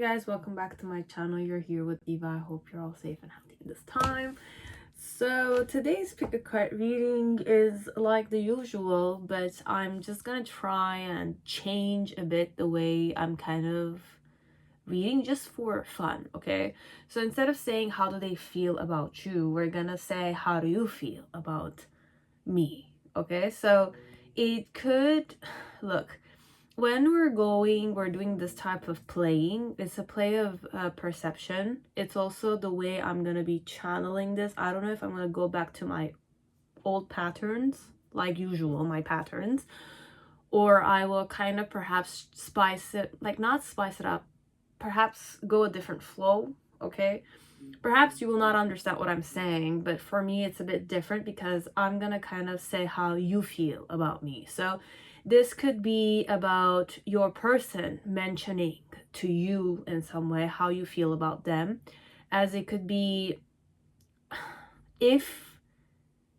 guys, welcome back to my channel. You're here with Diva. I hope you're all safe and healthy this time. So today's pick a card reading is like the usual, but I'm just gonna try and change a bit the way I'm kind of reading just for fun. Okay, so instead of saying how do they feel about you, we're gonna say how do you feel about me. Okay, so it could look, when we're doing this type of playing, it's a play of perception. It's also the way I'm gonna be channeling this. I don't know if I'm gonna go back to my old patterns, like usual, my patterns, or I will kind of perhaps spice it, like not spice it up, perhaps go a different flow. Okay, perhaps you will not understand what I'm saying, but for me it's a bit different because I'm gonna kind of say how you feel about me. So this could be about your person mentioning to you in some way how you feel about them, as it could be if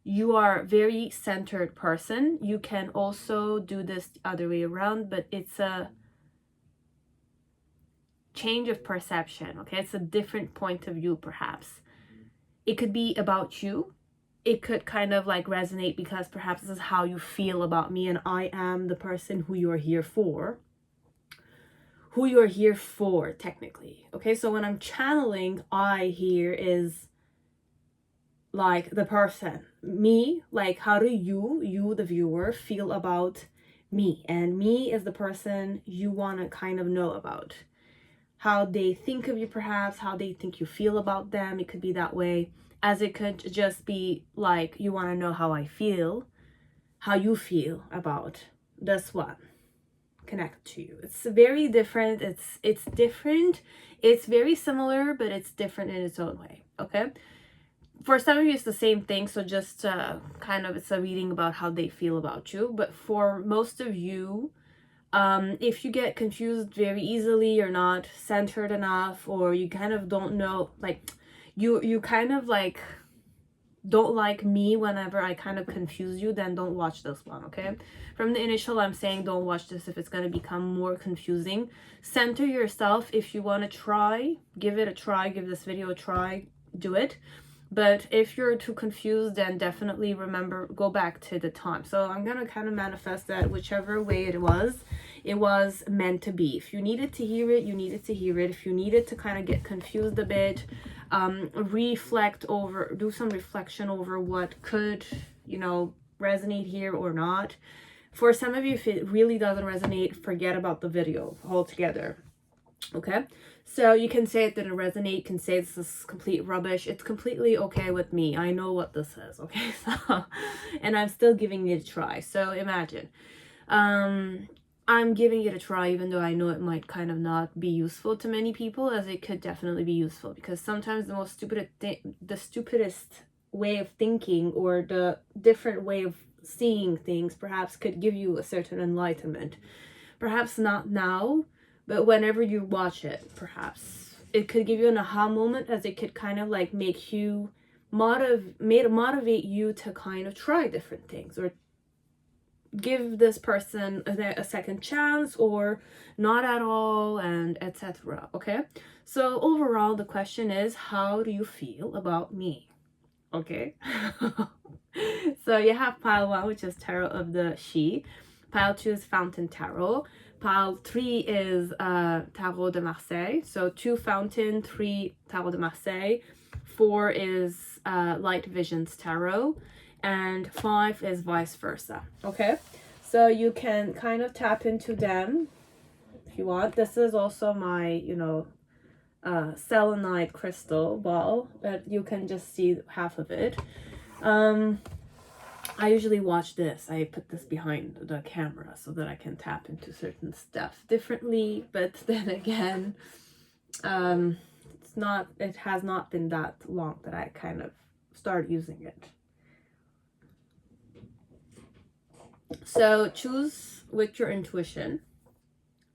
you are a very centered person, you can also do this the other way around, but it's a change of perception. Okay, it's a different point of view. Perhaps it could be about you. It could kind of like resonate because perhaps this is how you feel about me and I am the person who you're here for. Who you're here for, technically. Okay, so when I'm channeling, I here is like the person. Me, like how do you the viewer, feel about me? And me is the person you want to kind of know about. How they think of you, perhaps, how they think you feel about them. It could be that way. As it could just be like you want to know how I feel, how you feel about this one connected to you. It's very different. It's different. It's very similar, but it's different in its own way. Okay. For some of you, it's the same thing. So just kind of, it's a reading about how they feel about you. But for most of you, if you get confused very easily, you're not centered enough, or you kind of don't know, like you kind of like don't like me whenever I kind of confuse you, then don't watch this one. Okay, from the initial I'm saying don't watch this if it's going to become more confusing. Center yourself. If you want to try, give it a try, give this video a try, do it. But if you're too confused, then definitely remember, go back to the time. So I'm going to kind of manifest that whichever way it was meant to be. If you needed to hear it, you needed to hear it. If you needed to kind of get confused a bit, reflect over, do some reflection over what could, resonate here or not. For some of you, if it really doesn't resonate, forget about the video altogether. Okay, so you can say it didn't resonate, you can say this is complete rubbish. It's completely okay with me. I know what this is. Okay, so and I'm still giving it a try. So imagine I'm giving it a try, even though I know it might kind of not be useful to many people, as it could definitely be useful, because sometimes the stupidest way of thinking, or the different way of seeing things, perhaps could give you a certain enlightenment. Perhaps not now, but whenever you watch it, perhaps it could give you an aha moment, as it could kind of like make you motivate you to kind of try different things, or give this person a second chance, or not at all, and etc. Okay, so overall the question is, how do you feel about me? Okay. So you have pile 1, which is tarot of the she. Pile 2 is fountain tarot. Pile 3 is tarot de Marseille. So 2 fountain, 3 tarot de Marseille. 4 is light visions tarot, and 5 is vice versa. Okay, so you can kind of tap into them if you want. This is also my selenite crystal ball, but you can just see half of it. I usually watch this. I put this behind the camera so that I can tap into certain stuff differently, but then again, it has not been that long that I kind of started using it. So choose with your intuition.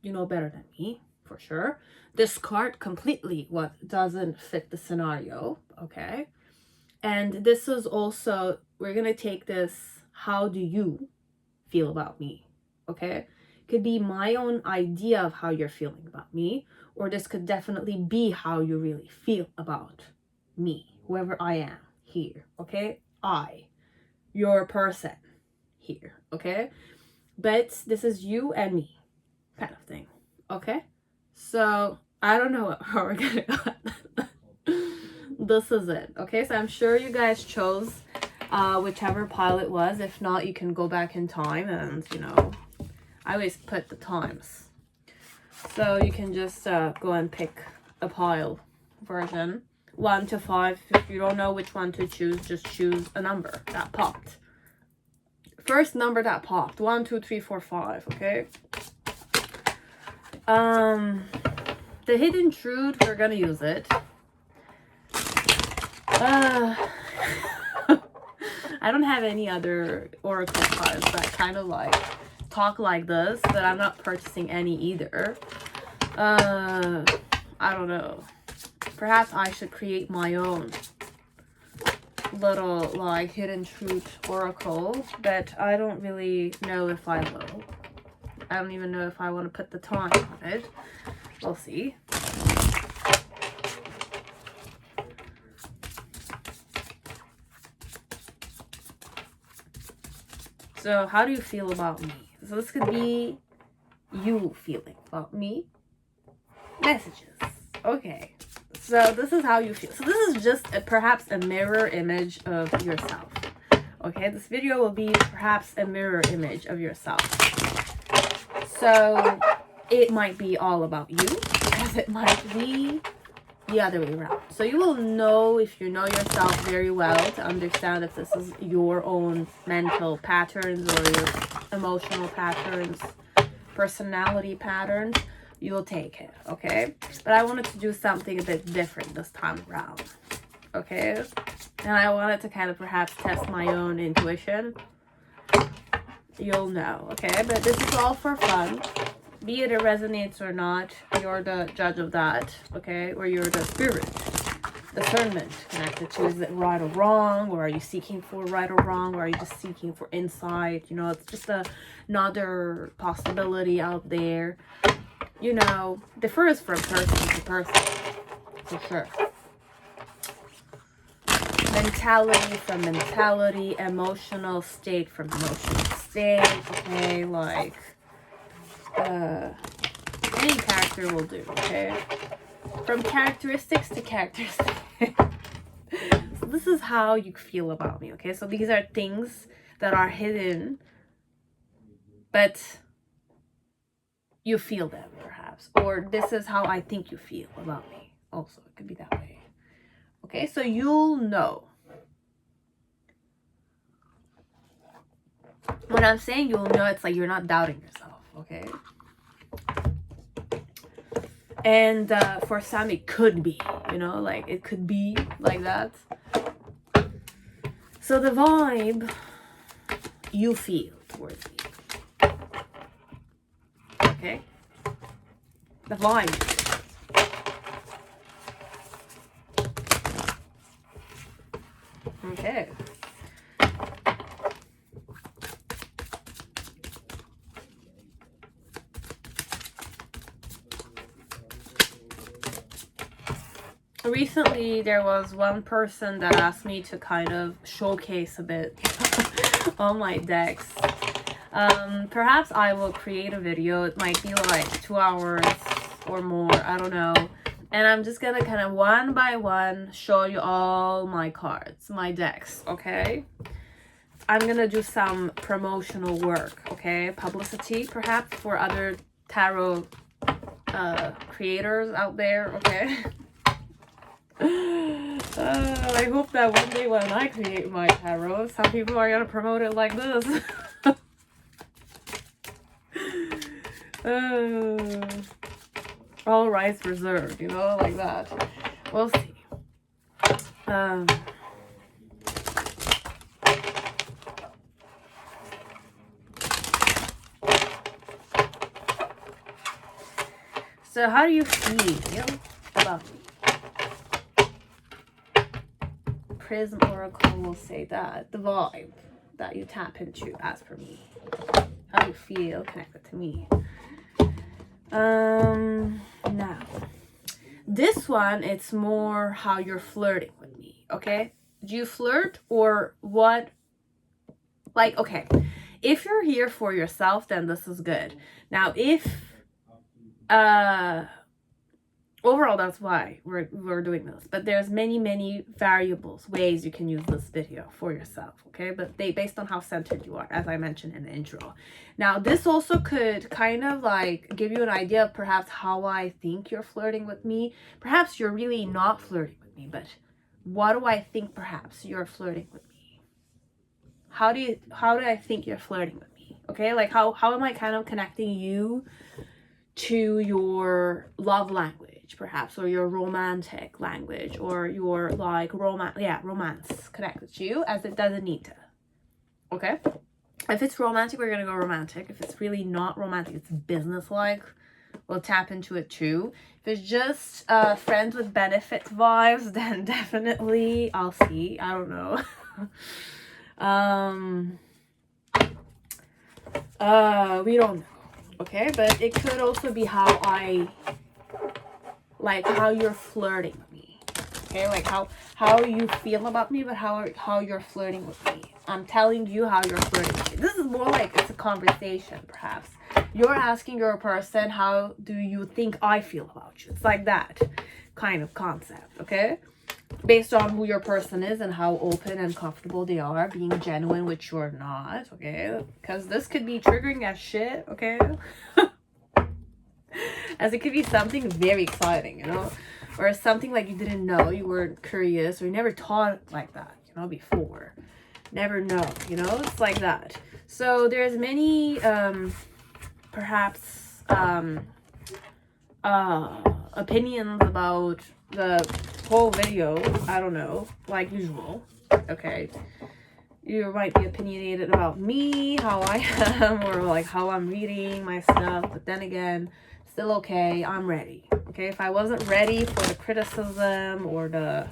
You know better than me, for sure. Discard completely what doesn't fit the scenario. Okay, and this is also, we're gonna take this, how do you feel about me? Okay, could be my own idea of how you're feeling about me, or this could definitely be how you really feel about me, whoever I am here, okay? Your person here, okay? But this is you and me kind of thing, okay? So I don't know how we're gonna go. This is it, okay? So I'm sure you guys chose whichever pile it was. If not, you can go back in time and, you know, I always put the times. So you can just go and pick a pile version. 1 to 5. If you don't know which one to choose, just choose a number that popped. First number that popped. 1, 2, 3, 4, 5, okay? The hidden truth, we're gonna use it. I don't have any other oracle cards that kind of like talk like this, but I'm not purchasing any either. I don't know. Perhaps I should create my own little like hidden truth oracle, but I don't really know if I will. I don't even know if I want to put the time on it. We'll see. So how do you feel about me? So this could be you feeling about me. Messages. Okay. So this is how you feel. So this is just perhaps a mirror image of yourself. Okay, this video will be perhaps a mirror image of yourself. So it might be all about you, as it might be the other way around. So you will know, if you know yourself very well, to understand if this is your own mental patterns or your emotional patterns, personality patterns, you'll take it, okay? But I wanted to do something a bit different this time around, okay? And I wanted to kind of perhaps test my own intuition. You'll know, okay? But this is all for fun. Be it resonates or not, you're the judge of that, okay? Or you're the spirit. Discernment connected to, is it right or wrong? Or are you seeking for right or wrong? Or are you just seeking for insight? You know, it's just another possibility out there. You know, differs from person to person, for sure. Mentality from mentality, emotional state from emotional state, okay? Like, any character will do, okay? From characteristics to characteristics. So this is how you feel about me, okay? So these are things that are hidden, but you feel them, perhaps. Or this is how I think you feel about me. Also, it could be that way. Okay, so you'll know. When I'm saying you'll know, it's like you're not doubting yourself, okay? And for some, it could be, you know, like it could be like that. So the vibe you feel towards me, okay? The vibe. Okay. Recently, there was one person that asked me to kind of showcase a bit on my decks. Perhaps I will create a video. It might be like 2 hours or more. I don't know. And I'm just gonna kind of one by one show you all my cards, my decks, okay? I'm gonna do some promotional work, okay? Publicity, perhaps, for other tarot creators out there, okay? I hope that one day when I create my tarot, some people are gonna promote it like this. All rights reserved, you know, like that. We'll see. So how do you feel about me? Prism Oracle will say that. The vibe that you tap into, as for me. How do you feel connected to me? Now, this one, it's more how you're flirting with me, okay? Do you flirt or what? Like, okay, if you're here for yourself, then this is good. Now, if overall, that's why we're doing this, but there's many variables, ways you can use this video for yourself, okay? But they based on how centered you are, as I mentioned in the intro. Now, this also could kind of like give you an idea of perhaps how I think you're flirting with me. Perhaps you're really not flirting with me, but what do I think perhaps you're flirting with me? How do I think you're flirting with me? Okay, like how am I kind of connecting you to your love language, perhaps, or your romantic language, or your like romance connected to you, as it doesn't need to. Okay, if it's romantic, we're gonna go romantic. If it's really not romantic, it's business-like, we'll tap into it too. If it's just friends with benefit vibes, then definitely I'll see. I don't know. We don't know. Okay, but it could also be how you're flirting with me. Okay, like how you feel about me, but how you're flirting with me. I'm telling you how you're flirting with me. This is more like it's a conversation, perhaps. You're asking your person, how do you think I feel about you? It's like that kind of concept, okay? Based on who your person is and how open and comfortable they are, being genuine, which you're not, okay? Because this could be triggering as shit, okay? As it could be something very exciting, you know? Or something like you didn't know, you weren't curious, or you never thought like that, you know, before. Never know, you know? It's like that. So there's many, perhaps, opinions about the whole video. I don't know, like usual. Okay, you might be opinionated about me, how I am, or like how I'm reading my stuff, but then again, still okay, I'm ready. Okay, if I wasn't ready for the criticism or the,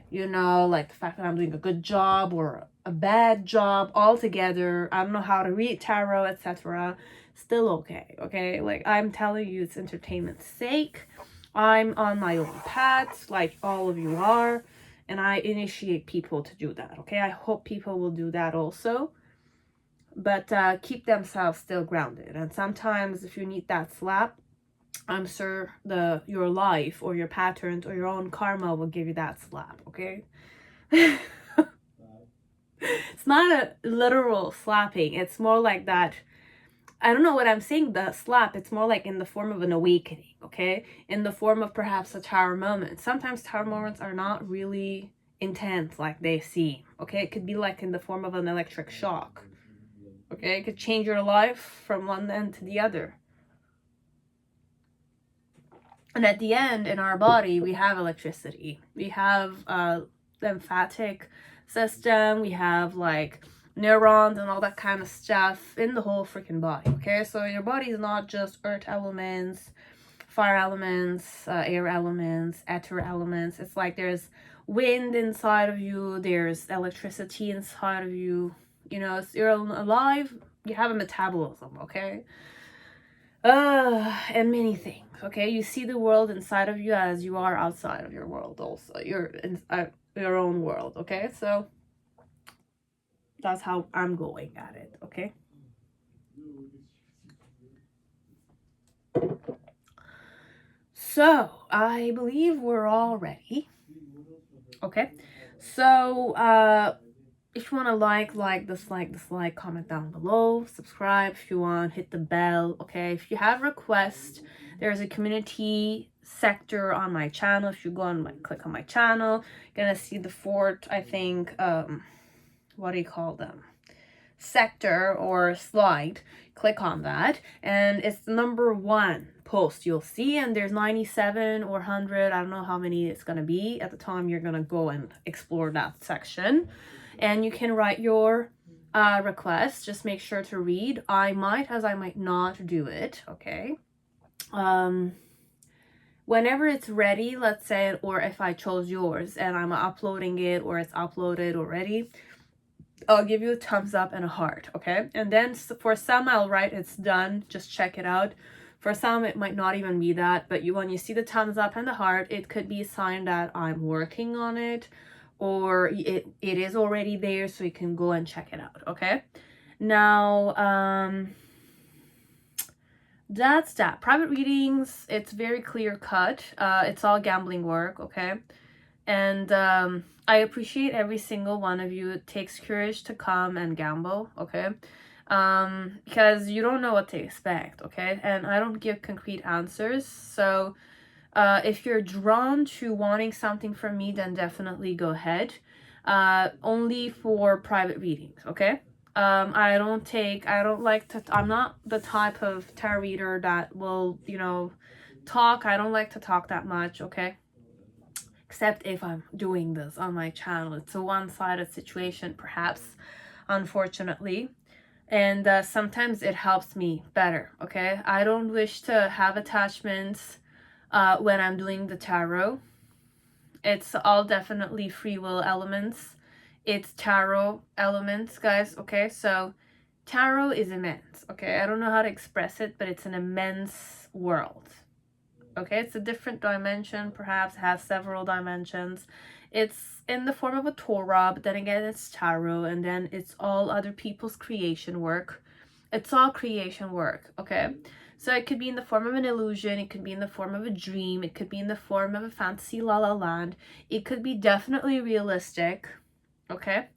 you know, like the fact that I'm doing a good job or a bad job altogether, I don't know how to read tarot, etc., still okay. Okay, like I'm telling you, it's entertainment's sake. I'm on my own path, like all of you are, and I initiate people to do that, okay? I hope people will do that also, but keep themselves still grounded. And sometimes if you need that slap, I'm sure your life or your patterns or your own karma will give you that slap, okay? It's not a literal slapping. It's more like that. I don't know what I'm saying, the slap, it's more like in the form of an awakening, okay? In the form of perhaps a tower moment. Sometimes tower moments are not really intense like they seem, okay? It could be like in the form of an electric shock, okay? It could change your life from one end to the other. And at the end, in our body, we have electricity. We have the lymphatic system. We have like neurons and all that kind of stuff in the whole freaking body, okay? So your body is not just earth elements, fire elements, air elements, ether elements. It's like there's wind inside of you, there's electricity inside of you, you know, you're alive, you have a metabolism, okay? And many things, okay? You see the world inside of you as you are outside of your world also. You're in your own world, okay? So that's how I'm going at it, okay? So, I believe we're all ready. Okay? So, if you want to like, dislike, comment down below. Subscribe if you want. Hit the bell, okay? If you have requests, there's a community sector on my channel. If you go and click on my channel, you're gonna see the fourth, I think, what do you call them? Sector or slide. Click on that, and it's the number 1 post you'll see, and there's 97 or 100, I don't know how many it's gonna be at the time you're gonna go and explore that section, and you can write your request. Just make sure to read. I might not do it, okay? Whenever it's ready, let's say, or if I chose yours and I'm uploading it or it's uploaded already, I'll give you a thumbs up and a heart, okay? And then for some, I'll write it's done, just check it out. For some, it might not even be that, but when you see the thumbs up and the heart, it could be a sign that I'm working on it, or it is already there, so you can go and check it out, okay? Now, that's that. Private readings, it's very clear cut. It's all gambling work, okay? And I appreciate every single one of you. It takes courage to come and gamble, okay? Because you don't know what to expect, okay? And I don't give concrete answers. So if you're drawn to wanting something from me, then definitely go ahead. Only for private readings, okay? I'm not the type of tarot reader that will, talk. I don't like to talk that much, okay? Except if I'm doing this on my channel. It's a one-sided situation, perhaps, unfortunately. And sometimes it helps me better, okay? I don't wish to have attachments when I'm doing the tarot. It's all definitely free will elements. It's tarot elements, guys, okay? So tarot is immense, okay? I don't know how to express it, but it's an immense world. Okay, it's a different dimension, perhaps has several dimensions. It's in the form of a Torah, but then again, it's tarot, and then it's all other people's creation work. It's all creation work, okay? So it could be in the form of an illusion, it could be in the form of a dream, it could be in the form of a fantasy la la land. It could be definitely realistic, okay?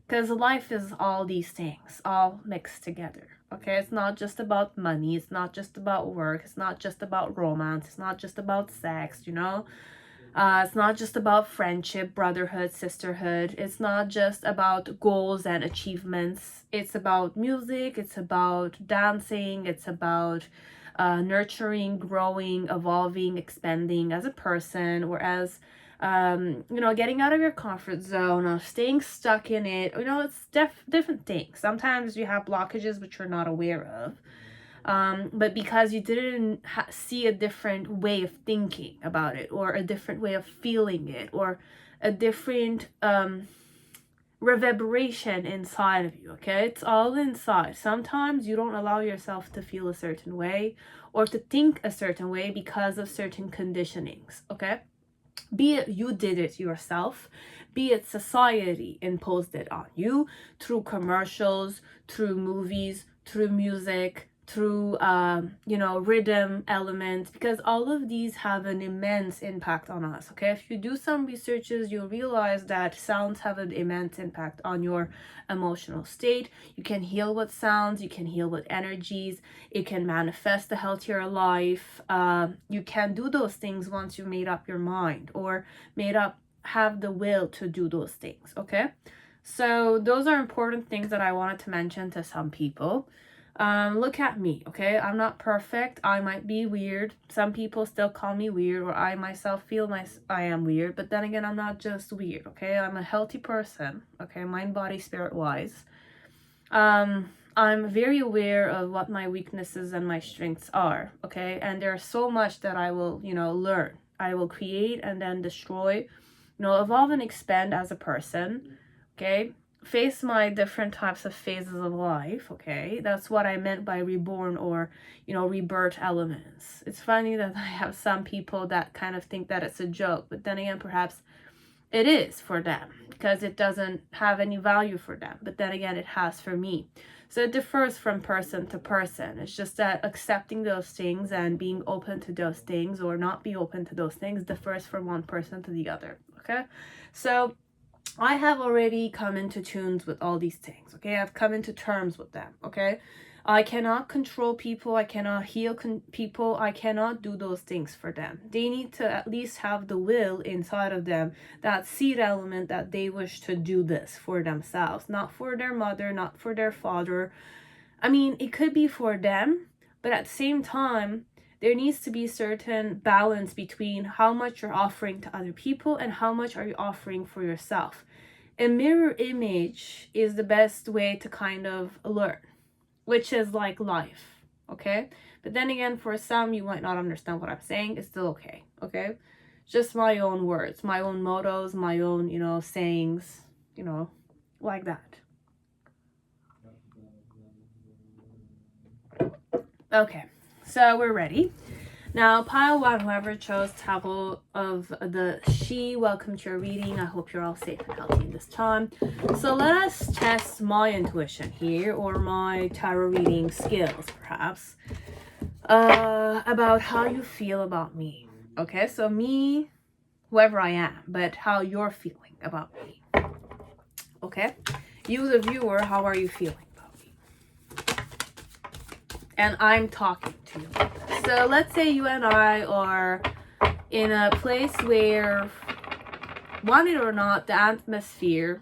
Because life is all these things, all mixed together. Okay, it's not just about money, it's not just about work, it's not just about romance, it's not just about sex, it's not just about friendship, brotherhood, sisterhood, it's not just about goals and achievements, it's about music, it's about dancing, it's about nurturing, growing, evolving, expanding as a person, or as getting out of your comfort zone or staying stuck in it. It's different things. Sometimes you have blockages which you're not aware of. But because you didn't see a different way of thinking about it, or a different way of feeling it, or a different reverberation inside of you, okay? It's all inside. Sometimes you don't allow yourself to feel a certain way or to think a certain way because of certain conditionings, okay? Be it you did it yourself, be it society imposed it on you through commercials, through movies, through music, through rhythm elements, because all of these have an immense impact on us, okay? If you do some researches, you'll realize that sounds have an immense impact on your emotional state. You can heal with sounds, you can heal with energies, it can manifest a healthier life. You can do those things once you made up your mind, or have the will to do those things, okay? So those are important things that I wanted to mention to some people. Look at me, okay? I'm not perfect. I might be weird. Some people still call me weird, or I myself feel I am weird, but then again, I'm not just weird, okay? I'm a healthy person, okay? Mind, body, spirit wise. I'm very aware of what my weaknesses and my strengths are, okay? And there's so much that I will, learn. I will create and then destroy, evolve and expand as a person, okay? Face my different types of phases of life, okay? That's what I meant by reborn, or rebirth elements. It's funny that I have some people that kind of think that it's a joke, but then again, perhaps it is for them because it doesn't have any value for them, but then again, it has for me. So it differs from person to person. It's just that accepting those things and being open to those things, or not be open to those things, differs from one person to the other, okay? So I have already come into tunes with all these things, okay? I've come into terms with them, okay? I cannot control people. I cannot heal people. I cannot do those things for them. They need to at least have the will inside of them, that seed element that they wish to do this for themselves, not for their mother, not for their father. I mean, it could be for them, but at the same time, there needs to be certain balance between how much you're offering to other people and how much are you offering for yourself. A mirror image is the best way to kind of learn, which is like life, okay? But then again, for some, you might not understand what I'm saying. It's still okay, okay? Just my own words, my own mottos, my own, sayings, like that. Okay. So we're ready. Now, pile one, whoever chose Tarot of the She, welcome to your reading. I hope you're all safe and healthy in this time. So let us test my intuition here, or my tarot reading skills, perhaps, about how you feel about me. Okay, so me, whoever I am, but how you're feeling about me. Okay, you, the viewer, how are you feeling about me? And I'm talking to you. So let's say you and I are in a place where, want it or not, the atmosphere,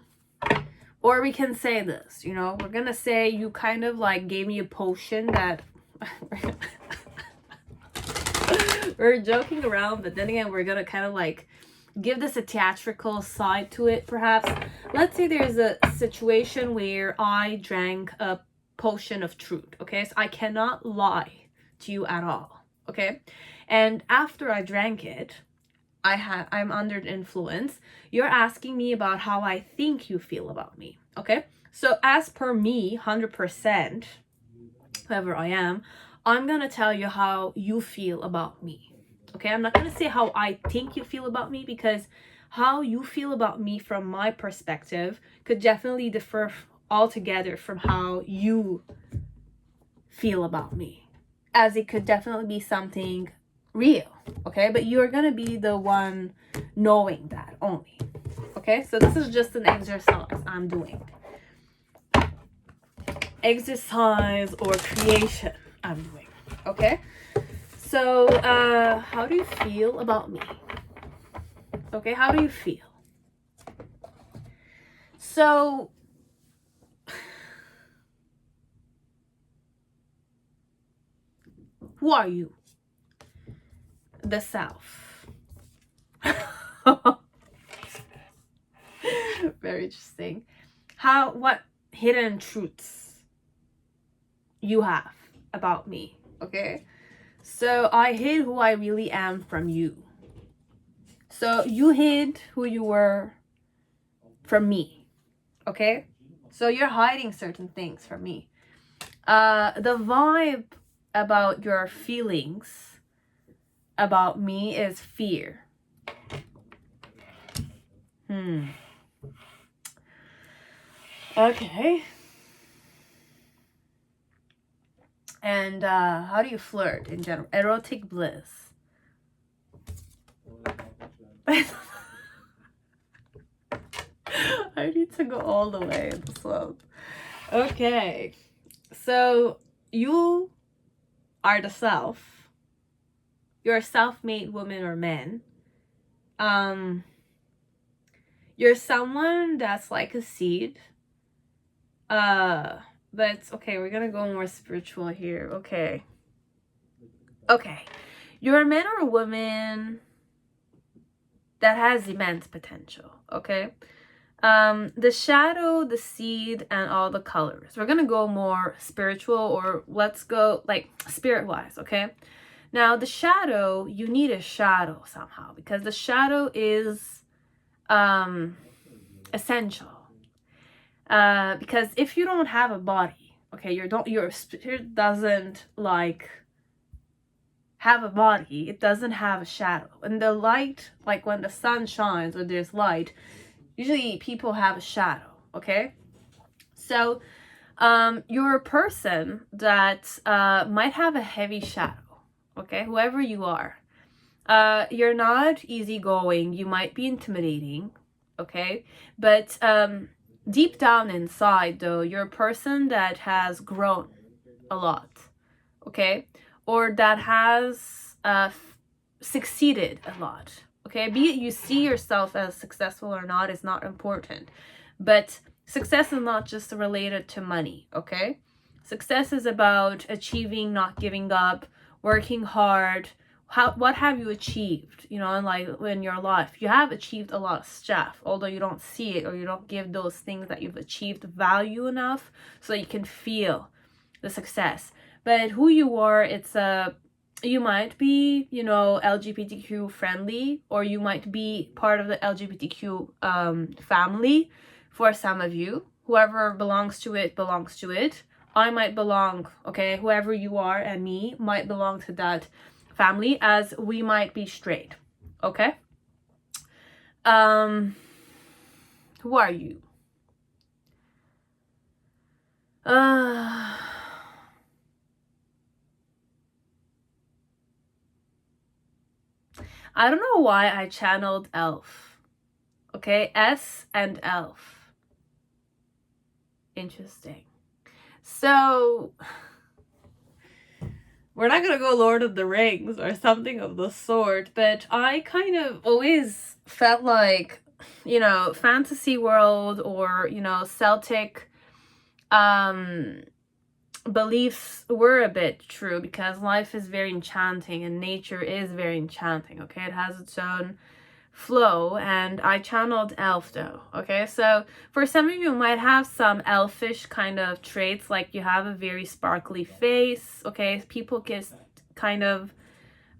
or we can say this, you know, we're gonna say you kind of like gave me a potion that we're joking around, but then again, we're gonna kind of like give this a theatrical side to it, perhaps. Let's say there's a situation where I drank a potion of truth, okay? So I cannot lie to you at all, okay? And after I drank it, I'm under the influence. You're asking me about how I think you feel about me, okay? So as per me, 100%, whoever I am, I'm gonna tell you how you feel about me, okay? I'm not gonna say how I think you feel about me, because how you feel about me from my perspective could definitely differ altogether from how you feel about me, as it could definitely be something real, okay? But you're gonna be the one knowing that only, okay? So this is just an exercise I'm doing. Exercise or creation I'm doing, okay? So how do you feel about me? Okay, how do you feel? So who are you? The self. Very interesting. What hidden truths you have about me, okay? So I hid who I really am from you. So you hid who you were from me, okay? So you're hiding certain things from me. The vibe about your feelings about me is fear. Okay. And how do you flirt in general? Erotic bliss. I need to go all the way in this one. Okay. So you are the self. You're a self-made woman or man. You're someone that's like a seed. But okay, we're gonna go more spiritual here. Okay. You're a man or a woman that has immense potential, okay? The shadow, the seed, and all the colors. We're gonna go more spiritual, or let's go like spirit-wise, okay? Now, the shadow, you need a shadow somehow, because the shadow is essential. Because if you don't have a body, okay, your spirit doesn't like have a body, it doesn't have a shadow. And the light, like when the sun shines or there's light, usually people have a shadow, okay? So you're a person that might have a heavy shadow, okay? Whoever you are. You're not easygoing, you might be intimidating, okay? But deep down inside, though, you're a person that has grown a lot, okay? Or that has succeeded a lot, okay? Be it you see yourself as successful or not is not important. But success is not just related to money, okay? Success is about achieving, not giving up, working hard. What have you achieved, you know, in your life? You have achieved a lot of stuff, although you don't see it, or you don't give those things that you've achieved value enough so that you can feel the success. But who you are, you might be, you know, LGBTQ friendly, or you might be part of the LGBTQ family for some of you. Whoever belongs to it, belongs to it. I might belong, okay? Whoever you are and me might belong to that family, as we might be straight, okay? Who are you? I don't know why I channeled elf. Okay, S and elf. Interesting. So we're not gonna go Lord of the Rings or something of the sort, but I kind of always felt like, you know, fantasy world or, you know, Celtic beliefs were a bit true, because life is very enchanting and nature is very enchanting, okay? It has its own flow, and I channeled elf though, okay? So for some of you might have some elfish kind of traits, like you have a very sparkly face, okay? People just kind of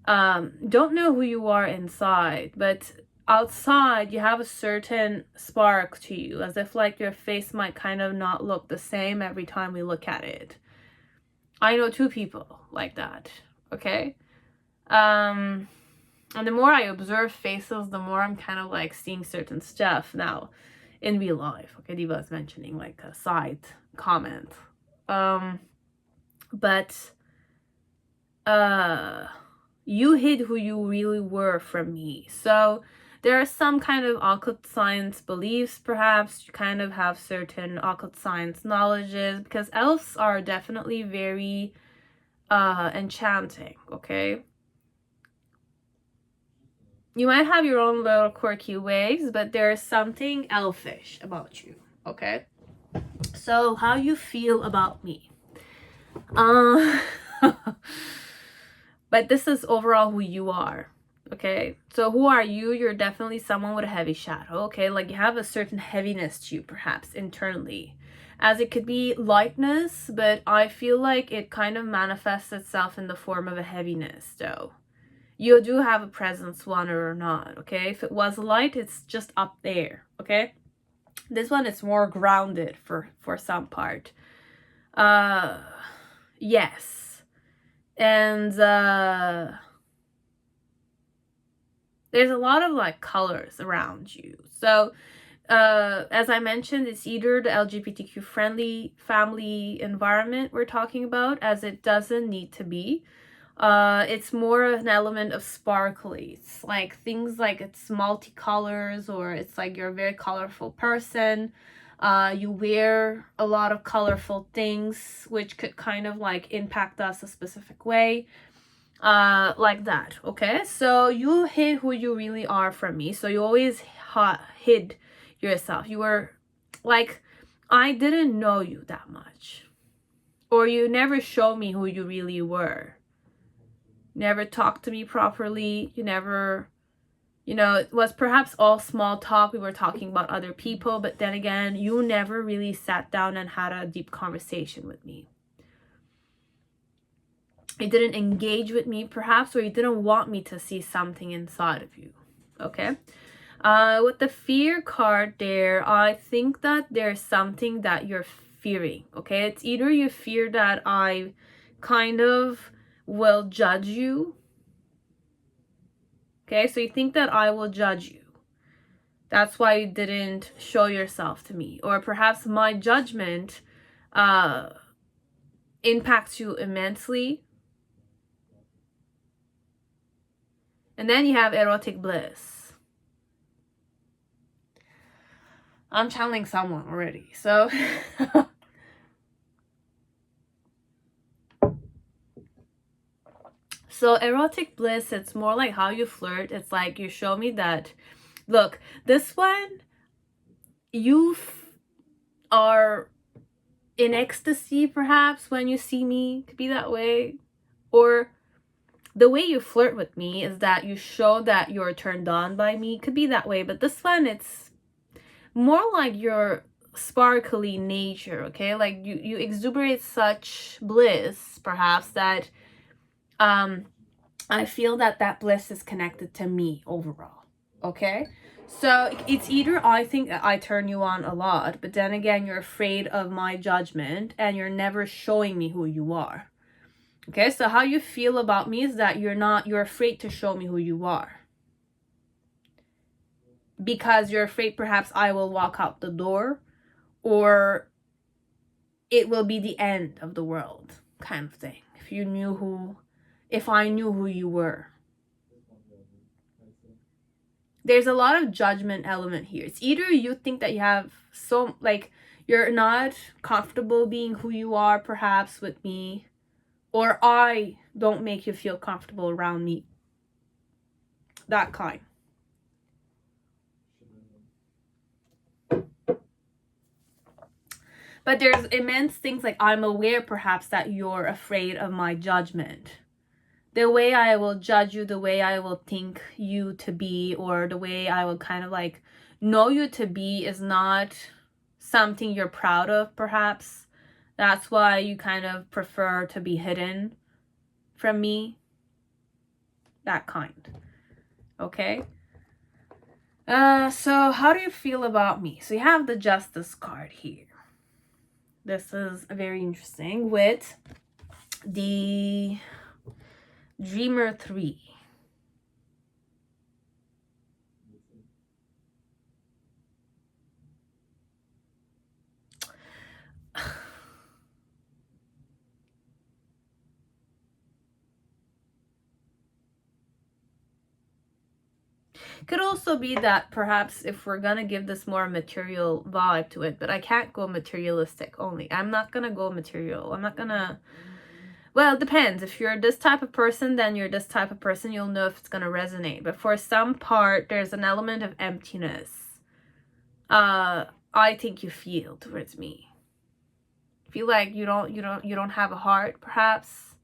don't know who you are inside, but outside you have a certain spark to you, as if like your face might kind of not look the same every time we look at it. I know two people like that, okay? And the more I observe faces, the more I'm kind of like seeing certain stuff now in real life. Okay, Diva is mentioning like a side comment. But you hid who you really were from me. So there are some kind of occult science beliefs, perhaps. You kind of have certain occult science knowledges, because elves are definitely very enchanting, okay? You might have your own little quirky ways, but there is something elfish about you, okay? So how you feel about me? But this is overall who you are, okay? So who are you? You're definitely someone with a heavy shadow, okay? Like you have a certain heaviness to you, perhaps internally, as it could be lightness, but I feel like it kind of manifests itself in the form of a heaviness though. You do have a presence, want it or not, okay? If it was light, it's just up there, okay? This one is more grounded for some part. Yes. And there's a lot of like colors around you. So as I mentioned, it's either the LGBTQ friendly family environment we're talking about, as it doesn't need to be. It's more an element of sparkly. It's like things like it's multicolors, or it's like you're a very colorful person. You wear a lot of colorful things, which could kind of like impact us a specific way. Like that, okay? So you hid who you really are from me. So you always hid yourself. You were like, I didn't know you that much. Or you never showed me who you really were. Never talked to me properly. You never, you know, it was perhaps all small talk. We were talking about other people, but then again, you never really sat down and had a deep conversation with me. You didn't engage with me, perhaps, or you didn't want me to see something inside of you, okay? With the fear card there, I think that there's something that you're fearing, okay? It's either you fear that I kind of will judge you, okay? So you think that I will judge you. That's why you didn't show yourself to me. Or perhaps my judgment impacts you immensely. And then you have erotic bliss. I'm channeling someone already, so so erotic bliss, it's more like how you flirt. It's like you show me that, look, this one, you are in ecstasy perhaps when you see me. Could be that way. Or the way you flirt with me is that you show that you're turned on by me. Could be that way. But this one, it's more like your sparkly nature, okay? Like you exuberate such bliss, perhaps, that I feel that bliss is connected to me overall, Okay? So it's either I think that I turn you on a lot, but then again, you're afraid of my judgment and you're never showing me who you are. Okay, so how you feel about me is that you're afraid to show me who you are. Because you're afraid perhaps I will walk out the door, or it will be the end of the world, kind of thing. If I knew who you were. There's a lot of judgment element here. It's either you think that you have you're not comfortable being who you are perhaps with me, or I don't make you feel comfortable around me. That kind. But there's immense things like I'm aware perhaps that you're afraid of my judgment. The way I will judge you, the way I will think you to be, or the way I will kind of like know you to be is not something you're proud of perhaps. That's why you kind of prefer to be hidden from me. That kind. Okay? So how do you feel about me? So you have the Justice card here. This is very interesting with the Dreamer 3. Could also be that perhaps if we're gonna give this more material vibe to it, but I can't go materialistic only. I'm not gonna go material. I'm not gonna... Well, it depends. If you're this type of person, then you're this type of person. You'll know if it's gonna resonate. But for some part, there's an element of emptiness. I think you feel towards me. Feel like you don't have a heart, perhaps.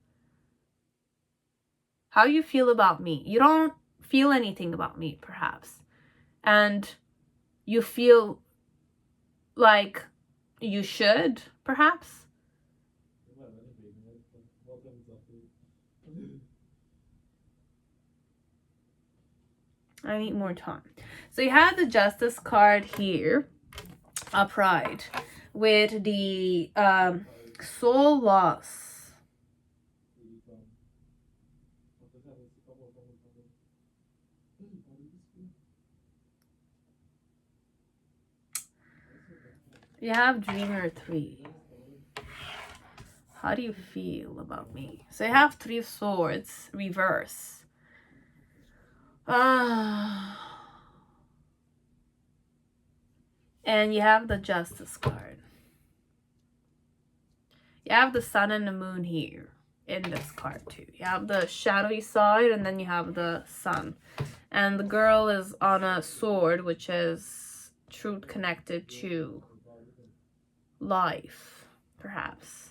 How you feel about me? You don't feel anything about me, perhaps, and you feel like you should, perhaps. I need more time. So you have the Justice card here, upright, with the soul loss. You have Dreamer 3. How do you feel about me? So you have 3 of Swords, reverse. And you have the Justice card. You have the Sun and the Moon here in this card too. You have the shadowy side, and then you have the Sun. And the girl is on a sword, which is truth connected to life, perhaps.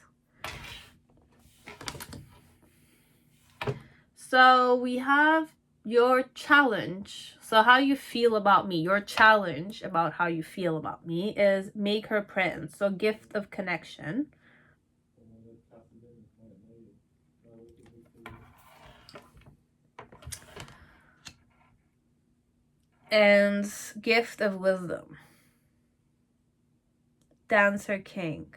So we have your challenge. So how you feel about me, your challenge about how you feel about me is make her prince. So gift of connection. And gift of wisdom. Dancer King.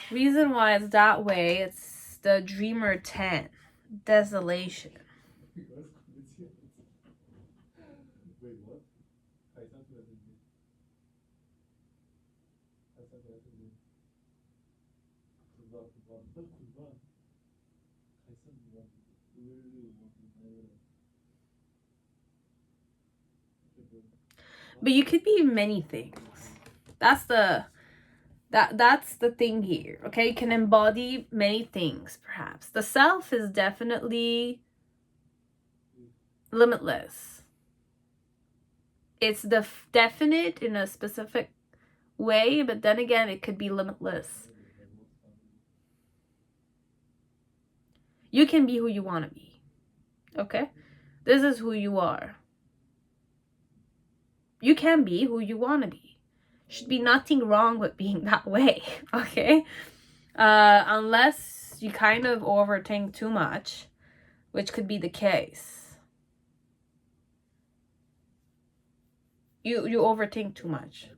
Reason why it's that way, it's the Dreamer 10. Desolation. But you could be many things. That's the thing here. Okay, you can embody many things, perhaps. The self is definitely limitless. It's definite in a specific way, but then again, it could be limitless. You can be who you want to be. Okay? This is who you are. You can be who you want to be. Should be nothing wrong with being that way, okay? Unless you kind of overthink too much, which could be the case. You overthink too much.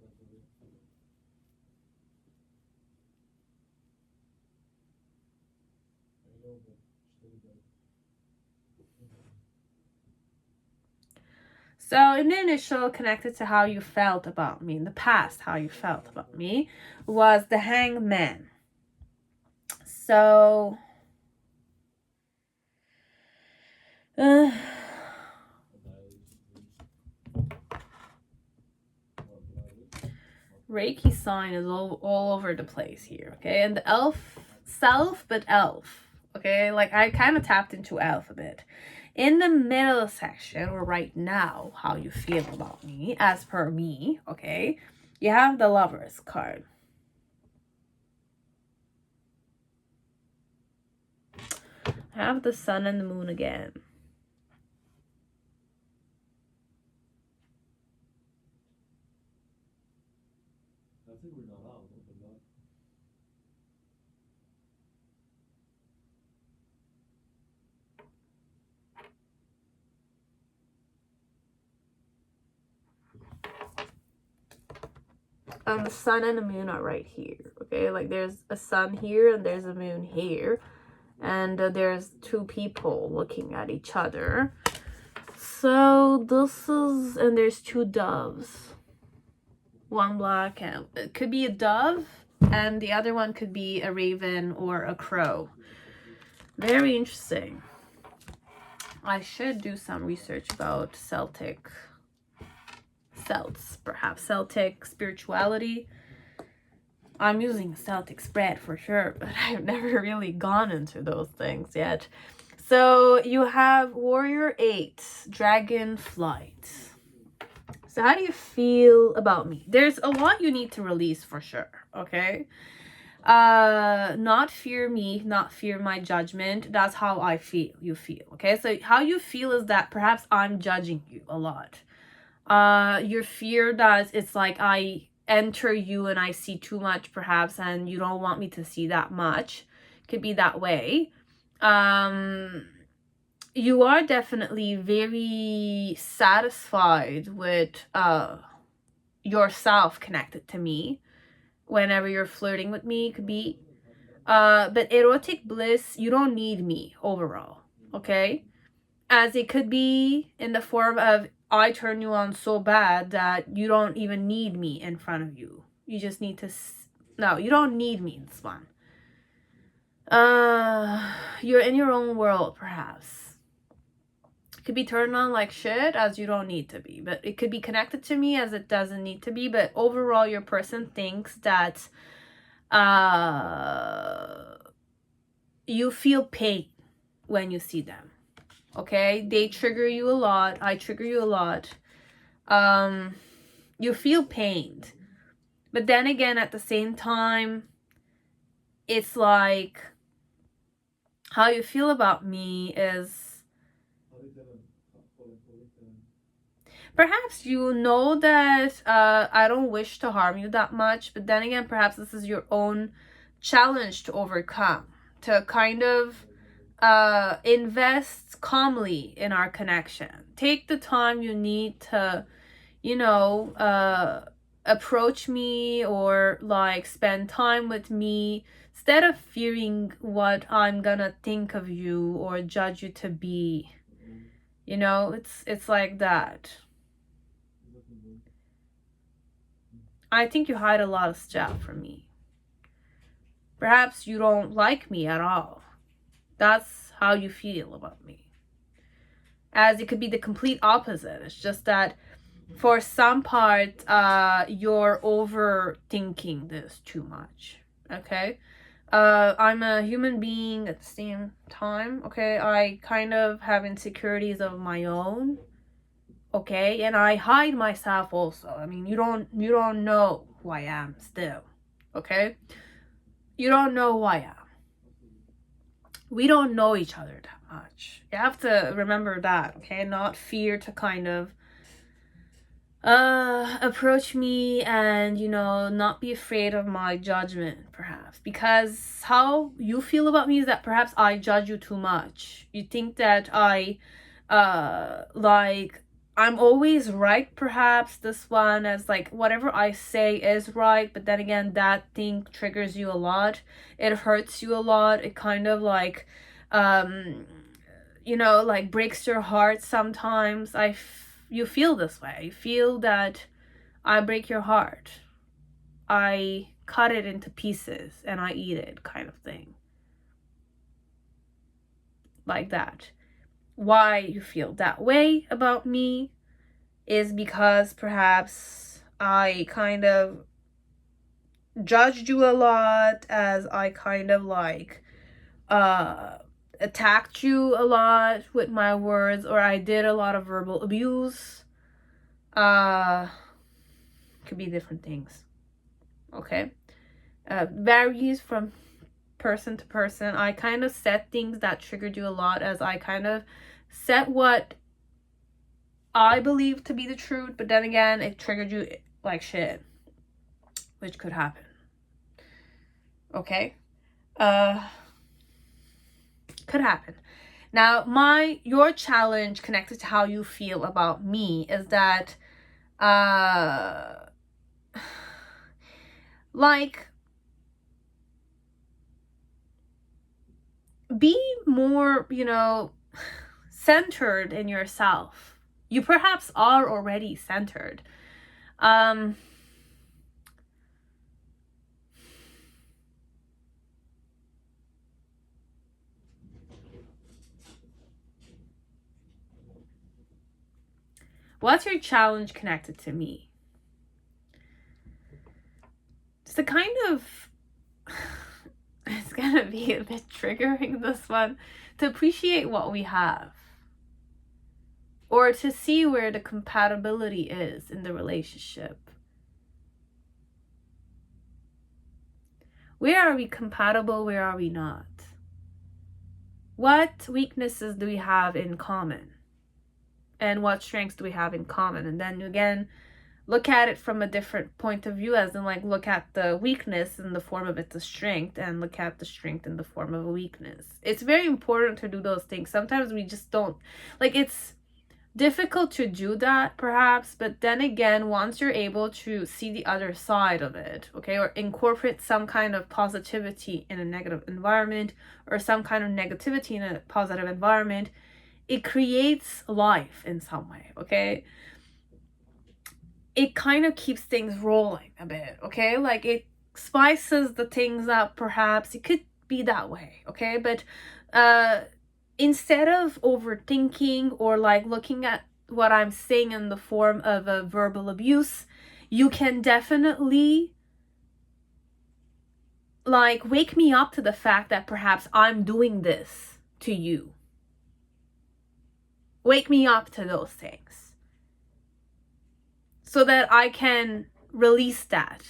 So in the initial, connected to how you felt about me, in the past, how you felt about me, was the Hanged Man. So, Reiki sign is all over the place here, okay? And the elf, but elf, okay? Like, I kind of tapped into elf a bit. In the middle section, or right now, how you feel about me, as per me, okay? You have the Lovers card. I have the Sun and the Moon again. The Sun and the Moon are right here, okay? Like, there's a sun here and there's a moon here. And there's two people looking at each other. So this is, and there's two doves. One black, and it could be a dove, and the other one could be a raven or a crow. Very interesting. I should do some research about Celts, perhaps Celtic spirituality. I'm using Celtic spread for sure, but I've never really gone into those things yet. So you have Warrior 8, Dragon Flight. So how do you feel about me? There's a lot you need to release for sure, okay? Not fear me, not fear my judgment. That's how I feel, you feel, okay? So how you feel is that perhaps I'm judging you a lot. Your fear that it's like I enter you and I see too much perhaps, and you don't want me to see that much. Could be that way. You are definitely very satisfied with yourself connected to me whenever you're flirting with me. Could be but erotic bliss, you don't need me overall, okay? As it could be in the form of I turn you on so bad that you don't even need me in front of you. You just need to... No, you don't need me in this one. You're in your own world, perhaps. It could be turned on like shit, as you don't need to be. But it could be connected to me as it doesn't need to be. But overall, your person thinks that you feel pain when you see them. Okay, they trigger you a lot. I trigger you a lot. You feel pained. But then again, at the same time, it's like how you feel about me is perhaps you know that I don't wish to harm you that much. But then again, perhaps this is your own challenge to overcome. To kind of invest calmly in our connection. Take the time you need to, you know, approach me or like spend time with me instead of fearing what I'm gonna think of you or judge you to be. You know, it's like that. I think you hide a lot of stuff from me. Perhaps you don't like me at all. That's how you feel about me. As it could be the complete opposite. It's just that for some part, you're overthinking this too much. Okay? I'm a human being at the same time. Okay? I kind of have insecurities of my own. Okay? And I hide myself also. I mean, you don't know who I am still. Okay? You don't know who I am. We don't know each other that much. You have to remember that, okay? Not fear to kind of approach me and, you know, not be afraid of my judgment, perhaps, because how you feel about me is that perhaps I judge you too much. You think that I like I'm always right, perhaps. This one, as like whatever I say is right, but then again, that thing triggers you a lot. It hurts you a lot. It kind of like you know, like breaks your heart sometimes. You feel this way. You feel that I break your heart. I cut it into pieces and I eat it, kind of thing. Like that. Why you feel that way about me is because perhaps I kind of judged you a lot, as I kind of like attacked you a lot with my words, or I did a lot of verbal abuse. Could be different things. Okay. Varies from person to person. I kind of said things that triggered you a lot, as I kind of said what I believe to be the truth, but then again, it triggered you like shit, which could happen. Okay. Could happen. Now, your challenge connected to how you feel about me is that like, be more, you know, centered in yourself. You perhaps are already centered. What's your challenge connected to me? It's the kind of it's gonna be a bit triggering, this one, to appreciate what we have, or to see where the compatibility is in the relationship. Where are we compatible? Where are we not? What weaknesses do we have in common? And what strengths do we have in common? And then again, look at it from a different point of view, as in like look at the weakness in the form of it's a strength, and look at the strength in the form of a weakness. It's very important to do those things. Sometimes we just don't, like, it's difficult to do that perhaps, but then again, once you're able to see the other side of it, okay, or incorporate some kind of positivity in a negative environment, or some kind of negativity in a positive environment, it creates life in some way, okay? It kind of keeps things rolling a bit, okay? Like, it spices the things up, perhaps. It could be that way, okay? But instead of overthinking or like looking at what I'm saying in the form of a verbal abuse, you can definitely like wake me up to the fact that perhaps I'm doing this to you. Wake me up to those things so that I can release that.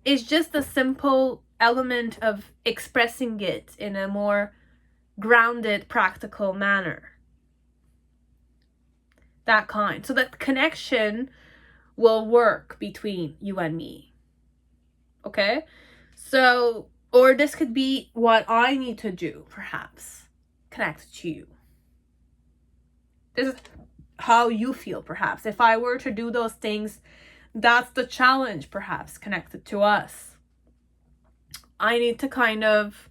It's just a simple element of expressing it in a more grounded, practical manner. That kind. So that connection will work between you and me. Okay? So, or this could be what I need to do, perhaps, connected to you. This is how you feel, perhaps. If I were to do those things, that's the challenge, perhaps, connected to us. I need to kind of,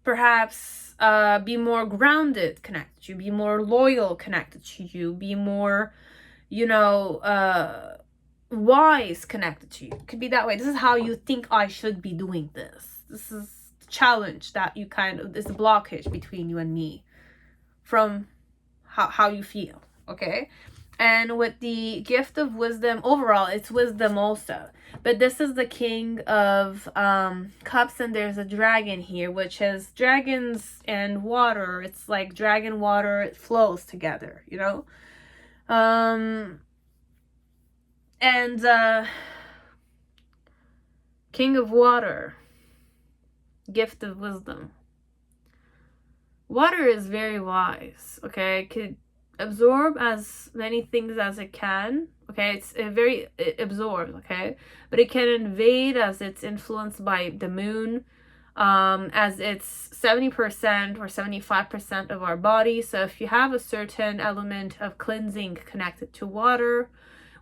perhaps, be more grounded connected to you, be more loyal connected to you, be more, you know, wise connected to you. It could be that way. This is how you think I should be doing this. This is the challenge that you kind of, this blockage between you and me from how you feel, okay? And with the gift of wisdom, overall, it's wisdom also. But this is the King of Cups, and there's a dragon here, which is dragons and water. It's like dragon water, it flows together, you know? And King of Water, gift of wisdom. Water is very wise, okay? It could absorb as many things as it can. Okay, it absorbs, okay, but it can invade as it's influenced by the moon, as it's 70% or 75% of our body. So if you have a certain element of cleansing connected to water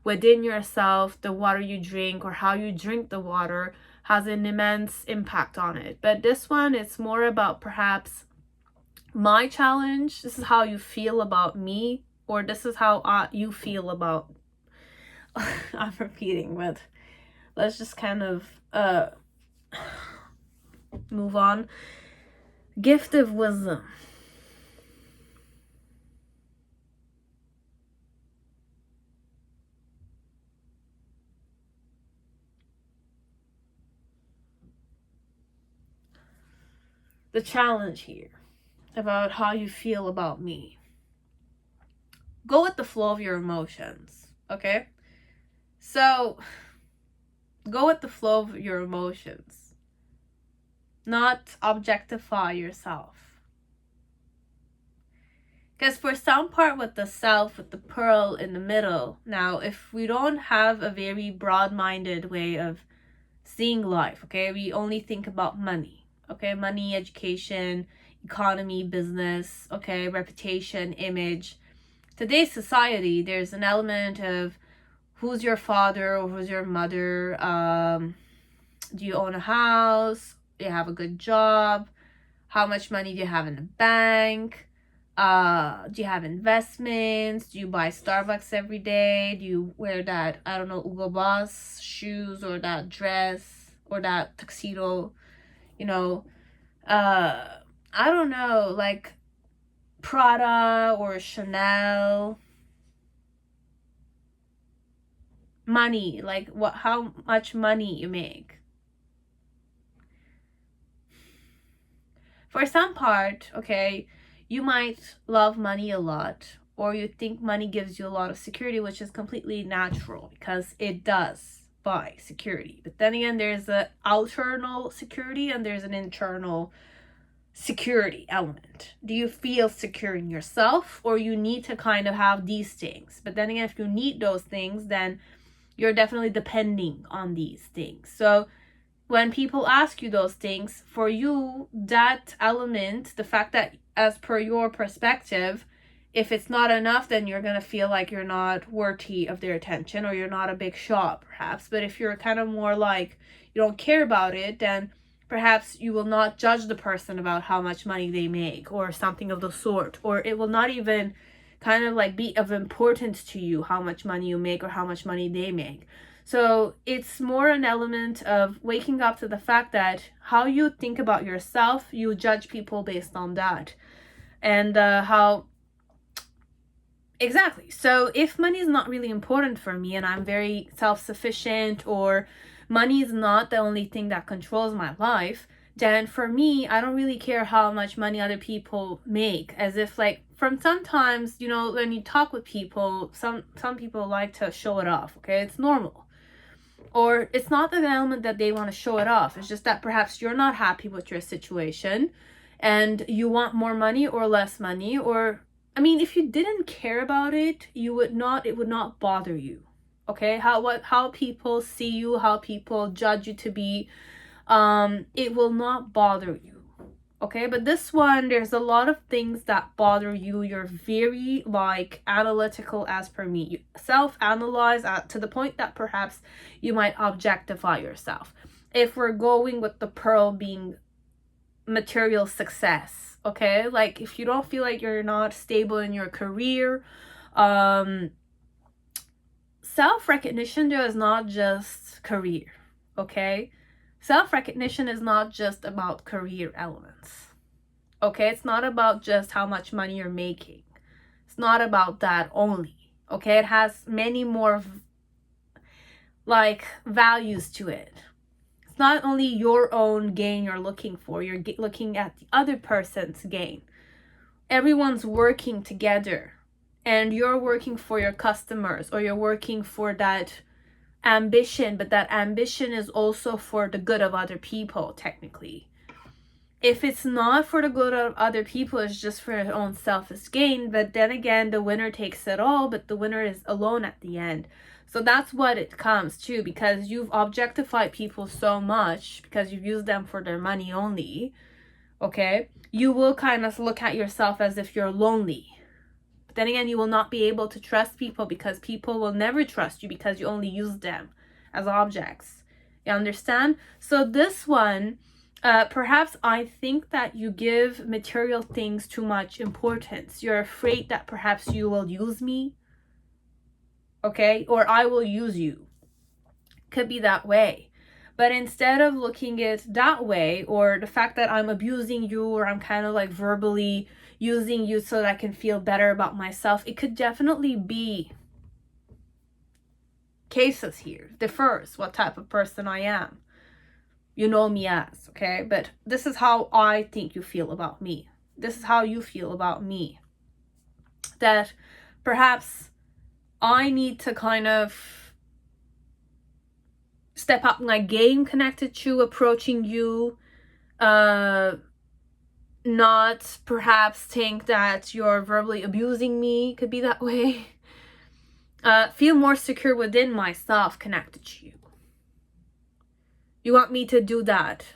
within yourself, the water you drink or how you drink the water has an immense impact on it. But this one, it's more about perhaps my challenge. This is how you feel about me, or this is how you feel about I'm repeating, but let's just kind of move on. Gift of wisdom. The challenge here about how you feel about me. Go with the flow of your emotions, okay? So, go with the flow of your emotions. Not objectify yourself. Because for some part with the self, with the pearl in the middle, now if we don't have a very broad-minded way of seeing life, okay, we only think about money, okay, money, education, economy, business, okay, reputation, image. Today's society, there's an element of who's your father or who's your mother, do you own a house, do you have a good job, how much money do you have in the bank, do you have investments, do you buy Starbucks every day, do you wear that, I don't know, Hugo Boss shoes or that dress or that tuxedo, you know, I don't know, like Prada or Chanel. Money, like how much money you make. For some part, okay, you might love money a lot, or you think money gives you a lot of security, which is completely natural because it does buy security. But then again, there's an external security and there's an internal security element. Do you feel secure in yourself, or you need to kind of have these things? But then again, if you need those things, then you're definitely depending on these things. So when people ask you those things, for you, that element, the fact that as per your perspective, if it's not enough, then you're going to feel like you're not worthy of their attention, or you're not a big shot, perhaps. But if you're kind of more like you don't care about it, then perhaps you will not judge the person about how much money they make or something of the sort, or it will not even kind of like be of importance to you how much money you make or how much money they make. So it's more an element of waking up to the fact that how you think about yourself, you judge people based on that. And how exactly. So if money is not really important for me and I'm very self-sufficient, or money is not the only thing that controls my life, then for me, I don't really care how much money other people make. As if like from sometimes, you know, when you talk with people, some people like to show it off, okay? It's normal. Or it's not the element that they want to show it off. It's just that perhaps you're not happy with your situation and you want more money or less money. Or, I mean, if you didn't care about it, it would not bother you. Okay? How people see you, how people judge you to be, it will not bother you. Okay, but this one, there's a lot of things that bother you. You're very like analytical as per me. You self-analyze to the point that perhaps you might objectify yourself. If we're going with the pearl being material success, okay, like if you don't feel like you're not stable in your career, self-recognition there is not just career, okay? Self-recognition is not just about career elements, okay? It's not about just how much money you're making. It's not about that only, okay? It has many more like values to it. It's not only your own gain you're looking for. You're looking at the other person's gain. Everyone's working together, and you're working for your customers, or you're working for that ambition, but that ambition is also for the good of other people, technically. if it's not for the good of other people, it's just for your own selfish gain. But then again, the winner takes it all, but the winner is alone at the end. So that's what it comes to, because you've objectified people so much, because you've used them for their money only, okay? You will kind of look at yourself as if you're lonely. But then again, you will not be able to trust people, because people will never trust you because you only use them as objects. You understand? So this one, perhaps I think that you give material things too much importance. You're afraid that perhaps you will use me, okay? Or I will use you. Could be that way. But instead of looking at it that way, or the fact that I'm abusing you, or I'm kind of like verbally using you so that I can feel better about myself, it could definitely be cases here. Differs what type of person I am. You know me as, okay? But this is how I think you feel about me. This is how you feel about me. That perhaps I need to kind of step up my game connected to approaching you. Not perhaps think that you're verbally abusing me. Could be that way. Feel more secure within myself connected to you. You want me to do that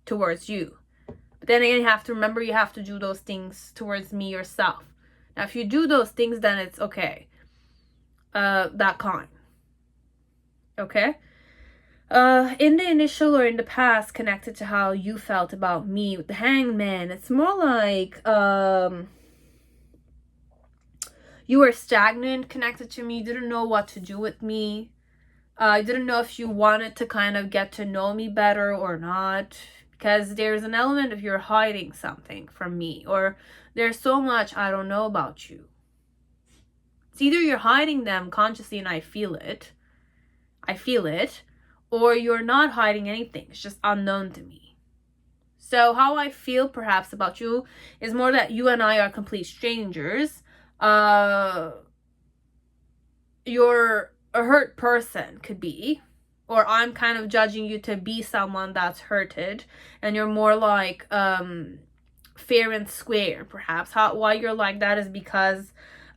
towards you. But then again, you have to remember, you have to do those things towards me yourself. Now, if you do those things, then it's okay. That kind. Okay? In the initial or in the past, connected to how you felt about me with the Hangman, it's more like you were stagnant connected to me. You didn't know what to do with me. I didn't know if you wanted to kind of get to know me better or not, because there's an element of you're hiding something from me, or there's so much I don't know about you. It's either you're hiding them consciously and I feel it, or you're not hiding anything. It's just unknown to me. So how I feel perhaps about you is more that you and I are complete strangers. You're a hurt person, could be, or I'm kind of judging you to be someone that's hurted, and you're more like fair and square. Perhaps why you're like that is because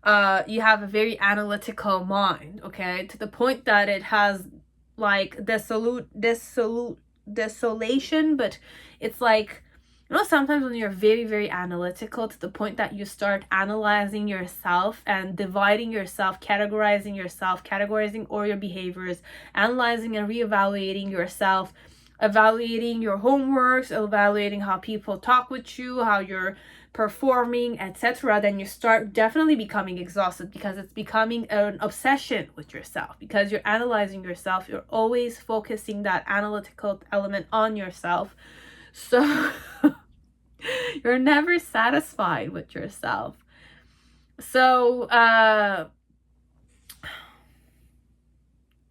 you have a very analytical mind, okay, to the point that it has like desolation, but it's like, you know, sometimes when you're very, very analytical to the point that you start analyzing yourself and dividing yourself, categorizing all your behaviors, analyzing and reevaluating yourself, evaluating your homeworks, evaluating how people talk with you, how you're performing, etc., then you start definitely becoming exhausted, because it's becoming an obsession with yourself, because you're analyzing yourself. You're always focusing that analytical element on yourself. So you're never satisfied with yourself. So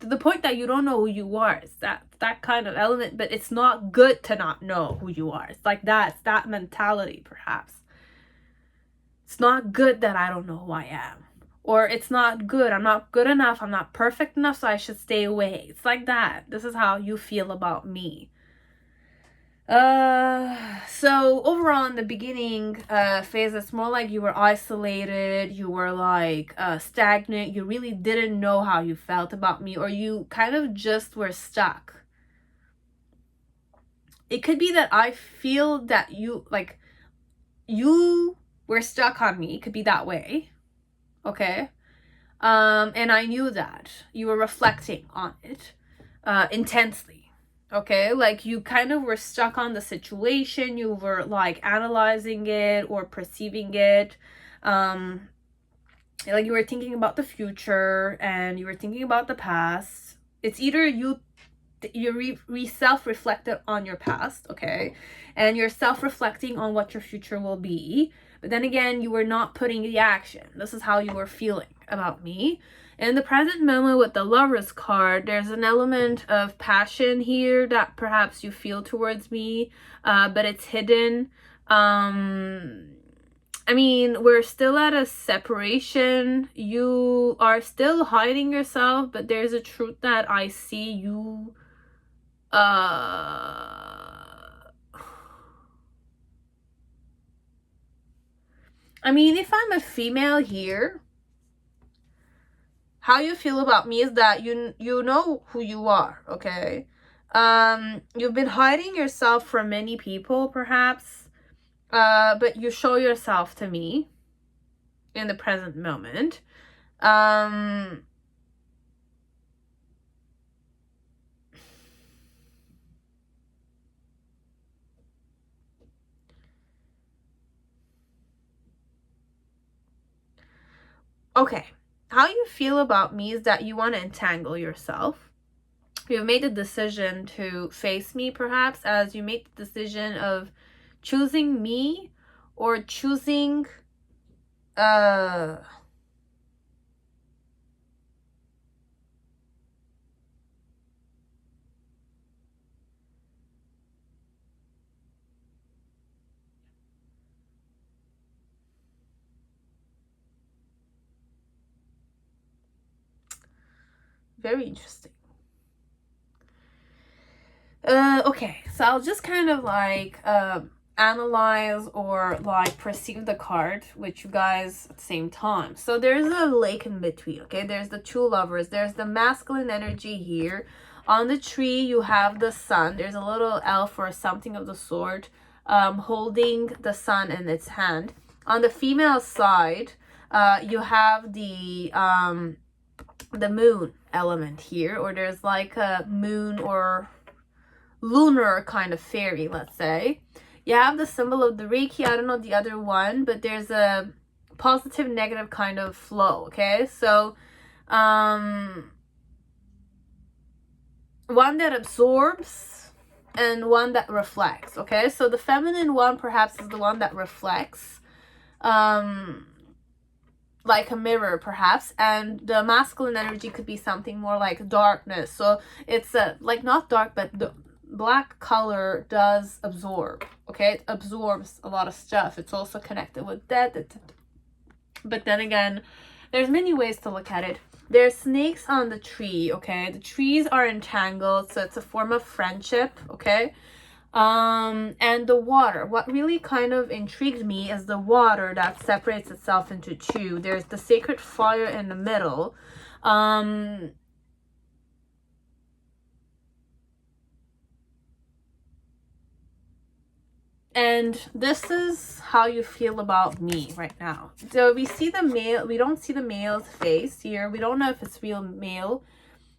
to the point that you don't know who you are. It's that kind of element, but it's not good to not know who you are. It's like that. It's that mentality, perhaps. It's not good that I don't know who I am. Or it's not good. I'm not good enough. I'm not perfect enough, so I should stay away. It's like that. This is how you feel about me. So overall in the beginning phase, it's more like you were isolated, you were like stagnant, you really didn't know how you felt about me, or you kind of just were stuck. It could be that I feel that you were stuck on me. It could be that way, okay? And I knew that you were reflecting on it intensely. Okay, like you kind of were stuck on the situation. You were like analyzing it or perceiving it. Like you were thinking about the future and you were thinking about the past. It's either you self-reflected on your past, okay, and you're self-reflecting on what your future will be. But then again, you were not putting the action. This is how you were feeling about me. In the present moment with the Lover's card, there's an element of passion here that perhaps you feel towards me, but it's hidden. I mean, we're still at a separation. You are still hiding yourself, but there's a truth that I see you I mean, if I'm a female here, how you feel about me is that you know who you are, okay? You've been hiding yourself from many people, perhaps, but you show yourself to me in the present moment. Okay, how you feel about me is that you want to entangle yourself. You've made a decision to face me, perhaps, as you make the decision of choosing me or choosing very interesting. Okay, so I'll just kind of like analyze or like perceive the card with you guys at the same time. So there's a lake in between, okay? There's the two lovers. There's the masculine energy here. On the tree, you have the sun. There's a little elf or something of the sort holding the sun in its hand. On the female side, you have the moon element here, or there's like a moon or lunar kind of fairy, let's say. You have the symbol of the Reiki. I don't know the other one, but there's a positive negative kind of flow, okay? So one that absorbs and one that reflects, okay? So the feminine one perhaps is the one that reflects, like a mirror perhaps, and the masculine energy could be something more like darkness. So it's like not dark, but the black color does absorb, okay? It absorbs a lot of stuff. It's also connected with death. But then again, there's many ways to look at it. There's snakes on the tree, okay? The trees are entangled, so it's a form of friendship, okay? And the water. What really kind of intrigued me is the water that separates itself into two. There's the sacred fire in the middle. And this is how you feel about me right now. So we see the male, we don't see the male's face here. We don't know if it's real male,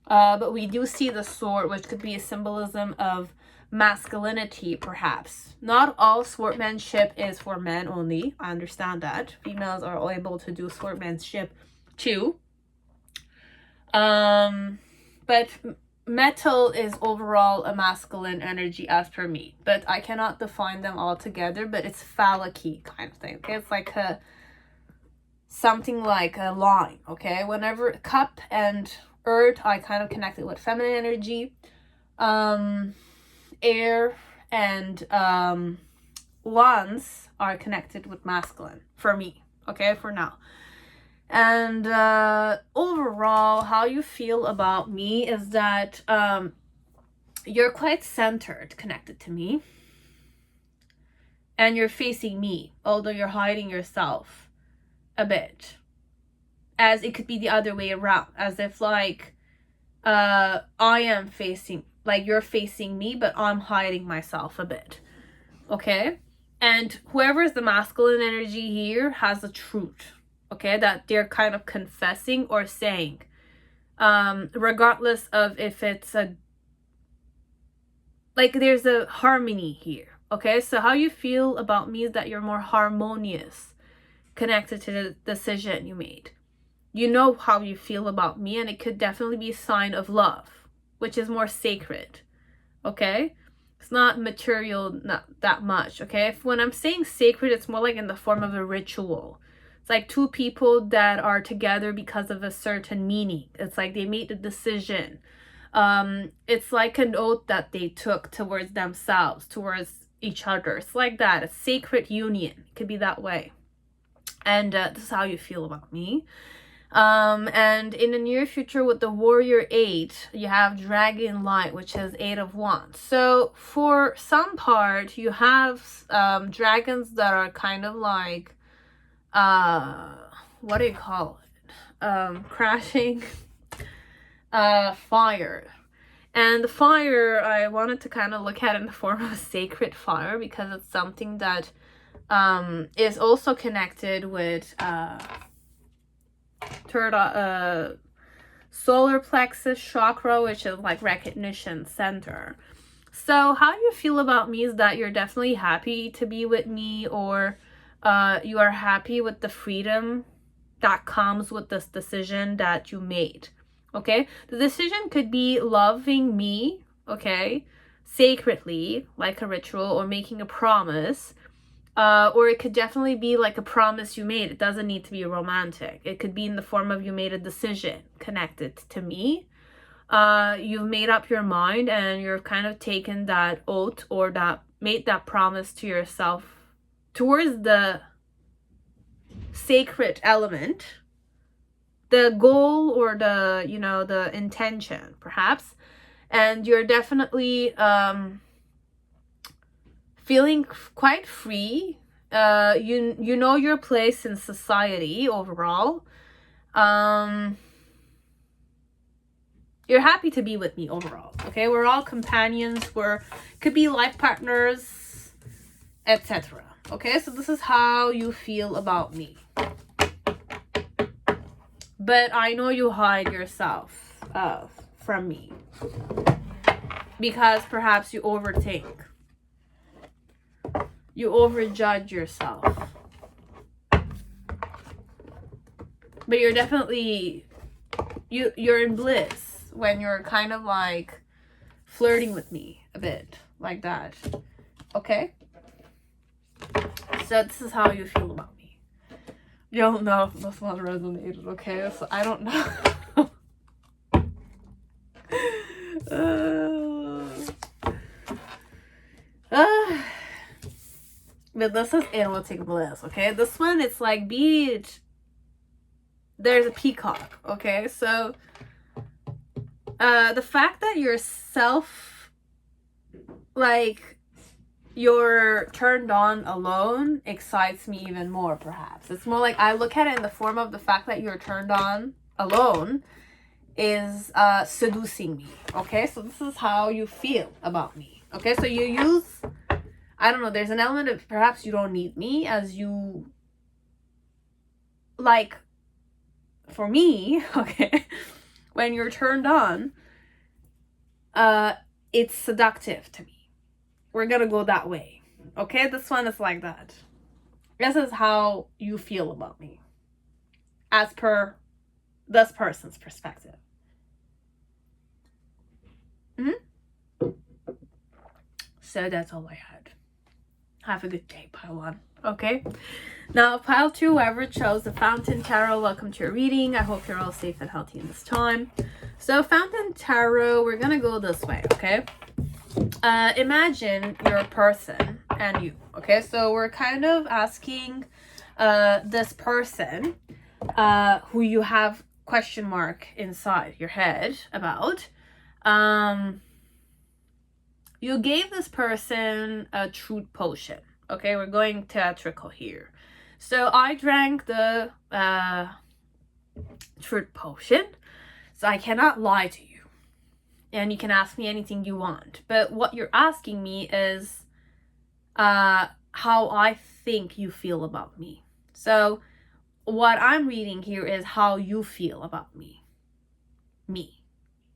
but we do see the sword, which could be a symbolism of masculinity, perhaps. Not all swordsmanship is for men only. I understand that. Females are able to do swordsmanship too. But metal is overall a masculine energy as per me, but I cannot define them all together, but it's phallic-y kind of thing, okay? It's like a something like a line, okay? Whenever cup and earth, I kind of connect it with feminine energy. Air and wands are connected with masculine for me, okay, for now. And overall, how you feel about me is that you're quite centered, connected to me. And you're facing me, although you're hiding yourself a bit. As it could be the other way around. As if like I am facing, like you're facing me, but I'm hiding myself a bit. Okay? And whoever is the masculine energy here has the truth. Okay, that they're kind of confessing or saying, regardless of if it's a, like there's a harmony here, okay? So how you feel about me is that you're more harmonious, connected to the decision you made. You know how you feel about me, and it could definitely be a sign of love, which is more sacred, okay? It's not material, not that much, okay? If when I'm saying sacred, it's more like in the form of a ritual. It's like two people that are together because of a certain meaning. It's like they made the decision. It's like an oath that they took towards themselves, towards each other. It's like that, a sacred union. It could be that way. And this is how you feel about me. And in the near future with the Warrior 8, you have Dragon Light, which is 8 of Wands. So for some part, you have dragons that are kind of like what do you call it? Crashing fire. And the fire, I wanted to kind of look at in the form of a sacred fire, because it's something that is also connected with solar plexus chakra, which is like recognition center. So how you feel about me is that you're definitely happy to be with me, or you are happy with the freedom that comes with this decision that you made. Okay, the decision could be loving me, okay, sacredly, like a ritual, or making a promise, or it could definitely be like a promise you made. It doesn't need to be romantic. It could be in the form of you made a decision connected to me. You've made up your mind and you've kind of taken that oath, or that made that promise to yourself towards the sacred element, the goal, or the, you know, the intention perhaps, and you're definitely feeling quite free. You know your place in society overall. You're happy to be with me overall. Okay, we're all companions, could be life partners, etc. Okay, so this is how you feel about me. But I know you hide yourself from me, because perhaps you overthink. You overjudge yourself. But you're definitely, you're in bliss when you're kind of like flirting with me a bit, like that. Okay? So this is how you feel about me. You don't know if this one resonated, okay? So I don't know. But this is erotic bliss, okay? This one, it's like beach. There's a peacock, okay? So the fact that you're you're turned on alone excites me even more, perhaps. It's more like I look at it in the form of the fact that you're turned on alone is seducing me, okay? So this is how you feel about me, okay? So you use, I don't know, there's an element of perhaps you don't need me, as you, like, for me, okay, when you're turned on, it's seductive to me. We're gonna go that way, okay? This one is like that. This is how you feel about me, as per this person's perspective. So that's all I had. Have a good day, pile 1. Okay? Now, pile 2, whoever chose the Fountain Tarot, welcome to your reading. I hope you're all safe and healthy in this time. So, Fountain Tarot, we're gonna go this way, okay? Imagine you're a person and you, okay? So, we're kind of asking this person who you have question mark inside your head about. You gave this person a truth potion. Okay, we're going theatrical here. So I drank the truth potion, so I cannot lie to you. And you can ask me anything you want. But what you're asking me is how I think you feel about me. So what I'm reading here is how you feel about me. Me.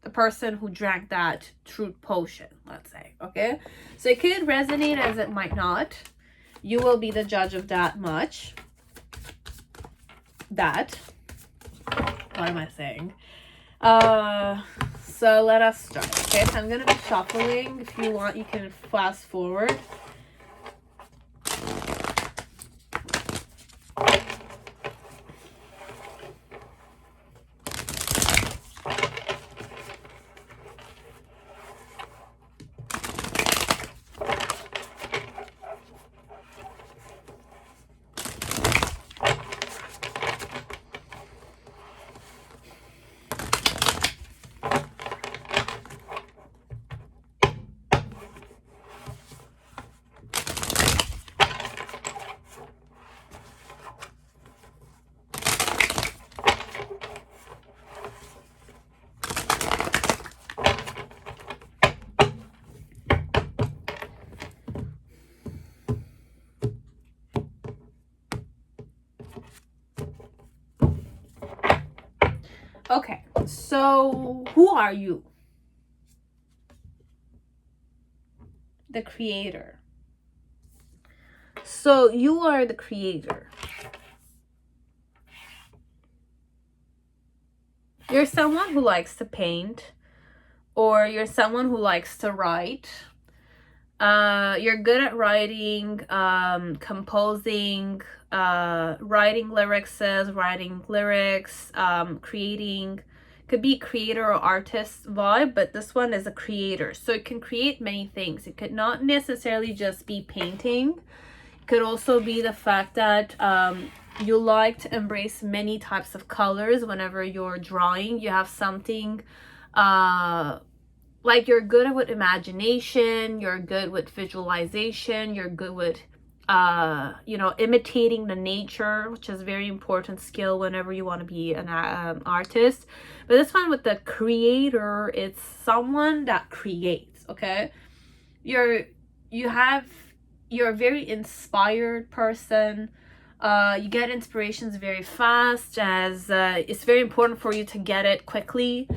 The person who drank that truth potion, let's say, okay? So it could resonate as it might not. You will be the judge of that much. What am I saying? So let us start, okay? So I'm going to be shuffling. If you want, you can fast forward. Okay, so who are you? The creator. So you are the creator. You're someone who likes to paint, or you're someone who likes to write. You're good at writing, composing, writing lyrics, creating. Could be creator or artist vibe, but this one is a creator. So it can create many things. It could not necessarily just be painting. It could also be the fact that you like to embrace many types of colors whenever you're drawing. You have something like you're good with imagination, you're good with visualization, you're good with imitating the nature, which is a very important skill whenever you want to be an artist. But this one with the creator, it's someone that creates. Okay, you're a very inspired person. You get inspirations very fast, as it's very important for you to get it quickly.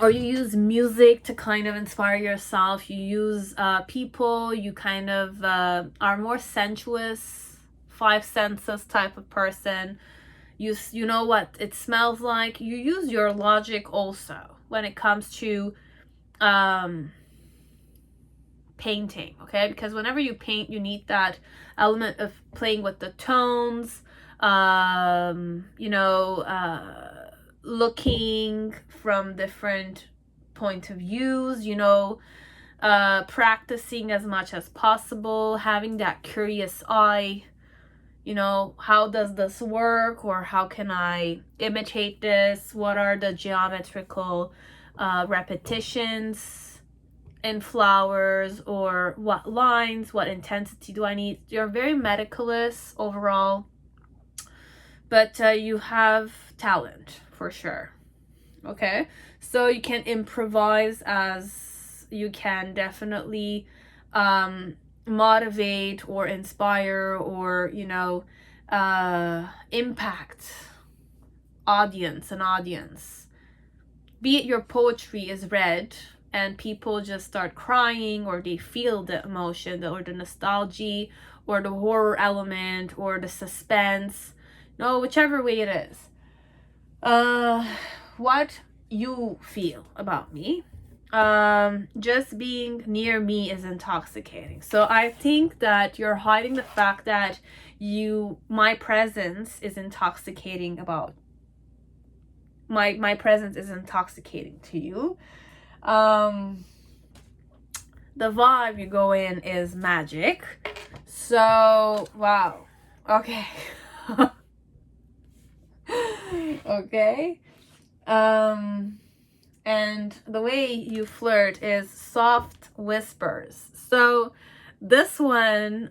Or you use music to kind of inspire yourself. You use people. You kind of are more sensuous, five senses type of person. You know what it smells like. You use your logic also when it comes to painting, okay? Because whenever you paint, you need that element of playing with the tones, looking from different point of views, practicing as much as possible, having that curious eye, how does this work, or how can I imitate this? What are the geometrical repetitions in flowers, or what lines, what intensity do I need? You're very medicalist overall, but you have talent for sure. Okay, so you can improvise, as you can definitely motivate or inspire, or impact an audience. Be it your poetry is read and people just start crying, or they feel the emotion, or the nostalgia, or the horror element, or the suspense, whichever way it is. What you feel about me, just being near me is intoxicating. So I think that you're hiding the fact that my presence is intoxicating about my presence is intoxicating to you. The vibe you go in is magic. So wow. Okay. Okay. And the way you flirt is soft whispers. So this one,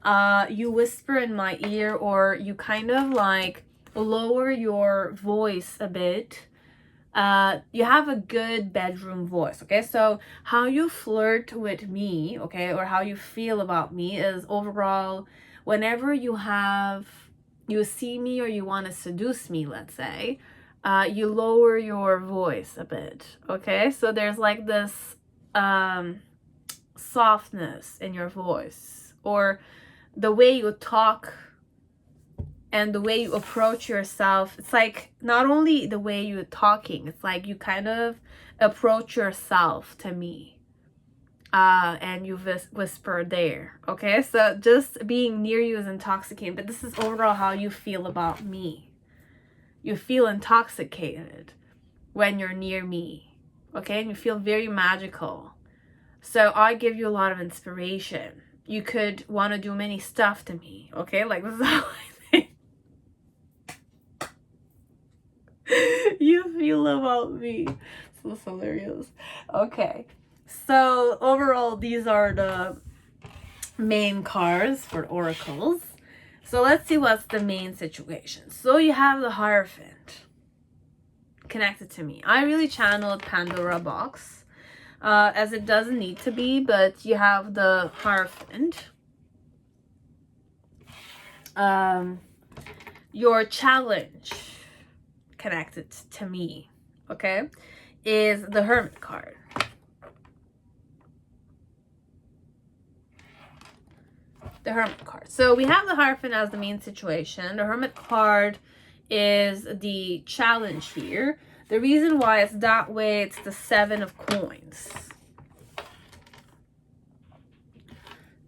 you whisper in my ear, or you kind of like lower your voice a bit. You have a good bedroom voice. Okay, so how you flirt with me, okay, or how you feel about me is overall, whenever you see me or you want to seduce me, let's say, you lower your voice a bit. Okay, so there's like this softness in your voice, or the way you talk and the way you approach yourself. It's like not only the way you're talking, it's like you kind of approach yourself to me, and you whisper there. Okay, so just being near you is intoxicating, but this is overall how you feel about me. You feel intoxicated when you're near me, okay, and you feel very magical. So I give you a lot of inspiration. You could want to do many stuff to me, okay, like this is how I think you feel about me. So hilarious. Okay, so overall, these are the main cards for oracles. So let's see what's the main situation. So you have the Hierophant connected to me. I really channeled Pandora box, as it doesn't need to be, but you have the Hierophant. Your challenge connected to me, okay, is the Hermit card. The Hermit card. So we have the Hierophant as the main situation. The Hermit card is the challenge here. The reason why it's that way, it's the Seven of Coins.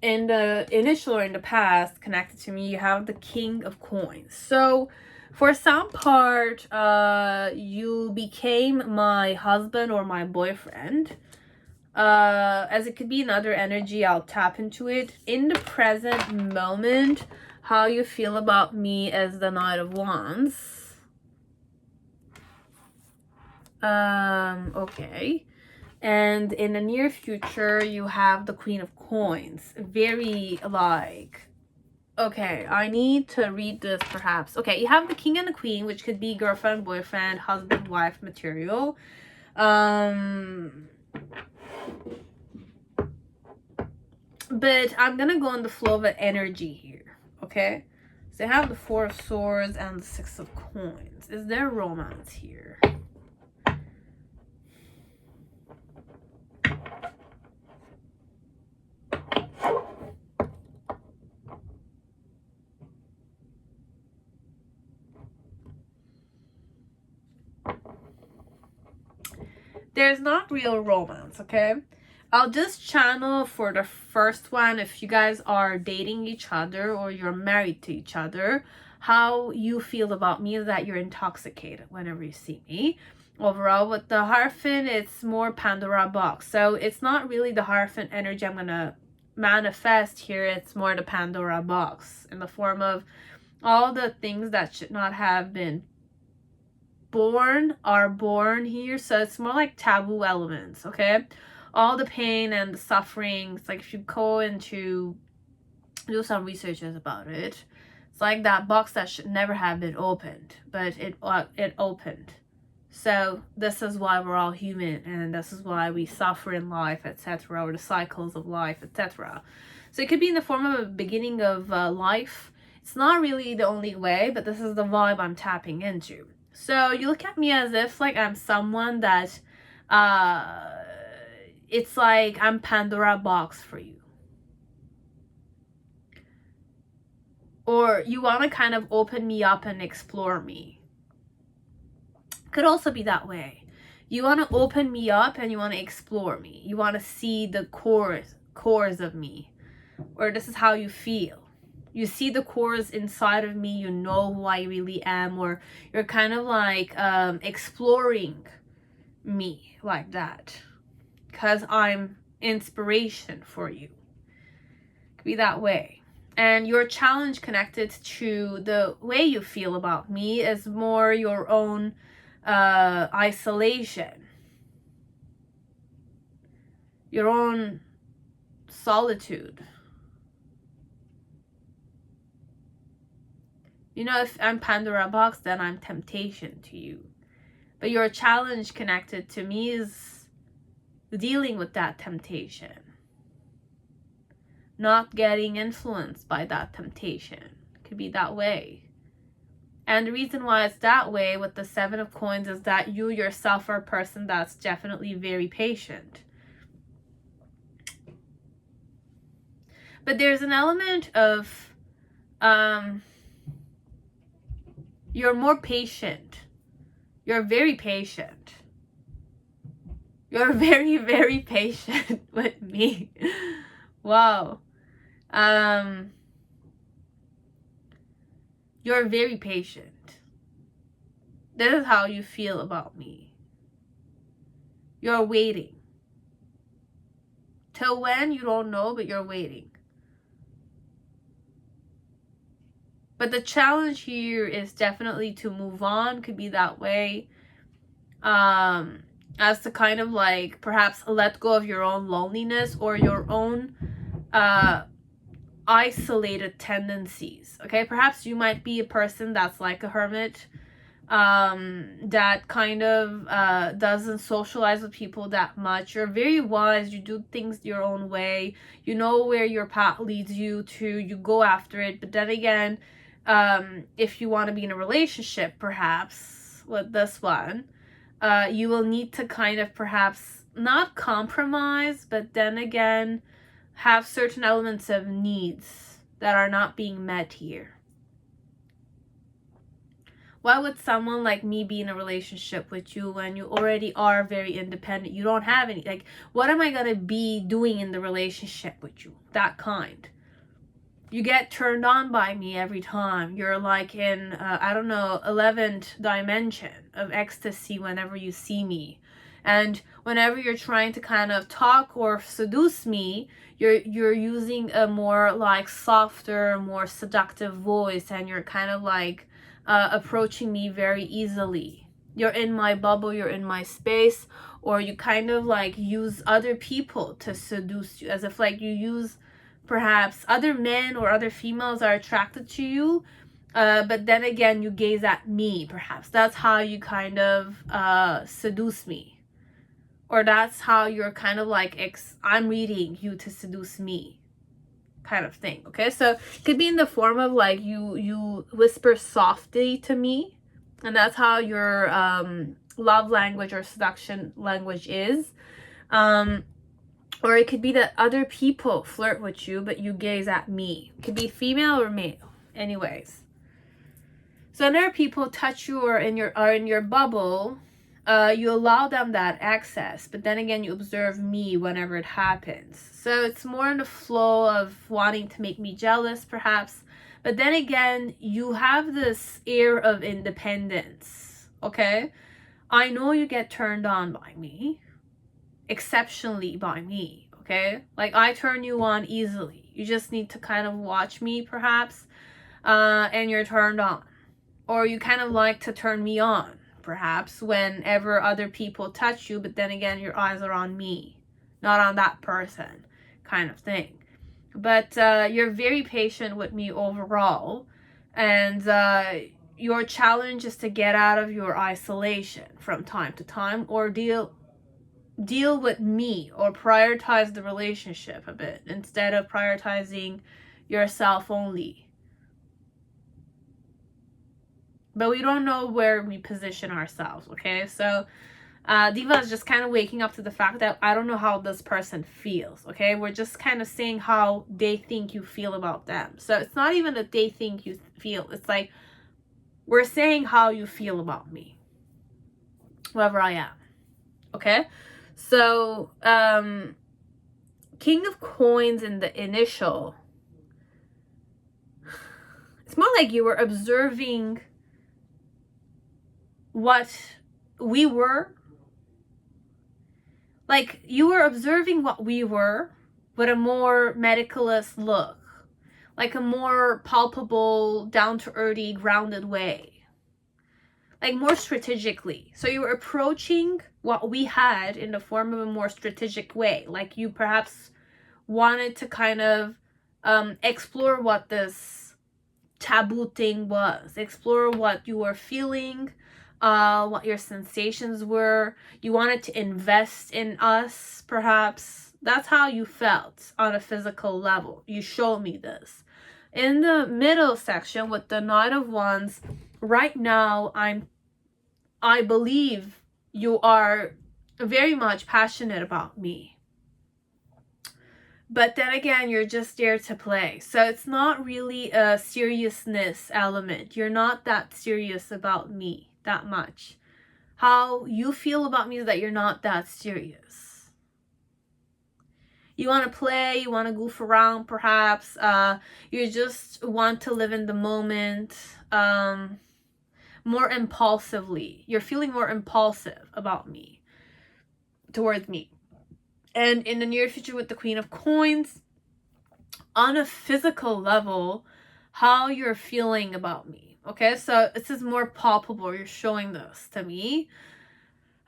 In the initial or in the past, connected to me, you have the King of Coins. So for some part, you became my husband or my boyfriend. As it could be another energy, I'll tap into it. In the present moment, how you feel about me as the Knight of Wands. Okay. And in the near future, you have the Queen of Coins. Very like, okay, I need to read this perhaps. Okay, you have the King and the Queen, which could be girlfriend, boyfriend, husband, wife material. But I'm gonna go on the flow of energy here, okay? So I have the Four of Swords and the Six of Coins. Is there romance here? There's not real romance, okay? I'll just channel for the first one if you guys are dating each other or you're married to each other. How you feel about me is that you're intoxicated whenever you see me. Overall, with the Hierophant, it's more Pandora box. So it's not really the Hierophant energy I'm going to manifest here. It's more the Pandora box in the form of all the things that should not have been born are born here. So it's more like taboo elements, okay? All the pain and the suffering. It's like if you go into do some researches about it, it's like that box that should never have been opened, but it opened. So this is why we're all human, and this is why we suffer in life, etc., or the cycles of life, etc. So it could be in the form of a beginning of life. It's not really the only way, but this is the vibe I'm tapping into. So you look at me as if like I'm someone that it's like I'm Pandora box for you. Or you want to kind of open me up and explore me. Could also be that way. You want to open me up and you want to explore me. You want to see the cores of me. Or this is how you feel. You see the cores inside of me, you know who I really am, or you're kind of like exploring me like that. Because I'm inspiration for you. Could be that way. And your challenge connected to the way you feel about me is more your own isolation. Your own solitude. You know, if I'm Pandora box, then I'm temptation to you. But your challenge connected to me is dealing with that temptation. Not getting influenced by that temptation. It could be that way. And the reason why it's that way with the Seven of Coins is that you yourself are a person that's definitely very patient. But there's an element of you're more patient. You're very patient. You're very, very patient with me. Wow. You're very patient. This is how you feel about me. You're waiting. Till when, you don't know, but you're waiting. But the challenge here is definitely to move on. Could be that way. As to kind of like perhaps let go of your own loneliness or your own isolated tendencies. Okay, perhaps you might be a person that's like a hermit, that kind of doesn't socialize with people that much. You're very wise. You do things your own way. You know where your path leads you to. You go after it. But then again, if you want to be in a relationship, perhaps with this one. You will need to kind of perhaps not compromise, but then again, have certain elements of needs that are not being met here. Why would someone like me be in a relationship with you when you already are very independent? You don't have any, like, what am I gonna be doing in the relationship with you? That kind. You get turned on by me every time. You're like in, I don't know, 11th dimension of ecstasy whenever you see me. And whenever you're trying to kind of talk or seduce me, you're using a more like softer, more seductive voice, and you're kind of like approaching me very easily. You're in my bubble, you're in my space, or you kind of like use other people to seduce you, as if like you use perhaps other men or other females are attracted to you, but then again you gaze at me. Perhaps that's how you kind of seduce me, or that's how you're kind of like I'm reading you to seduce me kind of thing. Okay, so it could be in the form of like you whisper softly to me, and that's how your love language or seduction language is. Or it could be that other people flirt with you, but you gaze at me. It could be female or male. Anyways, so whenever people touch you or in your bubble, you allow them that access, but then again you observe me whenever it happens. So it's more in the flow of wanting to make me jealous perhaps, but then again you have this air of independence. Okay, I know you get turned on by me, exceptionally by me. Okay, like I turn you on easily. You just need to kind of watch me perhaps, and you're turned on. Or you kind of like to turn me on perhaps whenever other people touch you, but then again your eyes are on me, not on that person kind of thing. But you're very patient with me overall, and your challenge is to get out of your isolation from time to time, or deal with me, or prioritize the relationship a bit instead of prioritizing yourself only. But we don't know where we position ourselves. Okay, so Diva is just kind of waking up to the fact that I don't know how this person feels. Okay, we're just kind of saying how they think you feel about them. So it's not even that they think you feel, it's like we're saying how you feel about me, whoever I am. Okay, so King of Coins in the initial, it's more like you were observing what we were. Like you were observing what we were with a more medicalist look, like a more palpable, down-to-earthy, grounded way, like more strategically. So you were approaching what we had in the form of a more strategic way, like you perhaps wanted to kind of explore what this taboo thing was, explore what you were feeling, what your sensations were. You wanted to invest in us, perhaps. That's how you felt on a physical level. You showed me this. In the middle section with the Knight of Wands, right now, I believe you are very much passionate about me. But then again, you're just there to play. So it's not really a seriousness element. You're not that serious about me that much. How you feel about me is that you're not that serious. You want to play, you want to goof around perhaps. You just want to live in the moment more impulsively. You're feeling more impulsive about me, towards me. And in the near future with the Queen of Coins, on a physical level, how you're feeling about me. Okay, so this is more palpable. You're showing this to me.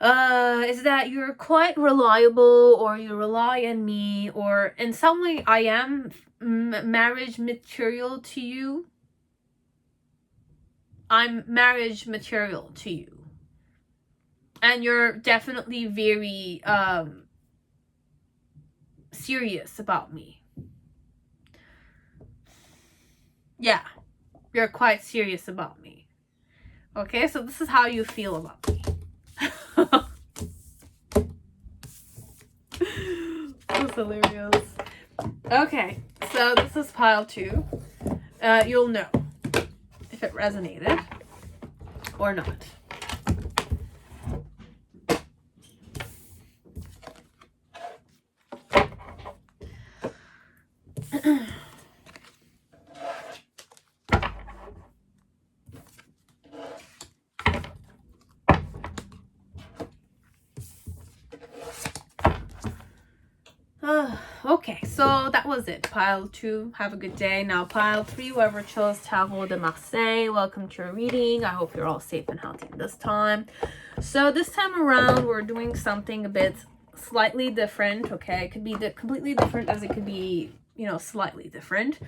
Is that you're quite reliable, or you rely on me, or in some way I am marriage material to you. I'm marriage material to you. And you're definitely very serious about me. Yeah, you're quite serious about me. Okay, so this is how you feel about me. That's hilarious. Okay, so this is pile 2. You'll know if it resonated or not. Okay, so that was it. Pile 2, have a good day. Now pile 3, whoever chose Tarot de Marseille, welcome to your reading. I hope you're all safe and healthy this time. So this time around, we're doing something a bit slightly different, okay? It could be completely different as it could be, you know, slightly different.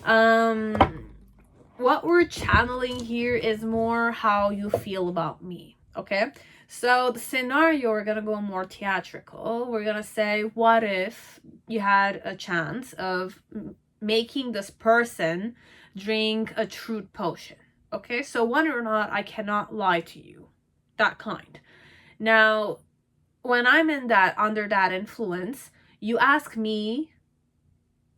What we're channeling here is more how you feel about me, okay? So the scenario, we're going to go more theatrical. We're going to say, what if you had a chance of making this person drink a truth potion? Okay, so whether or not I cannot lie to you, that kind. Now, when I'm under that influence, you ask me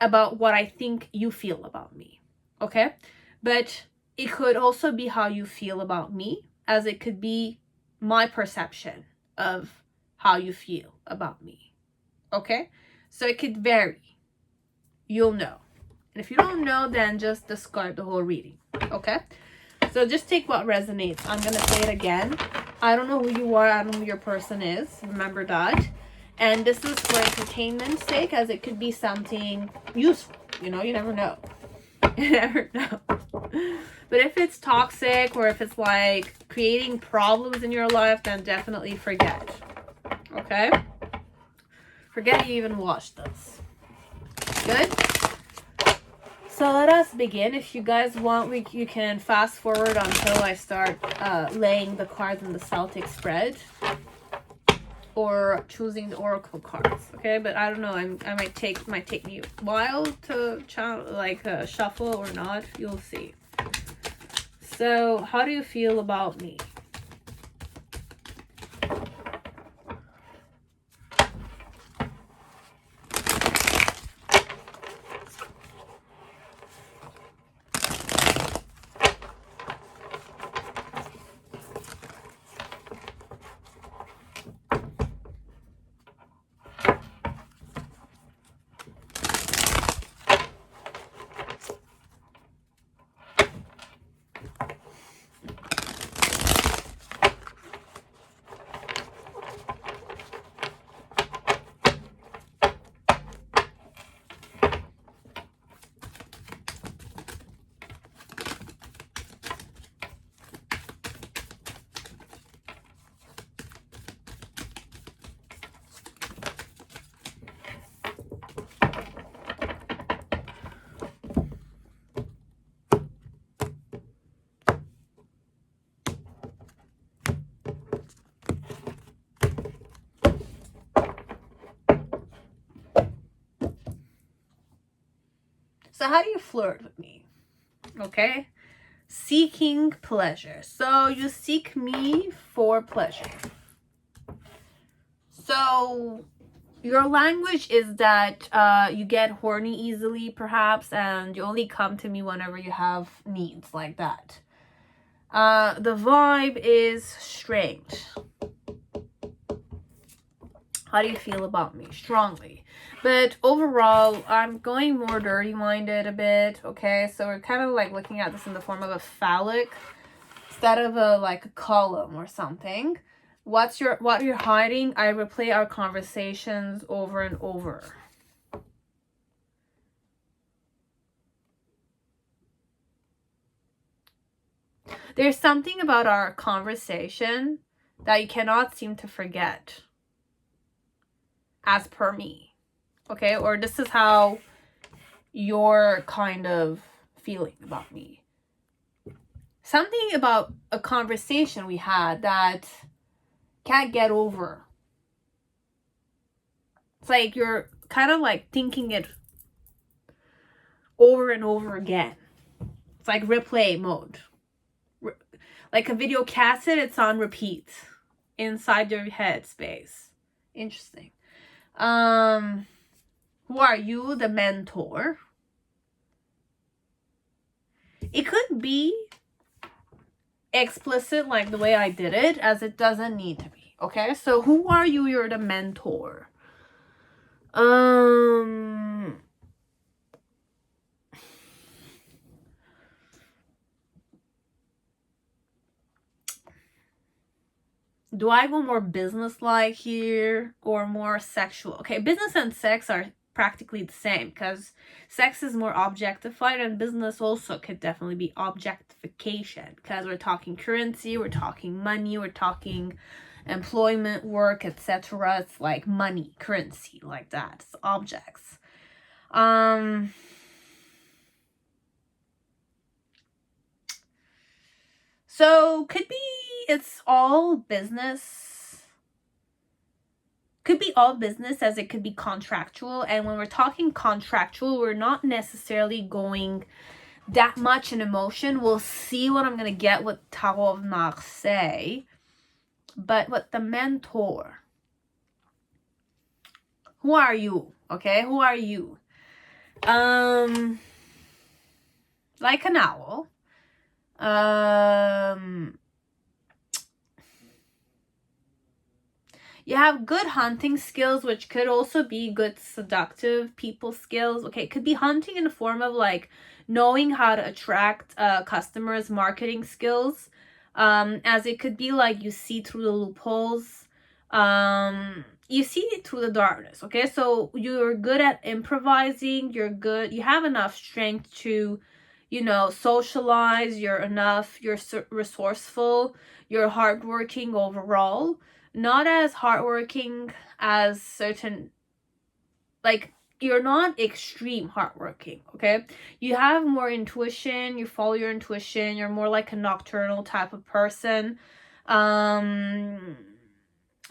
about what I think you feel about me, okay? But it could also be how you feel about me, as it could be my perception of how you feel about me, okay? So it could vary. You'll know. And if you don't know, then just discard the whole reading, okay? So just take what resonates. I'm going to say it again. I don't know who you are. I don't know who your person is. Remember that. And this is for entertainment's sake, as it could be something useful. You know, you never know. You never know. But if it's toxic or if it's like creating problems in your life, then definitely forget. Okay? Forget you even watched this. Good? So let us begin. If you guys want, you can fast forward until I start laying the cards in the Celtic spread. Or choosing the oracle cards, okay? But I don't know. I might take me a while to shuffle or not. You'll see. So, how do you feel about me? So how do you flirt with me? Okay? Seeking pleasure. So you seek me for pleasure. So your language is that you get horny easily, perhaps, and you only come to me whenever you have needs like that. The vibe is strange. How do you feel about me? Strongly. But overall, I'm going more dirty-minded a bit, okay? So we're kind of like looking at this in the form of a phallic instead of a column or something. What you're hiding? I replay our conversations over and over. There's something about our conversation that you cannot seem to forget. As per me, okay? Or this is how you're kind of feeling about me. Something about a conversation we had that can't get over. It's like you're kind of like thinking it over and over again. It's like replay mode. Like a video cassette, it's on repeat inside your head space. Interesting. Who are you? The mentor. It could be explicit like the way I did it, as it doesn't need to be. Okay, so who are you? You're the mentor. Do I go more business-like here or more sexual? Okay, business and sex are practically the same because sex is more objectified, and business also could definitely be objectification because we're talking currency, we're talking money, we're talking employment, work, etc. It's like money, currency, like that. It's objects. So could be it's all business. Could be all business, as it could be contractual. And when we're talking contractual, we're not necessarily going that much in emotion. We'll see what I'm going to get with Tower of Marseille. But with the mentor, who are you? Okay, who are you? Like an owl. You have good hunting skills, which could also be good seductive people skills. Okay, it could be hunting in the form of like knowing how to attract customers, marketing skills. As it could be like you see through the loopholes. You see it through the darkness. Okay, so you're good at improvising. You have enough strength to, you know, socialize. You're resourceful. You're hardworking overall. Not as hardworking as certain, like, you're not extreme hardworking, okay? You have more intuition, you follow your intuition, you're more like a nocturnal type of person.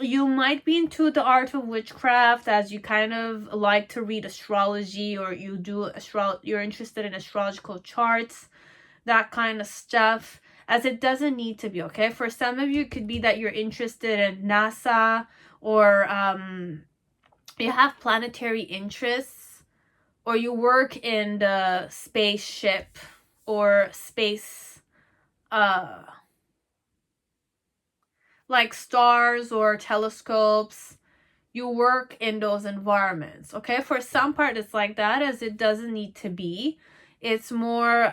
You might be into the art of witchcraft, as you kind of like to read astrology, or you're interested in astrological charts, that kind of stuff. As it doesn't need to be, okay? For some of you, it could be that you're interested in NASA, or you have planetary interests, or you work in the spaceship or space, like stars or telescopes. You work in those environments, okay? For some part, it's like that, as it doesn't need to be. It's more,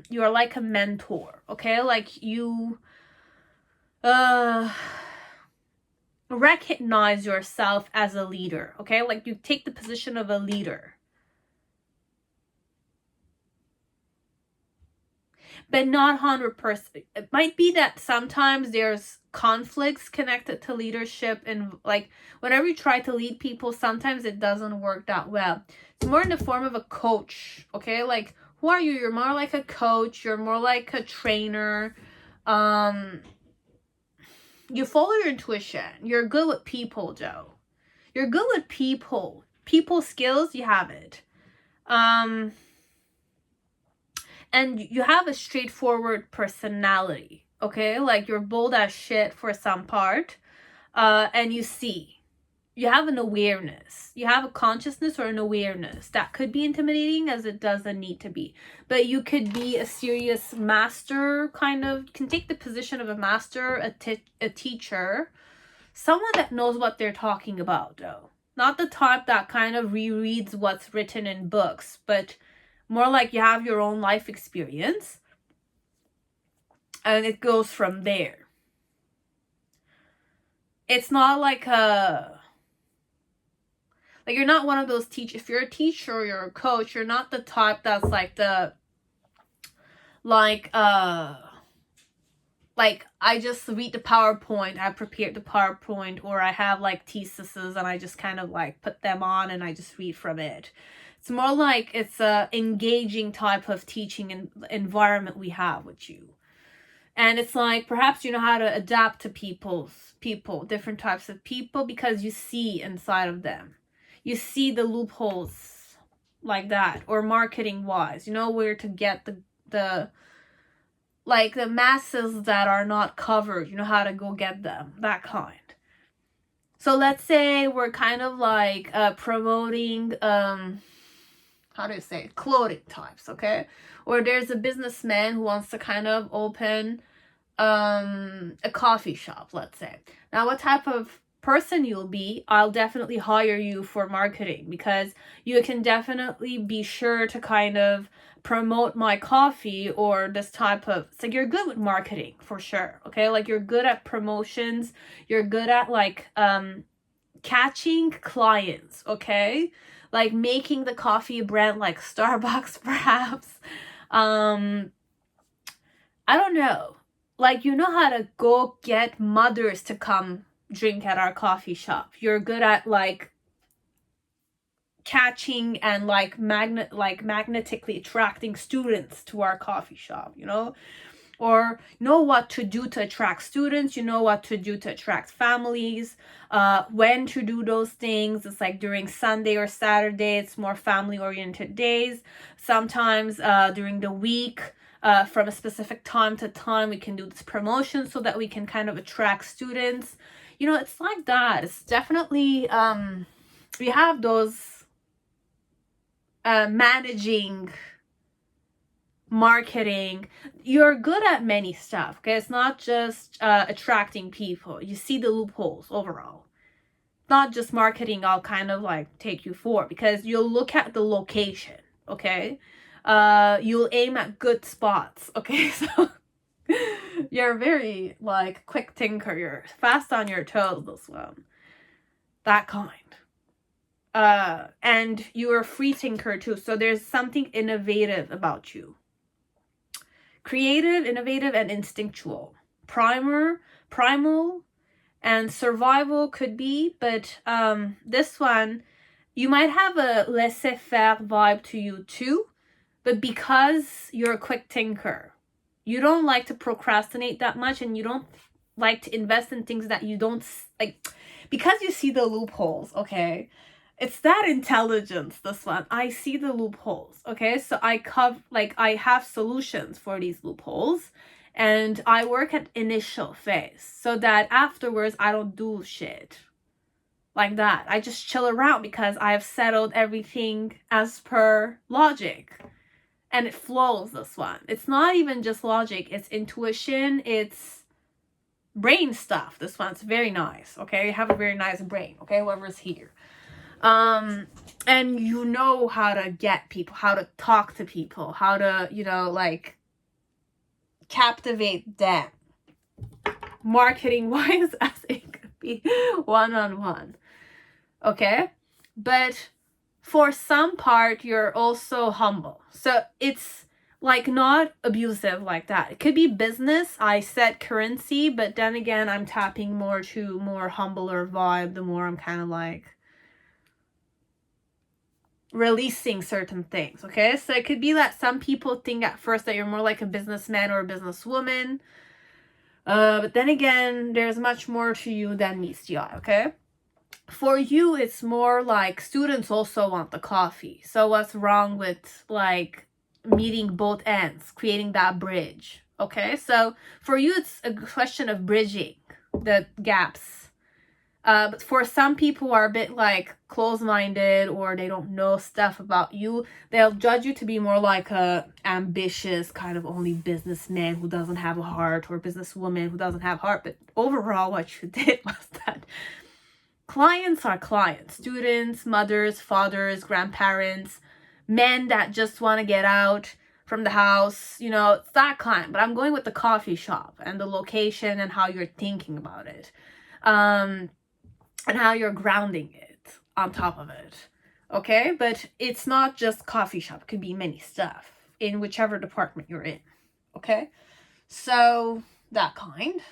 you're like a mentor, okay? Like you recognize yourself as a leader, okay? Like you take the position of a leader. But not 100%. It might be that sometimes there's conflicts connected to leadership, and like whenever you try to lead people, sometimes it doesn't work that well. It's more in the form of a coach, okay? Like, who are you? You're more like a coach. You're more like a trainer. You follow your intuition. You're good with people, Joe. You're good with people. People skills, you have it. And you have a straightforward personality, okay? Like you're bold as shit for some part. And you have an awareness. You have a consciousness or an awareness. That could be intimidating, as it doesn't need to be. But you could be a serious master, kind of, can take the position of a master, a teacher. Someone that knows what they're talking about, though. Not the type that kind of rereads what's written in books, but more like you have your own life experience. And it goes from there. It's not like you're not one of those teachers. If you're a teacher or you're a coach, you're not the type that's like I just read the PowerPoint, I prepared the PowerPoint, or I have like theses and I just kind of like put them on and I just read from it. It's more like it's a engaging type of teaching environment we have with you. And it's like perhaps you know how to adapt to people, different types of people, because you see inside of them. You see the loopholes like that, or marketing wise, you know where to get the like the masses that are not covered, you know how to go get them, that kind. So let's say we're kind of like promoting how do you say it? Clothing types, okay? Or there's a businessman who wants to kind of open a coffee shop, let's say. Now, what type of person you'll be, I'll definitely hire you for marketing, because you can definitely be sure to kind of promote my coffee or this type of, so you're good with marketing for sure, okay? Like you're good at promotions, you're good at like catching clients, okay? Like making the coffee brand like Starbucks perhaps. I don't know, like you know how to go get mothers to come drink at our coffee shop. You're good at like catching and like magnetically attracting students to our coffee shop, you know, or know what to do to attract students, you know what to do to attract families, when to do those things. It's like during Sunday or Saturday, it's more family oriented days. Sometimes during the week, from a specific time to time, we can do this promotion so that we can kind of attract students. You know, it's like that. It's definitely we have those managing, marketing. You're good at many stuff, okay? It's not just attracting people. You see the loopholes overall. Not just marketing, I'll kind of like take you for, because you'll look at the location, okay? You'll aim at good spots, okay? So you're very like quick thinker. You're fast on your toes, this one. That kind. And you're a free thinker too. So there's something innovative about you. Creative, innovative, and instinctual. Primal, and survival could be, but this one, you might have a laissez-faire vibe to you too, but because you're a quick thinker, you don't like to procrastinate that much, and you don't like to invest in things that you don't like, because you see the loopholes, okay? It's that intelligence, this one. I see the loopholes, okay? So I have solutions for these loopholes, and I work at initial phase so that afterwards I don't do shit like that. I just chill around because I have settled everything as per logic, and it flows, this one. It's not even just logic, it's intuition, it's brain stuff. This one's very nice, okay? You have a very nice brain, okay? Whoever's here. And you know how to get people, how to talk to people, how to, you know, like captivate them. Marketing wise, as it could be one-on-one. Okay? But for some part, you're also humble. So it's like not abusive like that. It could be business. I said currency, but then again, I'm tapping more to more humbler vibe the more I'm kind of like releasing certain things, okay? So it could be that some people think at first that you're more like a businessman or a businesswoman, but then again, there's much more to you than meets the eye, okay? For you, it's more like students also want the coffee. So what's wrong with like meeting both ends, creating that bridge, okay? So for you, it's a question of bridging the gaps. But for some people who are a bit like close-minded, or they don't know stuff about you, they'll judge you to be more like a ambitious kind of only businessman who doesn't have a heart, or businesswoman who doesn't have heart. But overall, what you did was that clients are clients. Students, mothers, fathers, grandparents, men that just want to get out from the house, you know, it's that kind. But I'm going with the coffee shop and the location and how you're thinking about it. And how you're grounding it on top of it, okay? But it's not just coffee shop. It could be many stuff in whichever department you're in, okay? So that kind.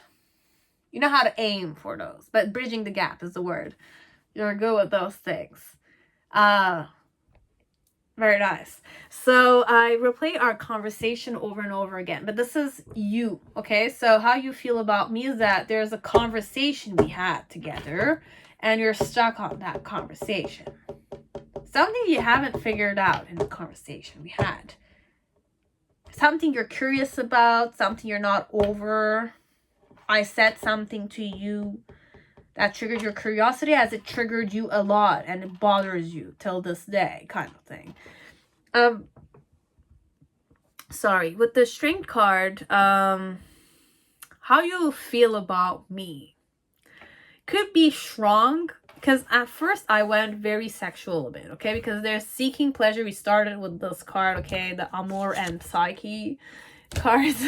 You know how to aim for those, but bridging the gap is the word. You're good with those things. Very nice. So I replay our conversation over and over again, but this is you, okay? So how you feel about me is that there's a conversation we had together, and you're stuck on that conversation. Something you haven't figured out in the conversation we had. something you're curious about, something you're not over. I said something to you that triggered your curiosity as it triggered you a lot and it bothers you till this day, kind of thing. Sorry, with the Strength card, how you feel about me could be strong, because at first I went very sexual a bit, okay? Because there's seeking pleasure. We started with this card, okay? The Amour and Psyche cards.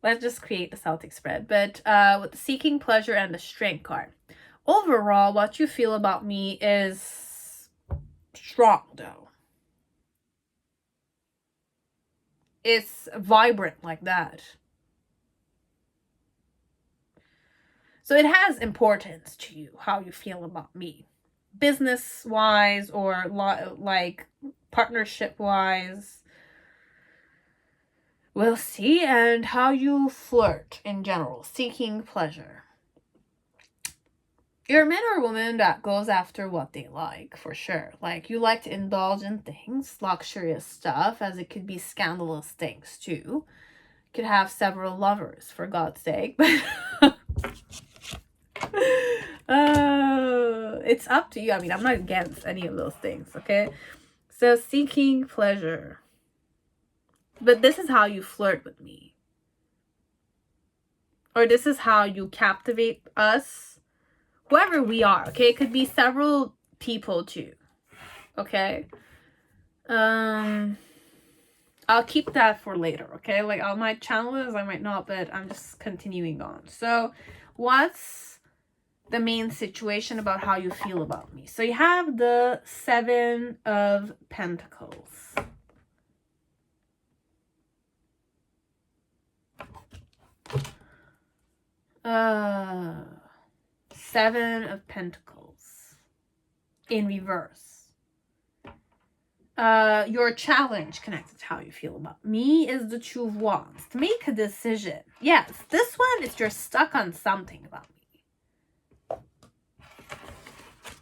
Let's just create the Celtic spread. But with the seeking pleasure and the Strength card, overall, what you feel about me is strong, though. It's vibrant like that. So it has importance to you, how you feel about me. Business-wise or like partnership-wise. We'll see. And how you flirt in general, seeking pleasure. You're a man or a woman that goes after what they like, for sure. Like, you like to indulge in things, luxurious stuff, as it could be scandalous things, too. You could have several lovers, for God's sake. It's up to you. I mean, I'm not against any of those things, okay? So, seeking pleasure. But this is how you flirt with me. Or this is how you captivate us. Whoever we are, okay? It could be several people too, okay? I'll keep that for later, okay? Like, on my channel is, I might not, but I'm just continuing on. So, what's the main situation about how you feel about me? So, you have the Seven of Pentacles. Seven of Pentacles in reverse. Your challenge connected to how you feel about me is the Two of Wands. To make a decision. Yes, this one is you're stuck on something about me.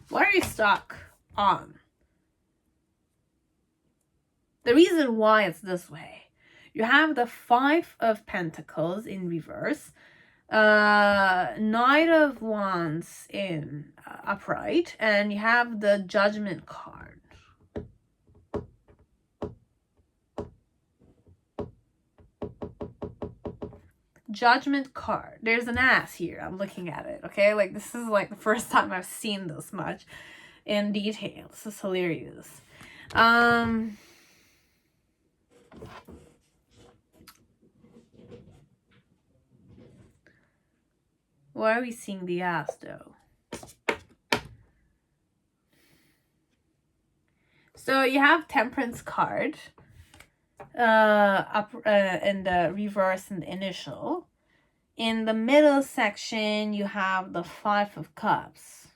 What are you stuck on? The reason why it's this way. You have the Five of Pentacles in reverse. Knight of Wands in upright, and you have the Judgment card. Judgment card. There's an ass here. I'm looking at it, okay? Like, this is like the first time I've seen this much in detail. This is hilarious. Why are we seeing the ass, though? So you have Temperance card up in the reverse and the initial. In the middle section, you have the Five of Cups.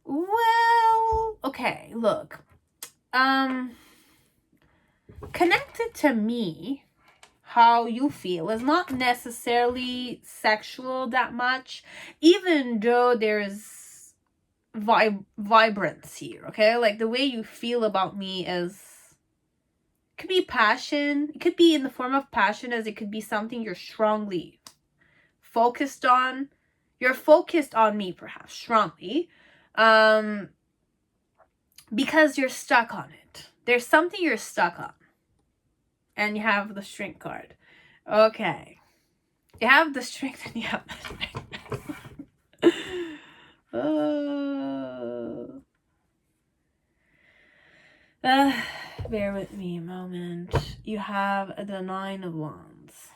Well, okay, look. Connected to me, how you feel is not necessarily sexual that much, even though there's vibrance here, okay? Like, the way you feel about me is, could be passion. It could be in the form of passion, as it could be something you're strongly focused on. You're focused on me, perhaps, strongly. Because you're stuck on it. There's something you're stuck on. And you have the Strength card. Okay. You have the Strength and you have the Strength. Bear with me a moment. You have the Nine of Wands.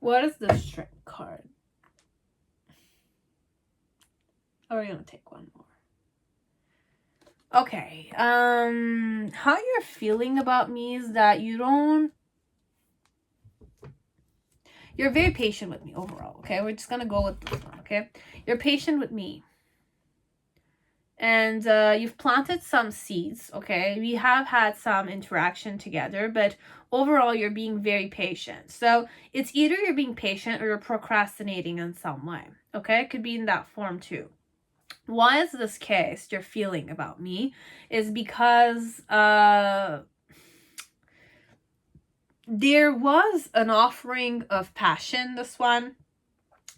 What is the Strength card? Or are we gonna take one more? Okay. How you're feeling about me is that you're very patient with me overall, okay? We're just gonna go with this one, okay? You're patient with me. And you've planted some seeds, okay? We have had some interaction together, but overall you're being very patient. So it's either you're being patient or you're procrastinating in some way, okay? It could be in that form too. Why is this case you're feeling about me is because there was an offering of passion. This one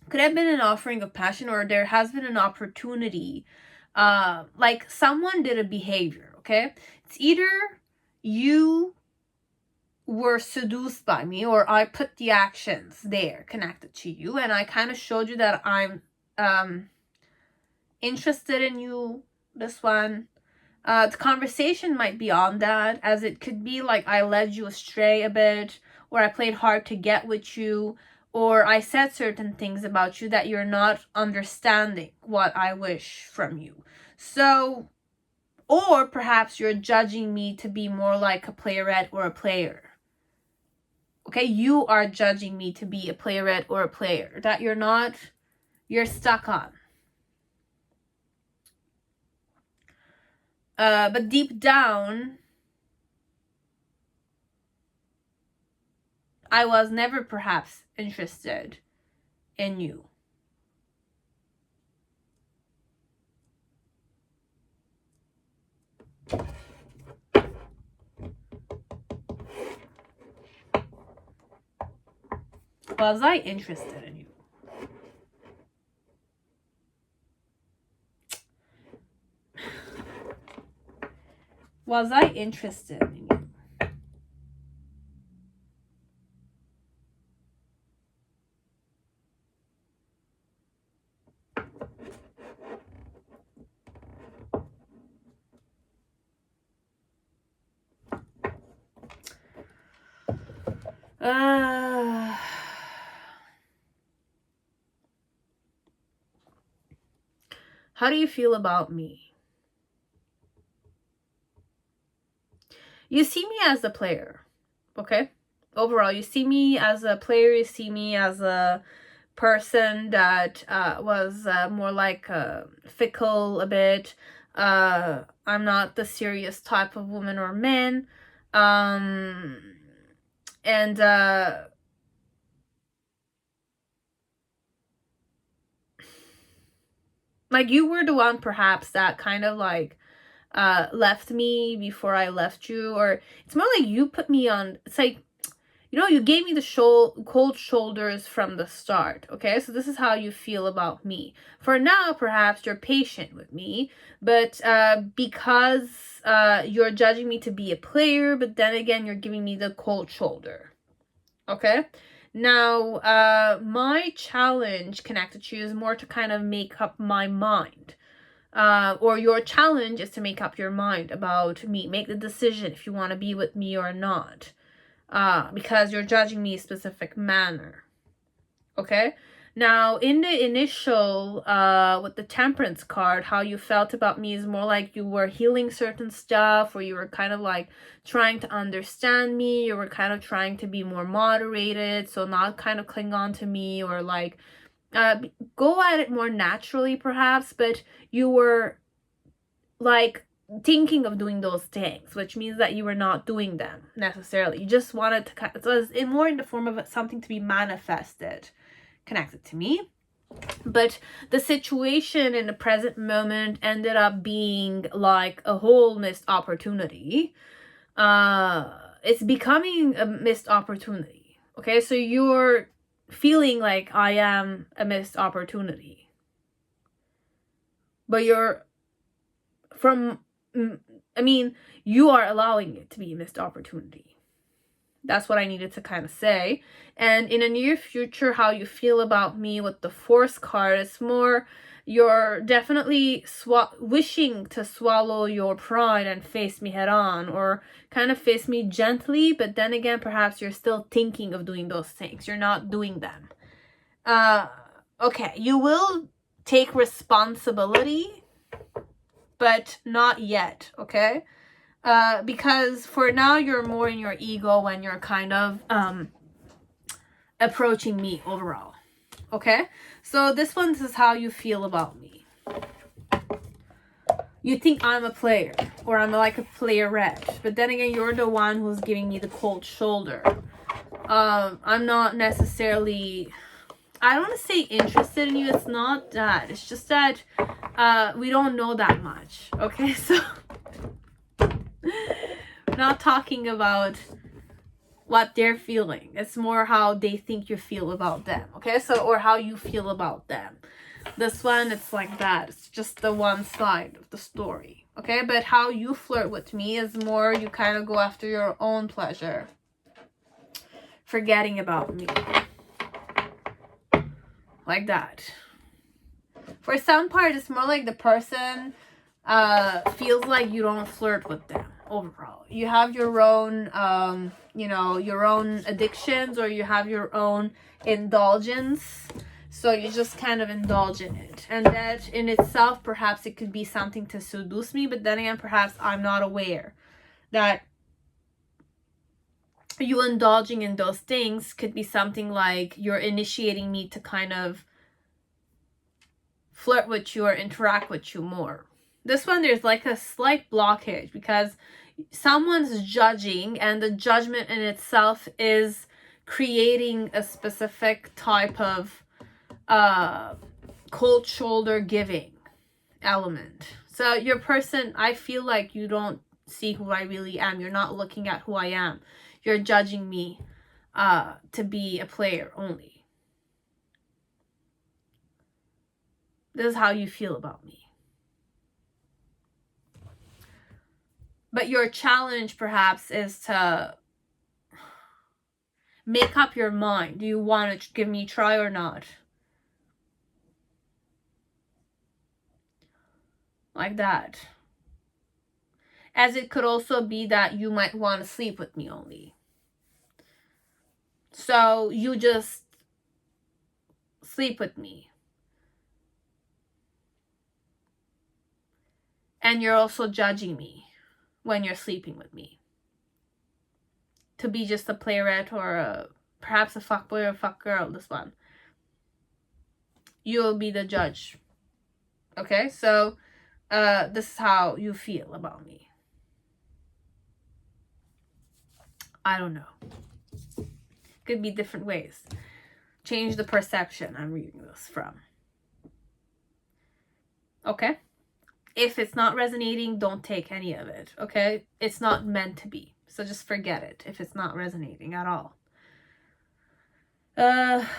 could have been an offering of passion, or there has been an opportunity. Like someone did a behavior, okay? It's either you were seduced by me or I put the actions there connected to you and I kind of showed you that I'm interested in you. This one. The conversation might be on that, as it could be like I led you astray a bit, or I played hard to get with you, or I said certain things about you that you're not understanding what I wish from you. So, or perhaps you're judging me to be more like a playerette or a player. Okay, you are judging me to be a playerette or a player that you're stuck on. But deep down, I was never perhaps interested in you. Was I interested in you? Was I interested in you? How do you feel about me? You see me as a player, okay? Overall, you see me as a player, you see me as a person that was more like fickle a bit. I'm not the serious type of woman or man. And like you were the one perhaps that kind of like left me before I left you, or it's more like you put me on, it's like, you know, you gave me the cold shoulders from the start, okay? So this is how you feel about me. For now, perhaps you're patient with me, but because you're judging me to be a player, but then again, you're giving me the cold shoulder, okay? Now, my challenge connected to you is more to kind of make up my mind. Or your challenge is to make up your mind about me. Make the decision if you want to be with me or not. Because you're judging me a specific manner. Okay? Now, in the initial, with the Temperance card, how you felt about me is more like you were healing certain stuff, or you were kind of like trying to understand me, you were kind of trying to be more moderated, so not kind of cling on to me, or like go at it more naturally perhaps, but you were like thinking of doing those things, which means that you were not doing them necessarily. You just wanted to, so it's more in the form of something to be manifested connected to me. But the situation in the present moment ended up being like a whole missed opportunity. It's becoming a missed opportunity. Okay, so you're feeling like I am a missed opportunity, but you are allowing it to be a missed opportunity. That's what I needed to kind of say. And in the near future, how you feel about me with the Force card, it's more you're definitely wishing to swallow your pride and face me head on, or kind of face me gently, but then again, perhaps you're still thinking of doing those things. You're not doing them. Okay, you will take responsibility, but not yet, okay? Because for now, you're more in your ego when you're kind of approaching me overall, okay? So this one is how you feel about me. You think I'm a player, or I'm like a playerette, but then again, you're the one who's giving me the cold shoulder. I'm not necessarily, I don't want to say interested in you, it's not that. It's just that we don't know that much, okay? So we're not talking about what they're feeling. It's more how they think you feel about them, okay? So, or how you feel about them. This one, it's like that. It's just the one side of the story, okay? But how you flirt with me is more you kind of go after your own pleasure, forgetting about me. Like that. For some part, it's more like the person feels like you don't flirt with them overall. You have your own, you know, your own addictions, or you have your own indulgence. So you just kind of indulge in it. And that in itself, perhaps it could be something to seduce me. But then again, perhaps I'm not aware that you indulging in those things could be something like you're initiating me to kind of flirt with you or interact with you more. This one, there's like a slight blockage because someone's judging, and the judgment in itself is creating a specific type of cold shoulder giving element. So your person, I feel like you don't see who I really am. You're not looking at who I am. You're judging me to be a player only. This is how you feel about me. But your challenge perhaps is to make up your mind. Do you want to give me a try or not? Like that. As it could also be that you might want to sleep with me only. So you just sleep with me. And you're also judging me when you're sleeping with me. To be just a playerette or perhaps a fuckboy or fuckgirl, this one. You'll be the judge. Okay, so this is how you feel about me. I don't know. Could be different ways. Change the perception I'm reading this from. Okay? If it's not resonating, don't take any of it, okay? It's not meant to be. So just forget it if it's not resonating at all.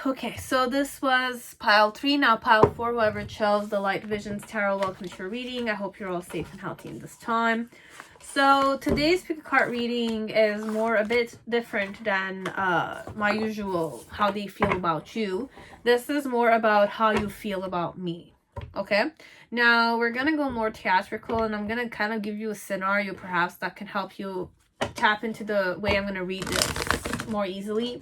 Okay, so this was pile 3. Now pile 4, whoever chose the Light Visions Tarot, welcome to your reading. I hope you're all safe and healthy in this time. So today's pick a card reading is more a bit different than my usual how they feel about you. This is more about how you feel about me. Okay, now we're gonna go more theatrical, and I'm gonna kind of give you a scenario perhaps that can help you tap into the way I'm gonna read this more easily.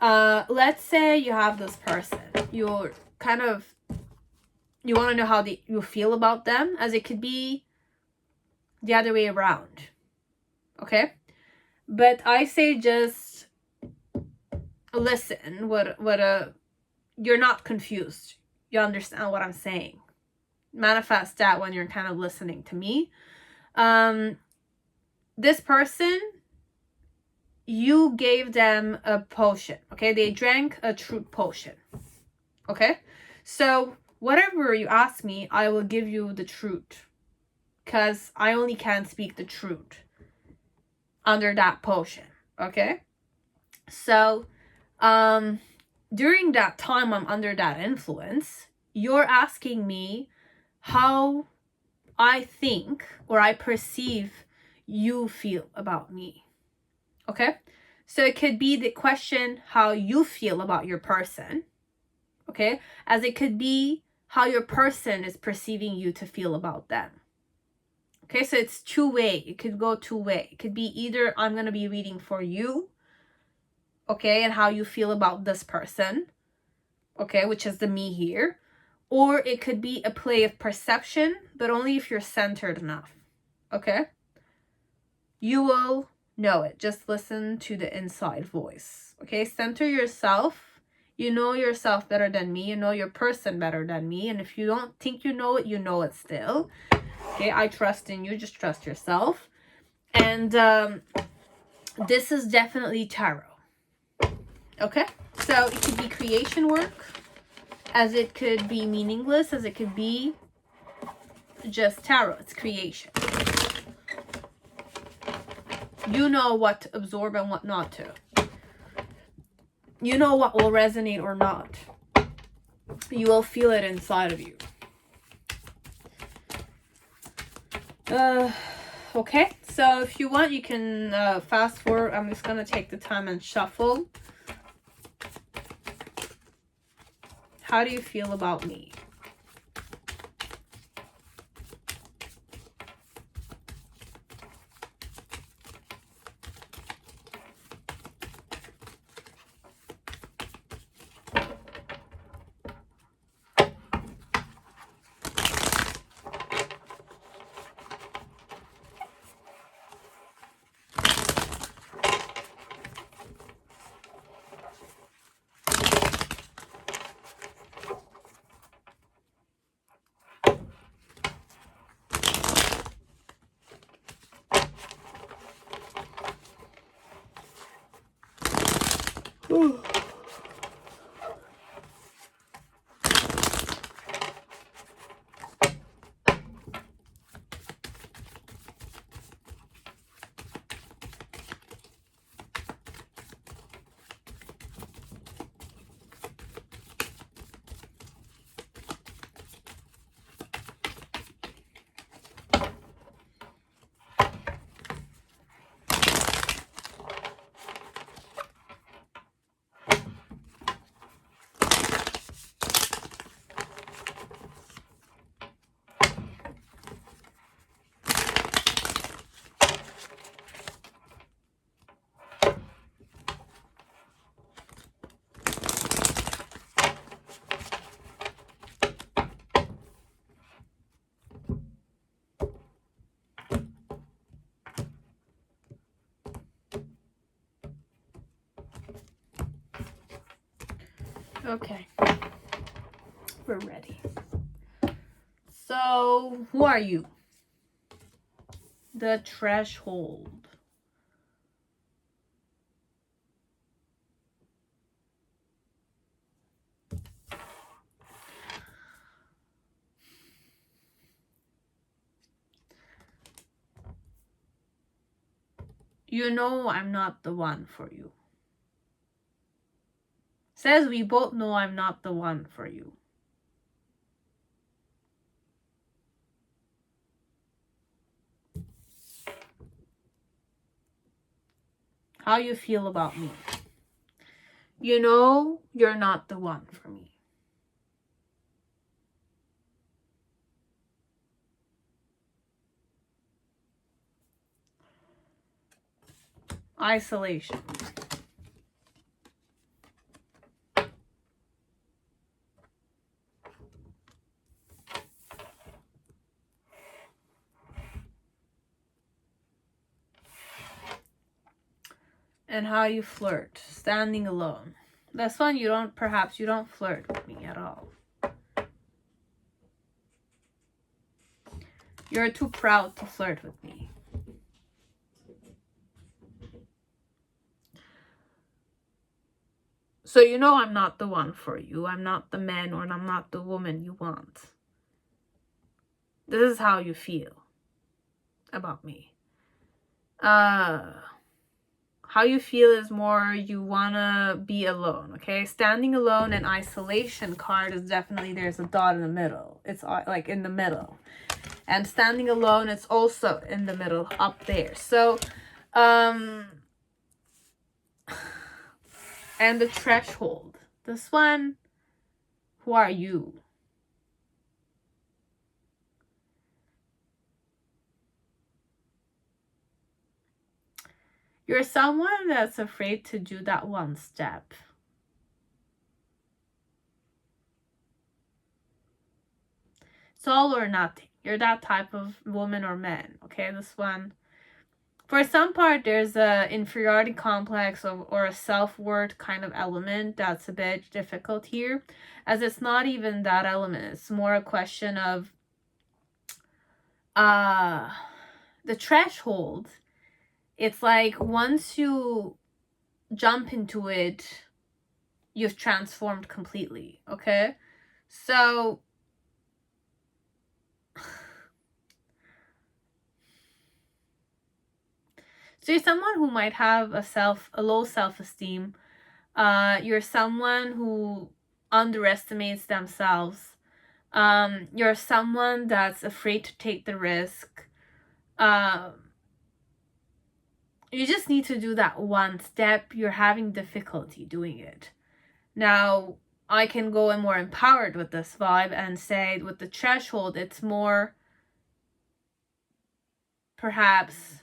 Let's say you have this person. You're kind of, you want to know how you feel about them, as it could be the other way around. Okay, but I say just listen. You're not confused. You understand what I'm saying. Manifest that when you're kind of listening to me. This person, you gave them a potion. Okay, they drank a truth potion. Okay, so whatever you ask me, I will give you the truth, because I only can speak the truth under that potion. Okay, so during that time I'm under that influence, you're asking me how I think or I perceive you feel about me. Okay, So it could be the question how you feel about your person, okay? As it could be how your person is perceiving you to feel about them. Okay, so it's two-way. It could go two-way. It could be either I'm going to be reading for you, okay, and how you feel about this person, okay, which is the me here. Or it could be a play of perception, but only if you're centered enough, okay? You will know it. Just listen to the inside voice, okay? Center yourself. You know yourself better than me. You know your person better than me. And if you don't think you know it still. Okay, I trust in you. Just trust yourself. And this is definitely tarot. Okay, so it could be creation work, as it could be meaningless, as it could be just tarot. It's creation. You know what to absorb and what not to. You know what will resonate or not. You will feel it inside of you. Okay, so if you want, you can fast forward. I'm just going to take the time and shuffle. How do you feel about me? Okay, we're ready. So, who are you? The threshold. You know I'm not the one for you. Says we both know I'm not the one for you. How you feel about me? You know you're not the one for me. Isolation. And how you flirt. Standing alone. This one perhaps you don't flirt with me at all. You're too proud to flirt with me. So you know I'm not the one for you. I'm not the man or I'm not the woman you want. This is how you feel about me. How you feel is more you wanna be alone, okay? Standing alone and isolation card is definitely, there's a dot in the middle. It's like in the middle. And standing alone, it's also in the middle up there. So, And the threshold. This one, who are you? You're someone that's afraid to do that one step. It's all or nothing. You're that type of woman or man, okay? This one, for some part, there's a inferiority complex or a self-worth kind of element that's a bit difficult here, as it's not even that element. It's more a question of the threshold. It's like once you jump into it, you've transformed completely, okay? So you're someone who might have a low self-esteem. You're someone who underestimates themselves. You're someone that's afraid to take the risk. You just need to do that one step. You're having difficulty doing it. Now, I can go in more empowered with this vibe and say with the threshold, it's more perhaps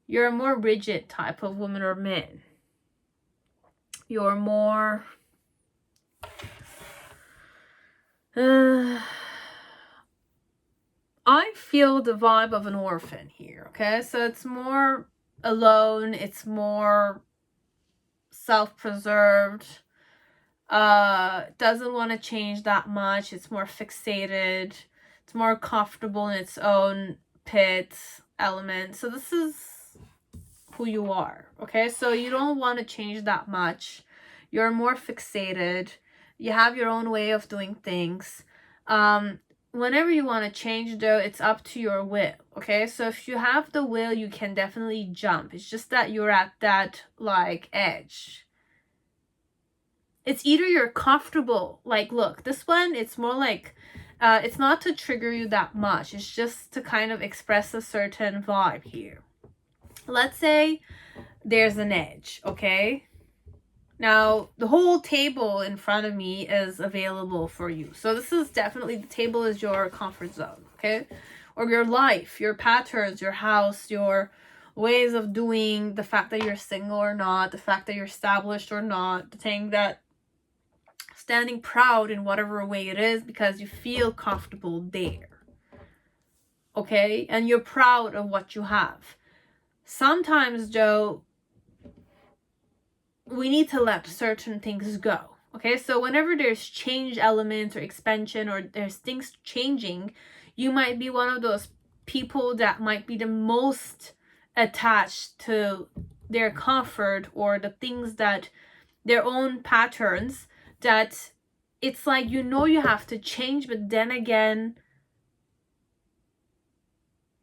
you're a more rigid type of woman or man. You're more I feel the vibe of an orphan here, okay? So it's more alone, it's more self-preserved, doesn't want to change that much, it's more fixated, it's more comfortable in its own pit element. So this is who you are, okay? So you don't want to change that much. You're more fixated. You have your own way of doing things. Whenever you want to change, though, it's up to your will, okay? So if you have the will, you can definitely jump. It's just that you're at that, like, edge. It's either you're comfortable, like, look, this one, it's more like, it's not to trigger you that much. It's just to kind of express a certain vibe here. Let's say there's an edge, okay? Now, the whole table in front of me is available for you. So this is definitely, the table is your comfort zone, okay? Or your life, your patterns, your house, your ways of doing, the fact that you're single or not, the fact that you're established or not, the thing that standing proud in whatever way it is because you feel comfortable there, okay? And you're proud of what you have. Sometimes, Joe, we need to let certain things go, okay? So whenever there's change elements or expansion or there's things changing, you might be one of those people that might be the most attached to their comfort or the things that their own patterns, that it's like, you know, you have to change, but then again,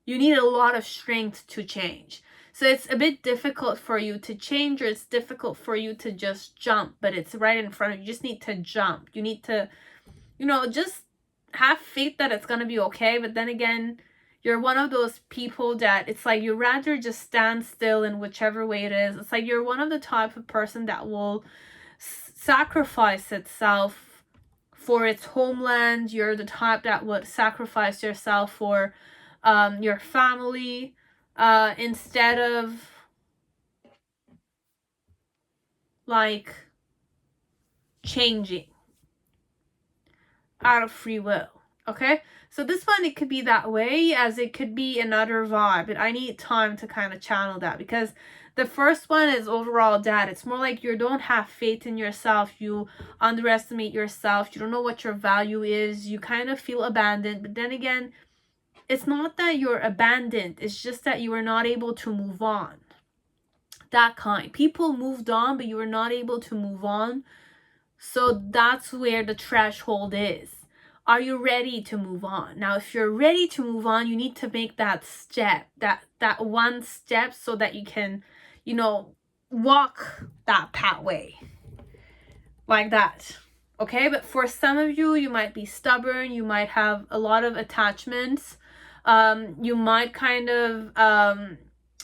you need a lot of strength to change. So it's a bit difficult for you to change, or it's difficult for you to just jump, but it's right in front of you. You just need to jump. You need to, you know, just have faith that it's going to be okay. But then again, you're one of those people that it's like you rather just stand still in whichever way it is. It's like you're one of the type of person that will sacrifice itself for its homeland. You're the type that would sacrifice yourself for your family, instead of like changing out of free will, okay? So this one, it could be that way, as it could be another vibe, but I need time to kind of channel that, because the first one is overall that it's more like you don't have faith in yourself, you underestimate yourself, you don't know what your value is, you kind of feel abandoned. But then again, it's not that you're abandoned, it's just that you are not able to move on. That kind. People moved on, but you were not able to move on. So that's where the threshold is. Are you ready to move on? Now, if you're ready to move on, you need to make that step, that one step, so that you can, you know, walk that pathway like that. Okay, but for some of you, you might be stubborn, you might have a lot of attachments, You might kind of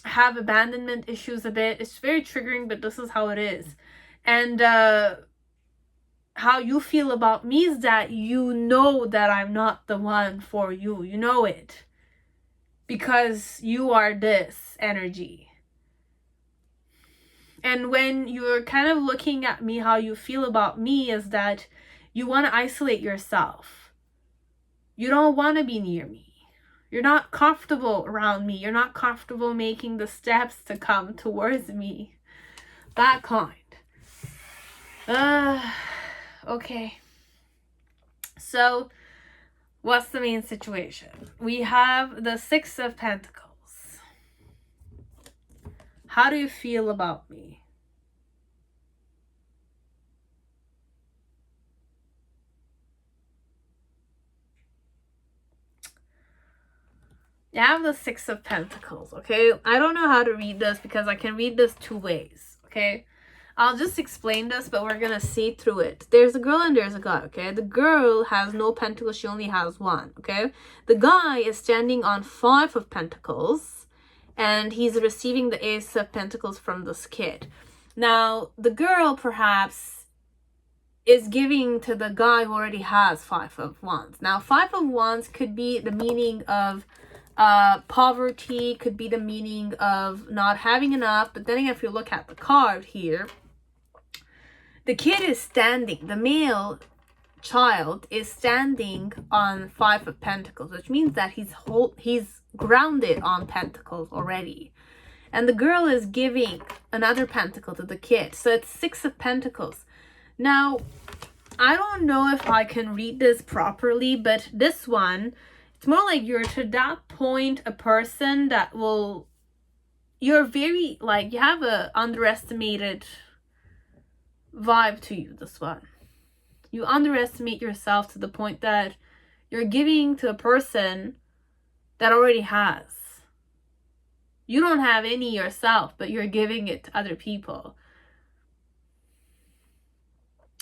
have abandonment issues a bit. It's very triggering, but this is how it is. And how you feel about me is that you know that I'm not the one for you. You know it. Because you are this energy. And when you're kind of looking at me, how you feel about me is that you want to isolate yourself. You don't want to be near me. You're not comfortable around me. You're not comfortable making the steps to come towards me. That kind. Okay. So, what's the main situation? We have the Six of Pentacles. How do you feel about me? You have the Six of Pentacles, okay? I don't know how to read this because I can read this two ways, okay? I'll just explain this, but we're gonna see through it. There's a girl and there's a guy, okay? The girl has no pentacles, she only has one, okay? The guy is standing on Five of Pentacles, and he's receiving the Ace of Pentacles from this kid. Now, the girl perhaps is giving to the guy who already has Five of Wands. Now, Five of Wands could be the meaning of poverty, could be the meaning of not having enough. But then if you look at the card here, the kid is standing, the male child is standing on Five of Pentacles, which means that he's grounded on Pentacles already. And the girl is giving another Pentacle to the kid. So it's Six of Pentacles. Now, I don't know if I can read this properly, but this one, it's more like you're to that point a person that will, you're very, like, you have a underestimated vibe to you, this one. You underestimate yourself to the point that you're giving to a person that already has. You don't have any yourself, but you're giving it to other people.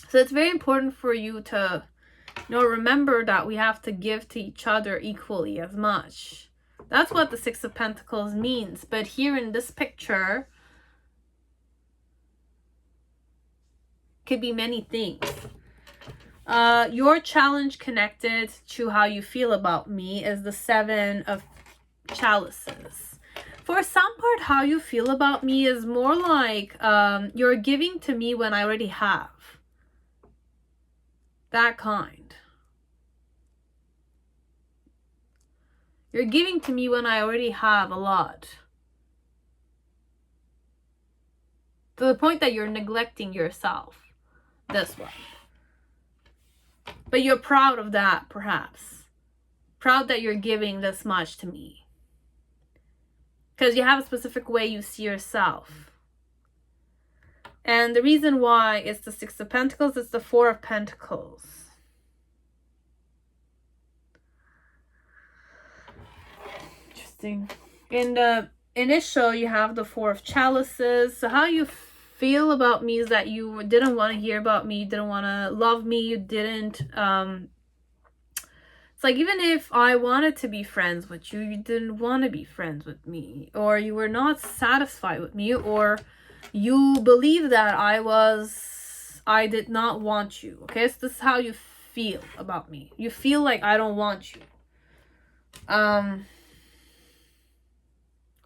So it's very important for you to, remember that we have to give to each other equally as much. That's what the Six of Pentacles means. But here in this picture, could be many things. Your challenge connected to how you feel about me is the Seven of Chalices. For some part, how you feel about me is more like you're giving to me when I already have. That kind. You're giving to me when I already have a lot. To the point that you're neglecting yourself. This one. But you're proud of that, perhaps. Proud that you're giving this much to me. Because you have a specific way you see yourself. And the reason why it's the Six of Pentacles, it's the Four of Pentacles. Interesting. In the initial, you have the Four of Chalices. So how you feel about me is that you didn't want to hear about me, you didn't want to love me, you didn't, it's like even if I wanted to be friends with you, you didn't want to be friends with me, or you were not satisfied with me, or you believe that I did not want you. Okay, so this is how you feel about me. You feel like I don't want you. Or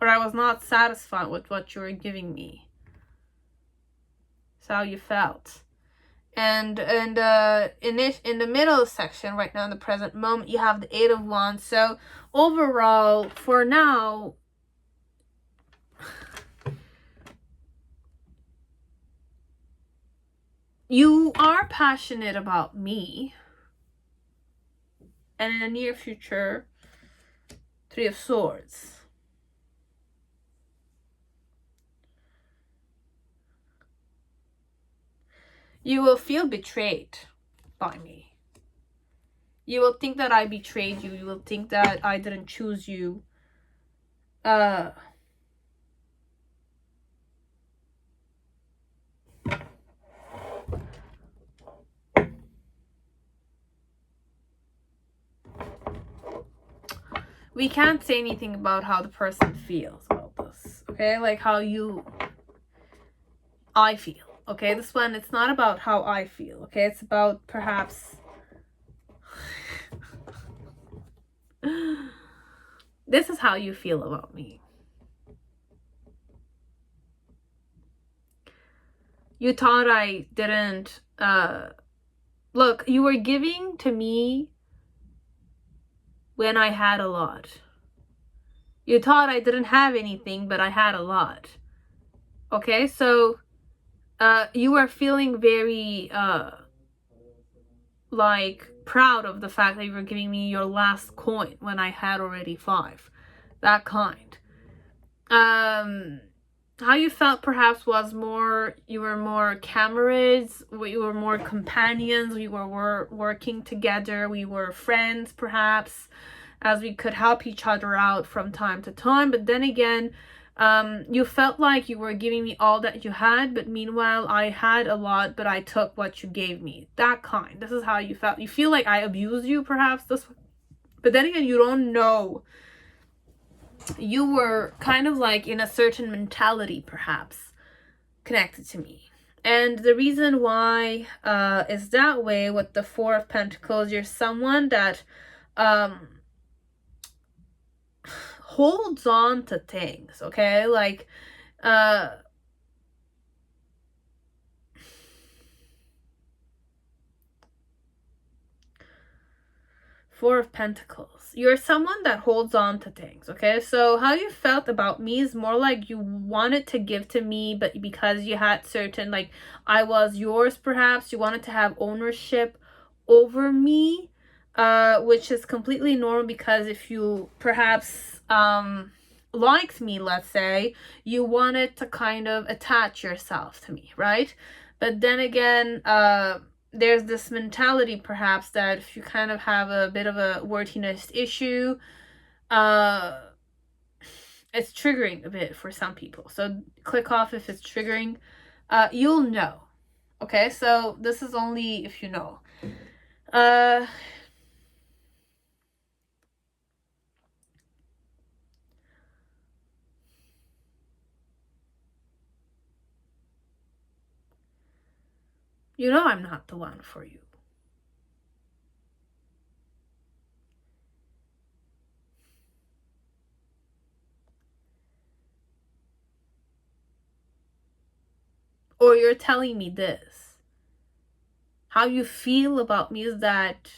I was not satisfied with what you were giving me. That's how you felt. And in the middle section, right now in the present moment, you have the Eight of Wands. So overall, for now, you are passionate about me. And in the near future, Three of Swords. You will feel betrayed by me. You will think that I betrayed you. You will think that I didn't choose you. we can't say anything about how the person feels about this, okay? Like how I feel, okay? This one, it's not about how I feel, okay? It's about perhaps this is how you feel about me. You thought I didn't, look, you were giving to me when I had a lot. You thought I didn't have anything, but I had a lot. Okay, so you were feeling very like proud of the fact that you were giving me your last coin when I had already 5. That kind. How you felt perhaps was more, you were more comrades, we were more companions, we were working together, we were friends perhaps, as we could help each other out from time to time. But then again, you felt like you were giving me all that you had, but meanwhile I had a lot, but I took what you gave me. That kind. This is how you felt. You feel like I abused you perhaps, this, but then again, you don't know. You were kind of like in a certain mentality perhaps connected to me. And the reason why is that way with the 4 of Pentacles, you're someone that holds on to things, okay? Like Four of Pentacles. You're someone that holds on to things, okay? So how you felt about me is more like you wanted to give to me, but because you had certain, like, I was yours perhaps, you wanted to have ownership over me, which is completely normal, because if you perhaps liked me, let's say, you wanted to kind of attach yourself to me, right? But then again, there's this mentality perhaps that if you kind of have a bit of a worthiness issue, it's triggering a bit for some people. So click off if it's triggering. You'll know. Okay, so this is only if you know. You know I'm not the one for you. Or you're telling me this. How you feel about me is that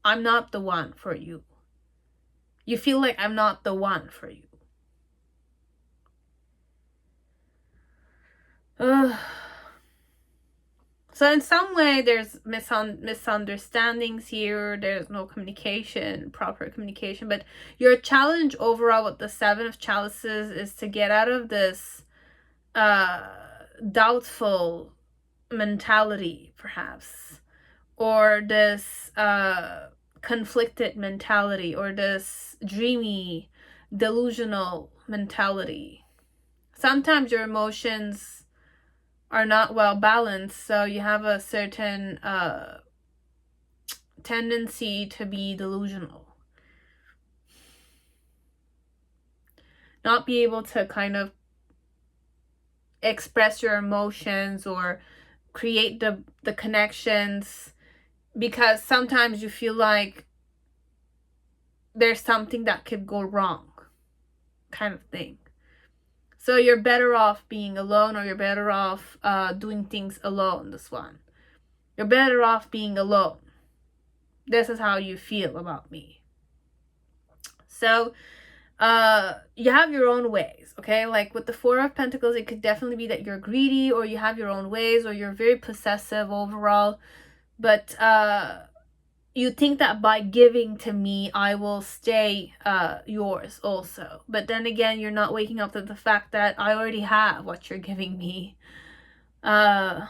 I'm not the one for you. You feel like I'm not the one for you. So in some way, there's misunderstandings here. There's no communication, proper communication. But your challenge overall with the 7 of Chalices is to get out of this doubtful mentality, perhaps. Or this conflicted mentality. Or this dreamy, delusional mentality. Sometimes your emotions are not well balanced, so you have a certain tendency to be delusional, not be able to kind of express your emotions or create the connections, because sometimes you feel like there's something that could go wrong, kind of thing. So you're better off being alone, or you're better off doing things alone, this one. You're better off being alone. This is how you feel about me. So you have your own ways, okay? Like with the 4 of Pentacles, it could definitely be that you're greedy, or you have your own ways, or you're very possessive overall. But you think that by giving to me, I will stay yours also. But then again, you're not waking up to the fact that I already have what you're giving me. I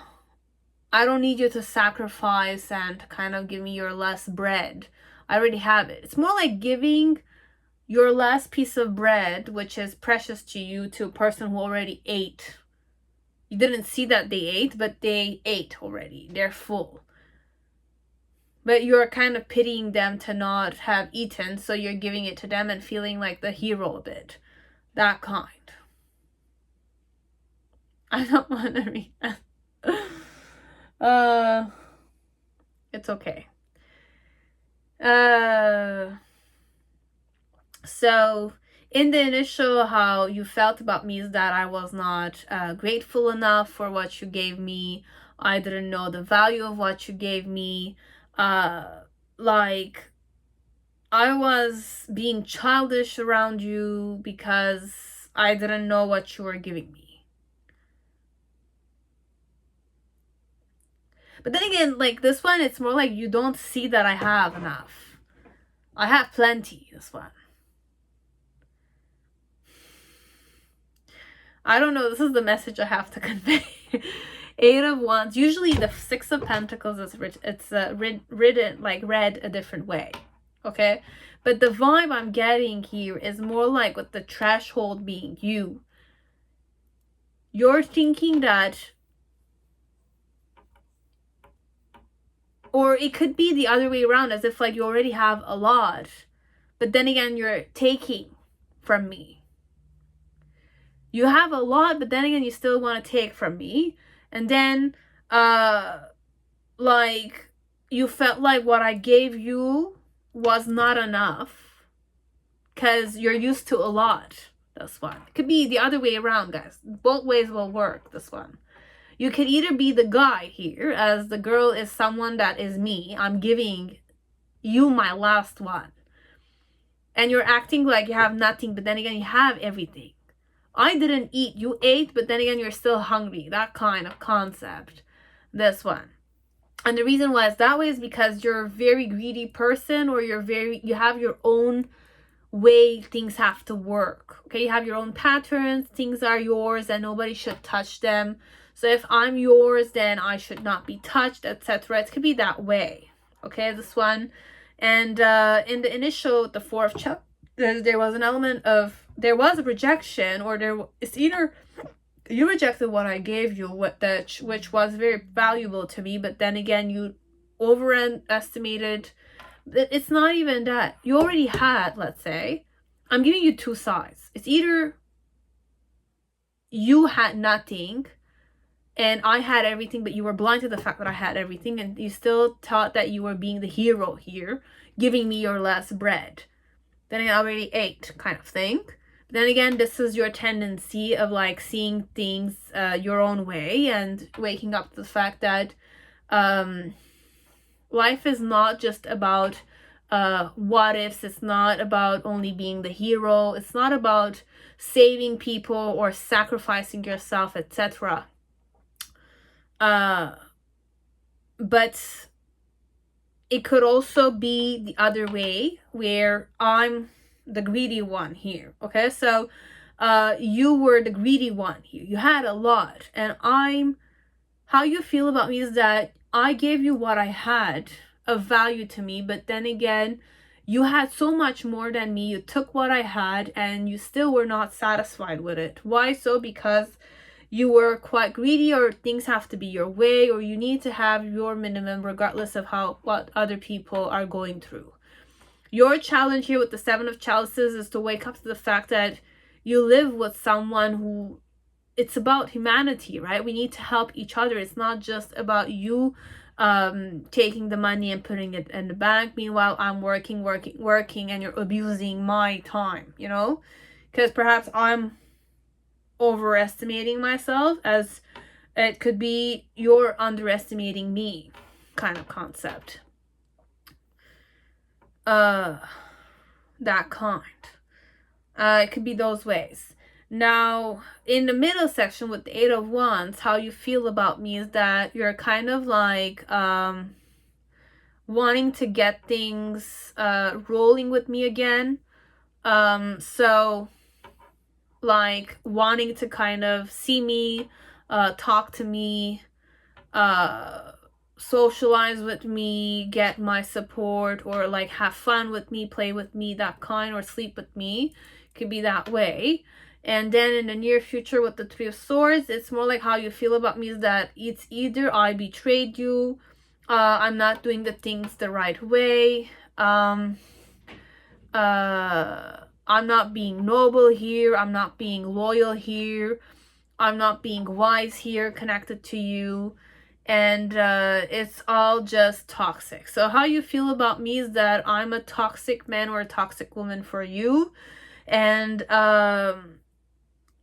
don't need you to sacrifice and kind of give me your less bread. I already have it. It's more like giving your last piece of bread, which is precious to you, to a person who already ate. You didn't see that they ate, but they ate already. They're full. but you're kind of pitying them to not have eaten, so you're giving it to them and feeling like the hero a bit. That kind. I don't want to read that. It's okay. So in the initial, how you felt about me is that I was not grateful enough for what you gave me. I didn't know the value of what you gave me. Like, I was being childish around you because I didn't know what you were giving me. But then again, like this one, it's more like you don't see that I have enough. I have plenty, this one. I don't know, this is the message I have to convey. Eight of Wands. Usually the Six of Pentacles is read a different way. Okay? But the vibe I'm getting here is more like with the threshold being you. You're thinking that, or it could be the other way around, as if like you already have a lot, but then again you're taking from me. You have a lot, but then again you still want to take from me. And then like you felt like what I gave you was not enough because you're used to a lot. This one. It could be the other way around, guys. Both ways will work, this one. You could either be the guy here, as the girl is someone that is me. I'm giving you my last one. And you're acting like you have nothing, but then again, you have everything. I didn't eat. You ate, but then again, you're still hungry. That kind of concept. This one. And the reason why it's that way is because you're a very greedy person, or you have your own way things have to work. Okay, you have your own patterns. Things are yours and nobody should touch them. So if I'm yours, then I should not be touched, etc. It could be that way. Okay, this one. And in the initial, the Four of Cups, there was an element of, there was a rejection, or it's either you rejected what I gave you, which was very valuable to me, but then again, you overestimated. It's not even that. You already had, let's say, I'm giving you two sides. It's either you had nothing and I had everything, but you were blind to the fact that I had everything, and you still thought that you were being the hero here, giving me your last bread. Then I already ate, kind of thing. But then again, this is your tendency of like seeing things your own way and waking up to the fact that life is not just about what ifs. It's not about only being the hero. It's not about saving people or sacrificing yourself, etc. But it could also be the other way, where I'm the greedy one here. Okay, so you were the greedy one here. You had a lot, and how you feel about me is that I gave you what I had of value to me, but then again, you had so much more than me. You took what I had and you still were not satisfied with it. Why so? Because you were quite greedy, or things have to be your way, or you need to have your minimum regardless of what other people are going through. Your challenge here with the Seven of Chalices is to wake up to the fact that you live with someone who, it's about humanity, right? We need to help each other. It's not just about you taking the money and putting it in the bank. Meanwhile, I'm working, and you're abusing my time, you know? Because perhaps I'm overestimating myself, as it could be you're underestimating me, kind of concept. That kind. It could be those ways. Now, in the middle section with the Eight of Wands, how you feel about me is that you're kind of like wanting to get things rolling with me again. So like wanting to kind of see me, talk to me, socialize with me, get my support, or like have fun with me, play with me, that kind, or sleep with me. Could be that way. And then in the near future with the Three of Swords, it's more like how you feel about me is that it's either I betrayed you, I'm not doing the things the right way. I'm not being noble here. I'm not being loyal here. I'm not being wise here, connected to you. And it's all just toxic. So how you feel about me is that I'm a toxic man or a toxic woman for you. And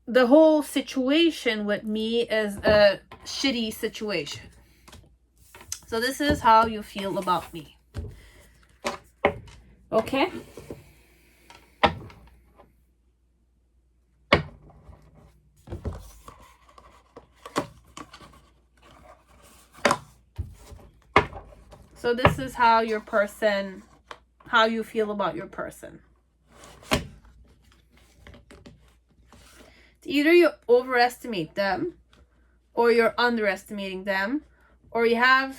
the whole situation with me is a shitty situation. So this is how you feel about me. Okay? So this is how your person, how you feel about your person. It's either you overestimate them, or you're underestimating them, or you have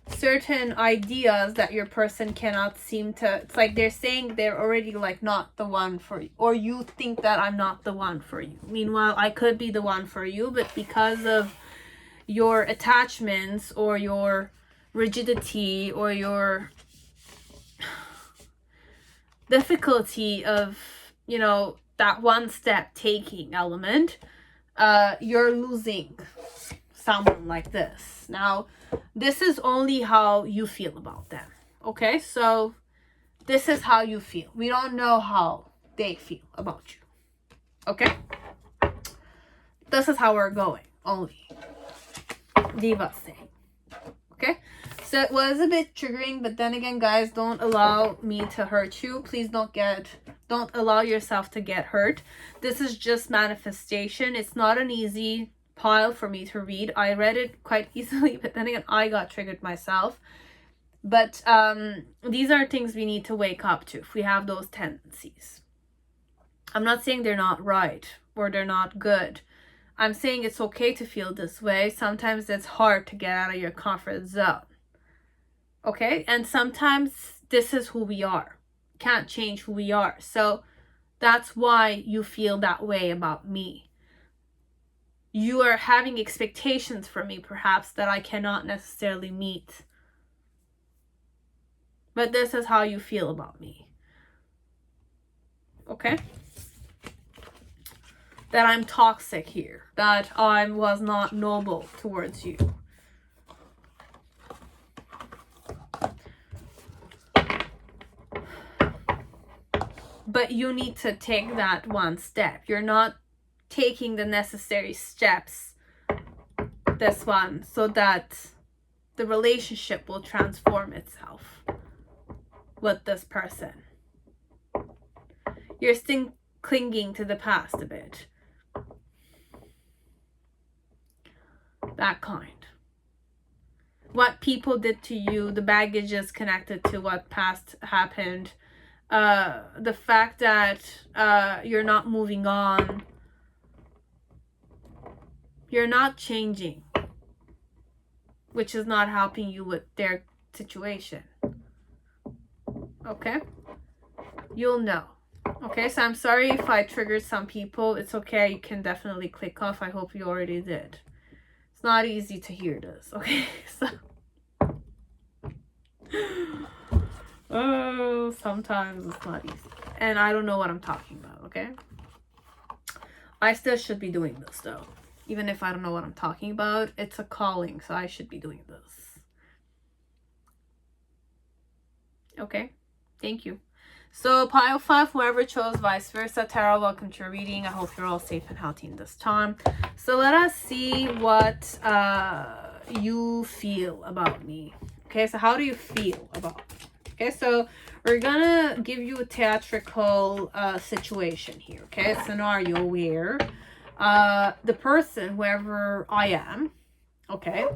certain ideas that your person cannot seem to, it's like they're saying they're already like not the one for you, or you think that I'm not the one for you. Meanwhile, I could be the one for you, but because of your attachments or your rigidity or your difficulty of, you know, that one step taking element, you're losing someone like this. Now, this is only how you feel about them. Okay, so this is how you feel. We don't know how they feel about you. Okay, this is how we're going. Only Diva saying. Okay, so it was a bit triggering, but then again, guys, don't allow me to hurt you. Please don't allow yourself to get hurt. This is just manifestation. It's not an easy pile for me to read. I read it quite easily, but then again, I got triggered myself. But these are things we need to wake up to if we have those tendencies. I'm not saying they're not right or they're not good. I'm saying it's okay to feel this way. Sometimes it's hard to get out of your comfort zone. Okay? And sometimes this is who we are. Can't change who we are. So that's why you feel that way about me. You are having expectations for me, perhaps, that I cannot necessarily meet. But this is how you feel about me. Okay? That I'm toxic here. That I was not noble towards you. But you need to take that one step. You're not taking the necessary steps, this one, so that the relationship will transform itself with this person. You're still clinging to the past a bit. That kind. What people did to you, the baggage is connected to what past happened. The fact that you're not moving on. You're not changing. Which is not helping you with their situation. Okay? You'll know. Okay, so I'm sorry if I triggered some people. It's okay, you can definitely click off. I hope you already did. It's not easy to hear this, okay? So oh, sometimes it's not easy. And I don't know what I'm talking about, okay? I still should be doing this though. Even if I don't know what I'm talking about, it's a calling, so I should be doing this. Okay? Thank you. So pile 5, whoever chose vice versa tarot, welcome to your reading. I hope you're all safe and healthy in this time. So let us see what you feel about me. Okay, so how do you feel about me? Okay, so we're gonna give you a theatrical situation here. Okay, a scenario where the person, whoever I am, okay,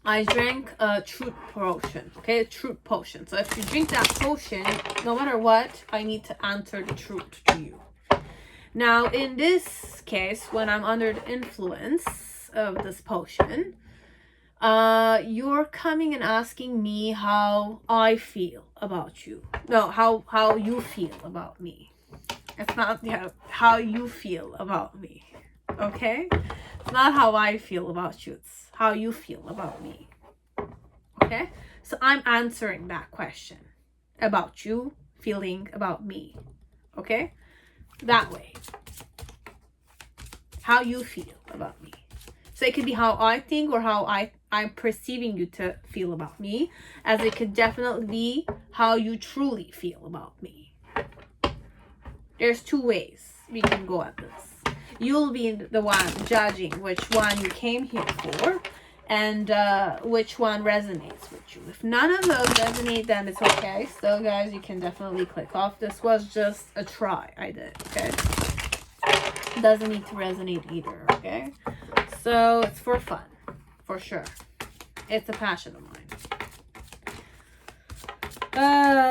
I drank a truth potion, okay, a truth potion. So if you drink that potion, no matter what, I need to answer the truth to you. Now, in this case, when I'm under the influence of this potion, you're coming and asking me how I feel about you. No, how you feel about me. It's not how you feel about me, okay? It's not how I feel about you. It's how you feel about me. okay? So I'm answering that question about you, feeling about me, okay? That way. How you feel about me. So it could be how I think or how I'm perceiving you to feel about me, as it could definitely be how you truly feel about me. There's two ways we can go at this. You'll be the one judging which one you came here for and which one resonates with you. If none of those resonate, then it's okay. So guys, you can definitely click off. This was just a try I did, okay? Doesn't need to resonate either, okay? So it's for fun, for sure. It's a passion of mine.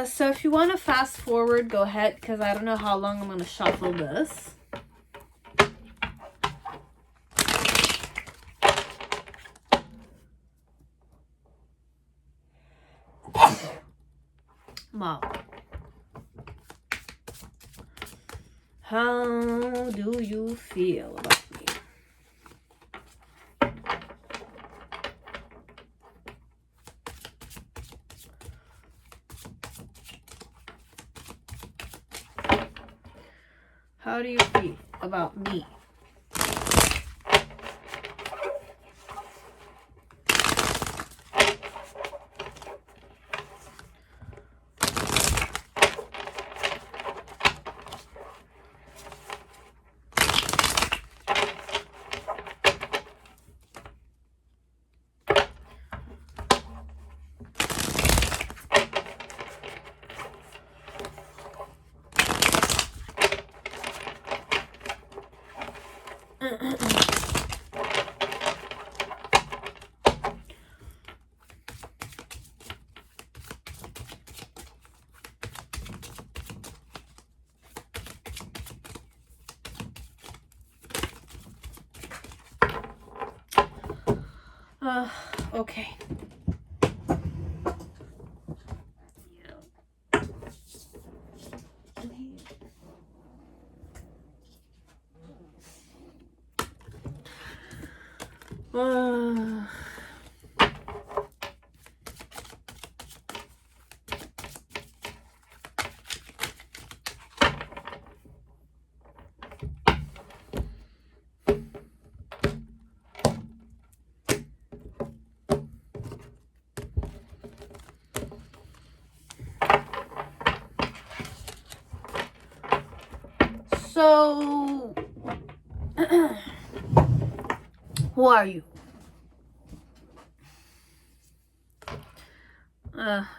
So if you want to fast forward, go ahead, because I don't know how long I'm going to shuffle this. Wow. How do you feel about me? How do you feel about me? Okay. So, who are you?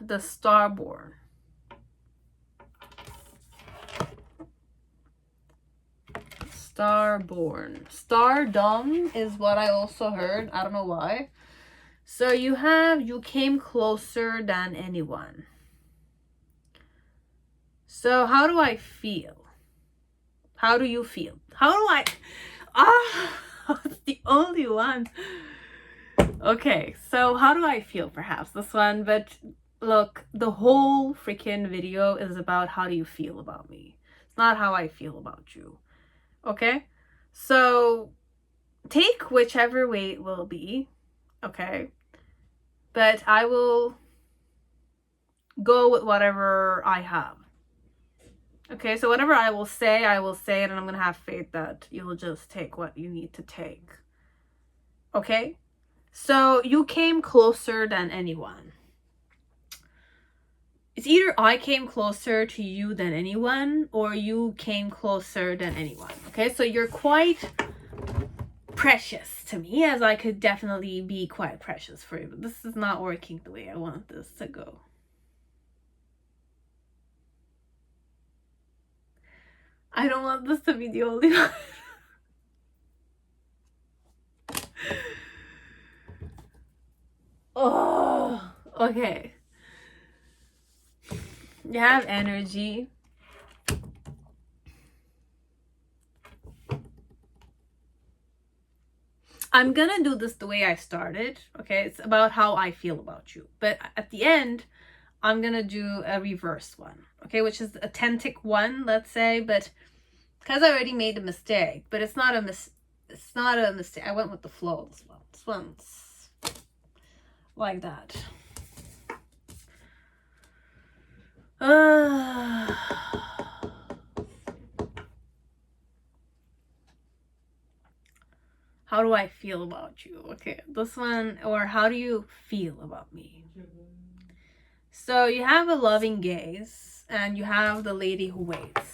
The Starborn. Starborn. Stardom is what I also heard. I don't know why. So you came closer than anyone. So how do I feel? How do you feel? How do I... it's the only one. Okay, so how do I feel? Perhaps this one, but look, the whole freaking video is about how do you feel about me. It's not how I feel about you. Okay? So take whichever way it will be. Okay? But I will go with whatever I have. Okay, so whatever I will say it, and I'm going to have faith that you'll just take what you need to take. Okay? So you came closer than anyone. It's either I came closer to you than anyone, or you came closer than anyone. Okay, so you're quite precious to me, as I could definitely be quite precious for you. But this is not working the way I want this to go. I don't want this to be the only one. Oh, okay. You have energy. I'm gonna do this the way I started, okay? It's about how I feel about you. But at the end, I'm gonna do a reverse one, okay? Which is a 10-tick one, let's say, but because I already made a mistake, but it's not a mistake. I went with the flow of this one. This one's like that. do I feel about you? Okay, this one, or how do you feel about me? So you have a loving gaze, and you have the lady who waits.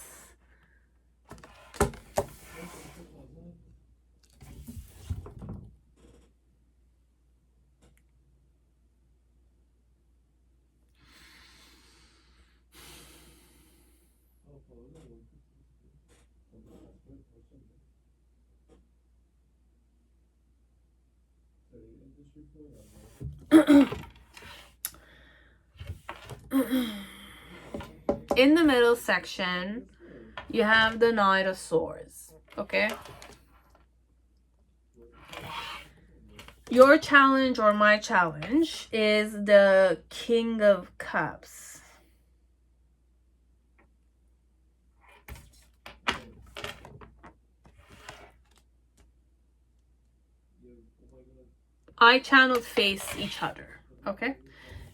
In the middle section, you have the Knight of Swords, okay? Your challenge, or my challenge, is the King of Cups. I channeled face each other, okay?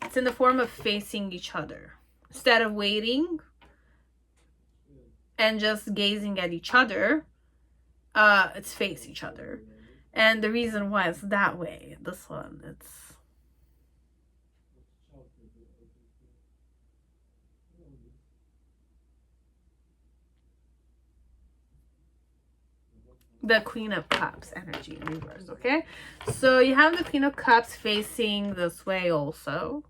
It's in the form of facing each other. Instead of waiting and just gazing at each other, it's face each other. And the reason why it's that way, this one, it's the Queen of Cups energy in reverse, okay? So you have the Queen of Cups facing this way also,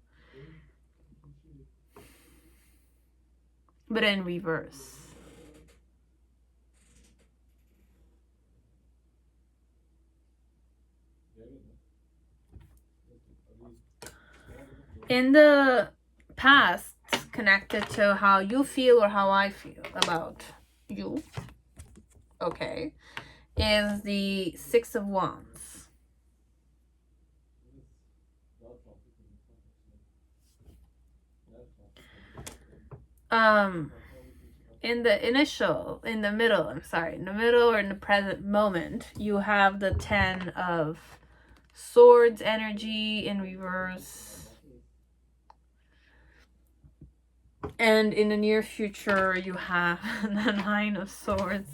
but in reverse. In the past, connected to how you feel or how I feel about you, okay, is the Six of Wands. In the middle or in the present moment, you have the Ten of Swords energy in reverse. And in the near future, you have the Nine of Swords.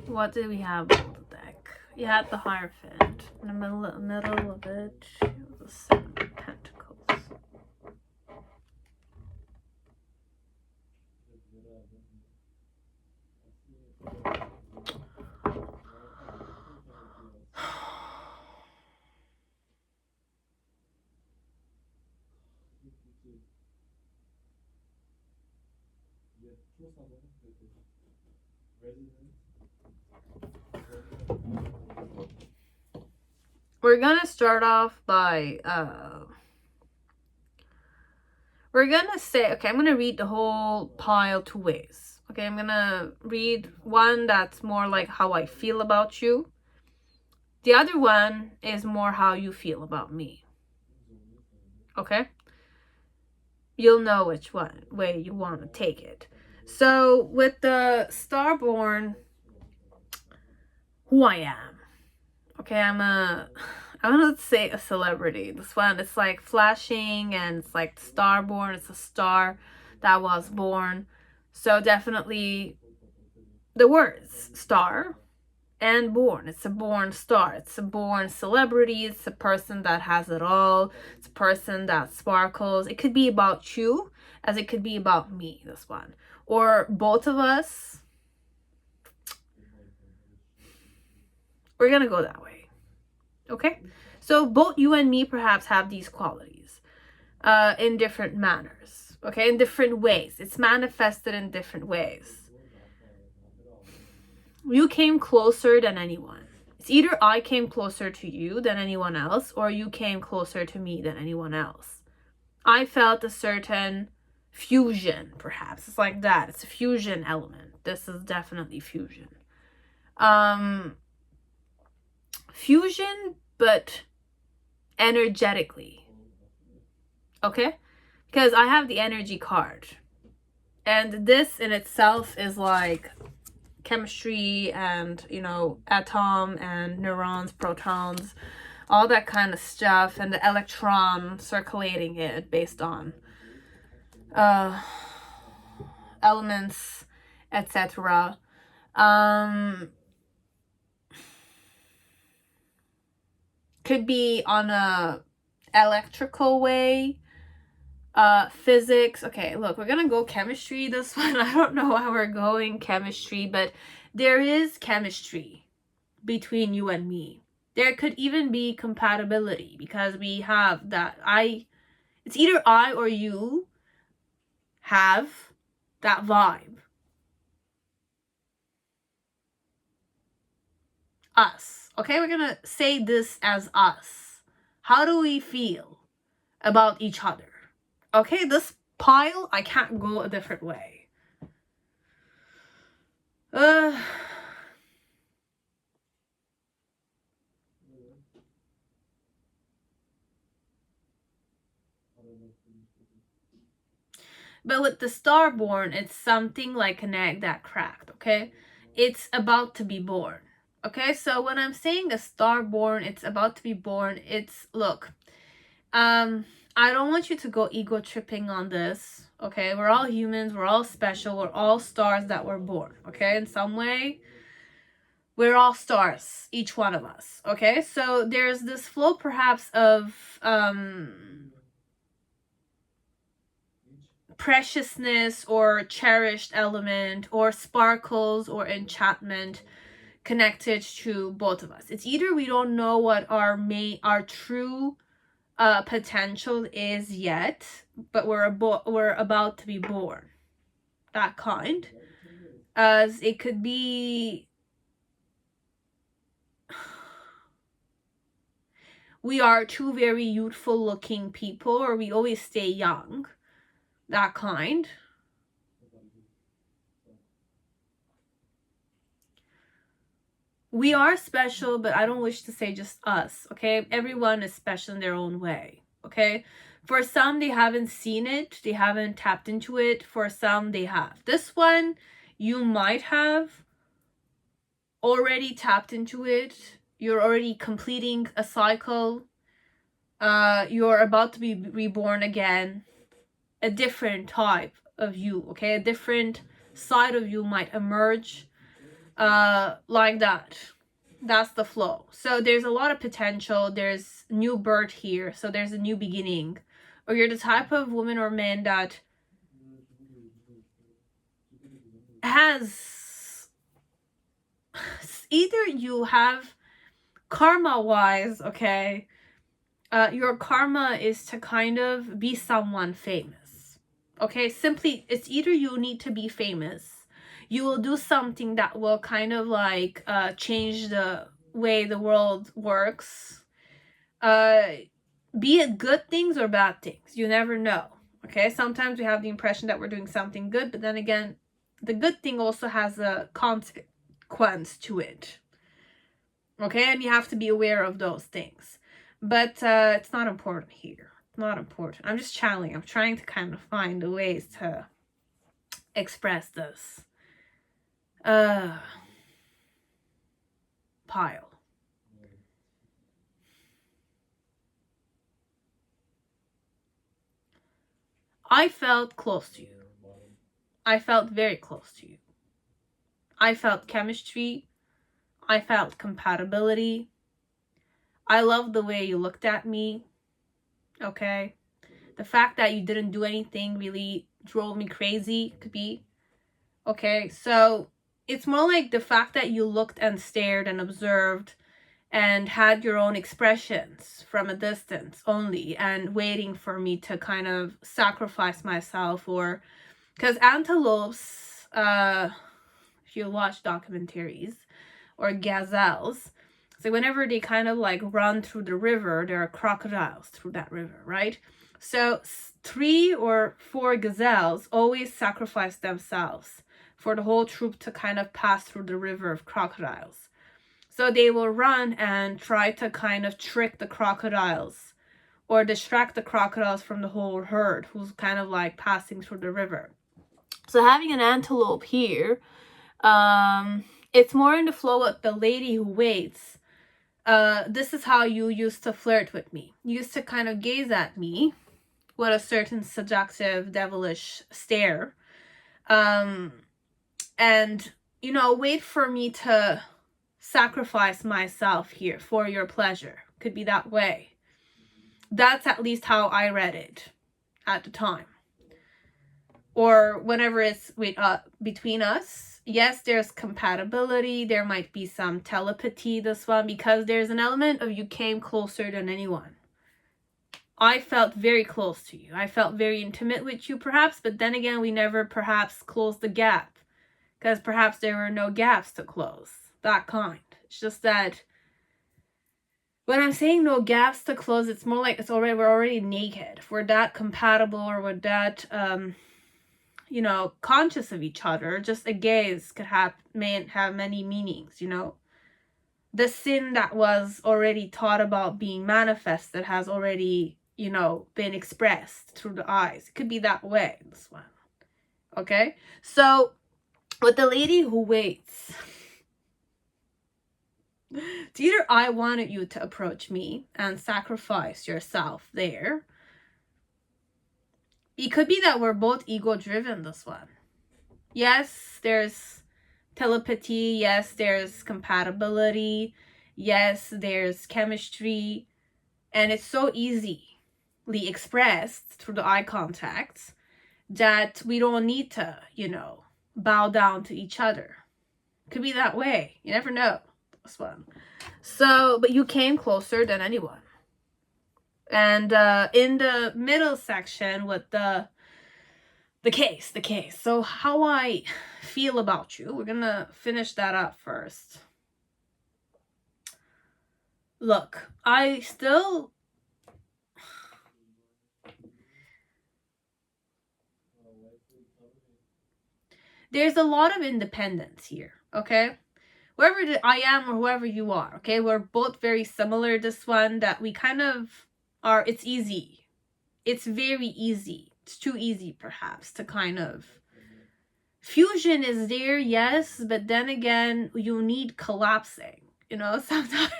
What did we have on the deck? You had the Hierophant. In the middle of it, the Seven of Pentacles. We're gonna start off by we're gonna say, okay, I'm gonna read the whole pile two ways. Okay, I'm gonna read one that's more like how I feel about you. The other one is more how you feel about me. Okay? You'll know which way you want to take it. So with the Starborn, who I am. Okay, I'm gonna say a celebrity. This one, it's like flashing and it's like Starborn. It's a star that was born. So definitely the words star and born. It's a born star. It's a born celebrity. It's a person that has it all. It's a person that sparkles. It could be about you as it could be about me, this one. Or both of us. We're gonna go that way. Okay? So both you and me perhaps have these qualities in different manners. Okay? In different ways. It's manifested in different ways. You came closer than anyone. It's either I came closer to you than anyone else, or you came closer to me than anyone else. I felt a certain fusion, perhaps. It's like that. It's a fusion element. This is definitely fusion. Fusion, but energetically. Okay? Because I have the energy card. And this in itself is like chemistry and, you know, atom and neurons, protons, all that kind of stuff, and the electron circulating it based on elements, etc. Could be on a electrical way, physics. Okay, look, we're gonna go chemistry this one. I don't know how we're going chemistry, but there is chemistry between you and me. There could even be compatibility because we have that. It's either I or you have that vibe. Us. Okay, we're gonna say this as us. How do we feel about each other? Okay, this pile, I can't go a different way. But with the Starborn, it's something like an egg that cracked, okay? It's about to be born. Okay, so when I'm saying a Starborn, it's about to be born, it's, look, I don't want you to go ego tripping on this, okay? We're all humans, we're all special, we're all stars that were born, okay? In some way, we're all stars, each one of us, okay? So there's this flow perhaps of preciousness or cherished element or sparkles or enchantment connected to both of us. It's either we don't know what our true potential is yet, but we're about to be born. That kind. As it could be we are two very youthful looking people, or we always stay young. That kind. We are special, but I don't wish to say just us, okay? Everyone is special in their own way, okay? For some, they haven't seen it. They haven't tapped into it. For some, they have. This one, you might have already tapped into it. You're already completing a cycle. You're about to be reborn again. A different type of you, okay? A different side of you might emerge like that. That's the flow. So there's a lot of potential. There's new birth here. So there's a new beginning. Or you're the type of woman or man that has either you have karma wise, okay, your karma is to kind of be someone famous. Okay, simply, it's either you need to be famous, you will do something that will kind of like change the way the world works, be it good things or bad things, you never know. Okay, sometimes we have the impression that we're doing something good, but then again, the good thing also has a consequence to it. Okay, and you have to be aware of those things, but it's not important here. Not important. I'm just channeling. I'm trying to kind of find the ways to express this pile. I felt close to you. I felt very close to you. I felt chemistry. I felt compatibility. I loved the way you looked at me. Okay, the fact that you didn't do anything really drove me crazy. Could be. Okay, so it's more like the fact that you looked and stared and observed and had your own expressions from a distance only, and waiting for me to kind of sacrifice myself. Or because antelopes, if you watch documentaries, or gazelles, so whenever they kind of like run through the river, there are crocodiles through that river, right? So 3 or 4 gazelles always sacrifice themselves for the whole troop to kind of pass through the river of crocodiles. So they will run and try to kind of trick the crocodiles or distract the crocodiles from the whole herd who's kind of like passing through the river. So having an antelope here, it's more in the flow of the lady who waits This is how you used to flirt with me. You used to kind of gaze at me with a certain seductive, devilish stare. And, you know, wait for me to sacrifice myself here for your pleasure. Could be that way. That's at least how I read it at the time. Or whenever it's with between us. Yes, there's compatibility. There might be some telepathy, this one, because there's an element of you came closer than anyone. I felt very close to you. I felt very intimate with you, perhaps, but then again, we never perhaps closed the gap. Because perhaps there were no gaps to close. That kind. It's just that when I'm saying no gaps to close, it's more like we're already naked. If we're that compatible or we're that you know, conscious of each other, just a gaze could have many meanings, you know. The sin that was already taught about being manifested has already, you know, been expressed through the eyes. It could be that way, this one. Okay? So, with the lady who waits, it's either I wanted you to approach me and sacrifice yourself there. It could be that we're both ego-driven, this one. Yes, there's telepathy. Yes, there's compatibility. Yes, there's chemistry. And it's so easily expressed through the eye contact that we don't need to, you know, bow down to each other. Could be that way. You never know. This one. So, but you came closer than anyone. And in the middle section with the case. So how I feel about you, we're gonna finish that up first. Look, there's a lot of independence here, okay? Whoever I am or whoever you are, okay? We're both very similar, this one, that we kind of are, it's easy. It's very easy. It's too easy, perhaps, to kind of... Fusion is there, yes, but then again, you need collapsing. You know, sometimes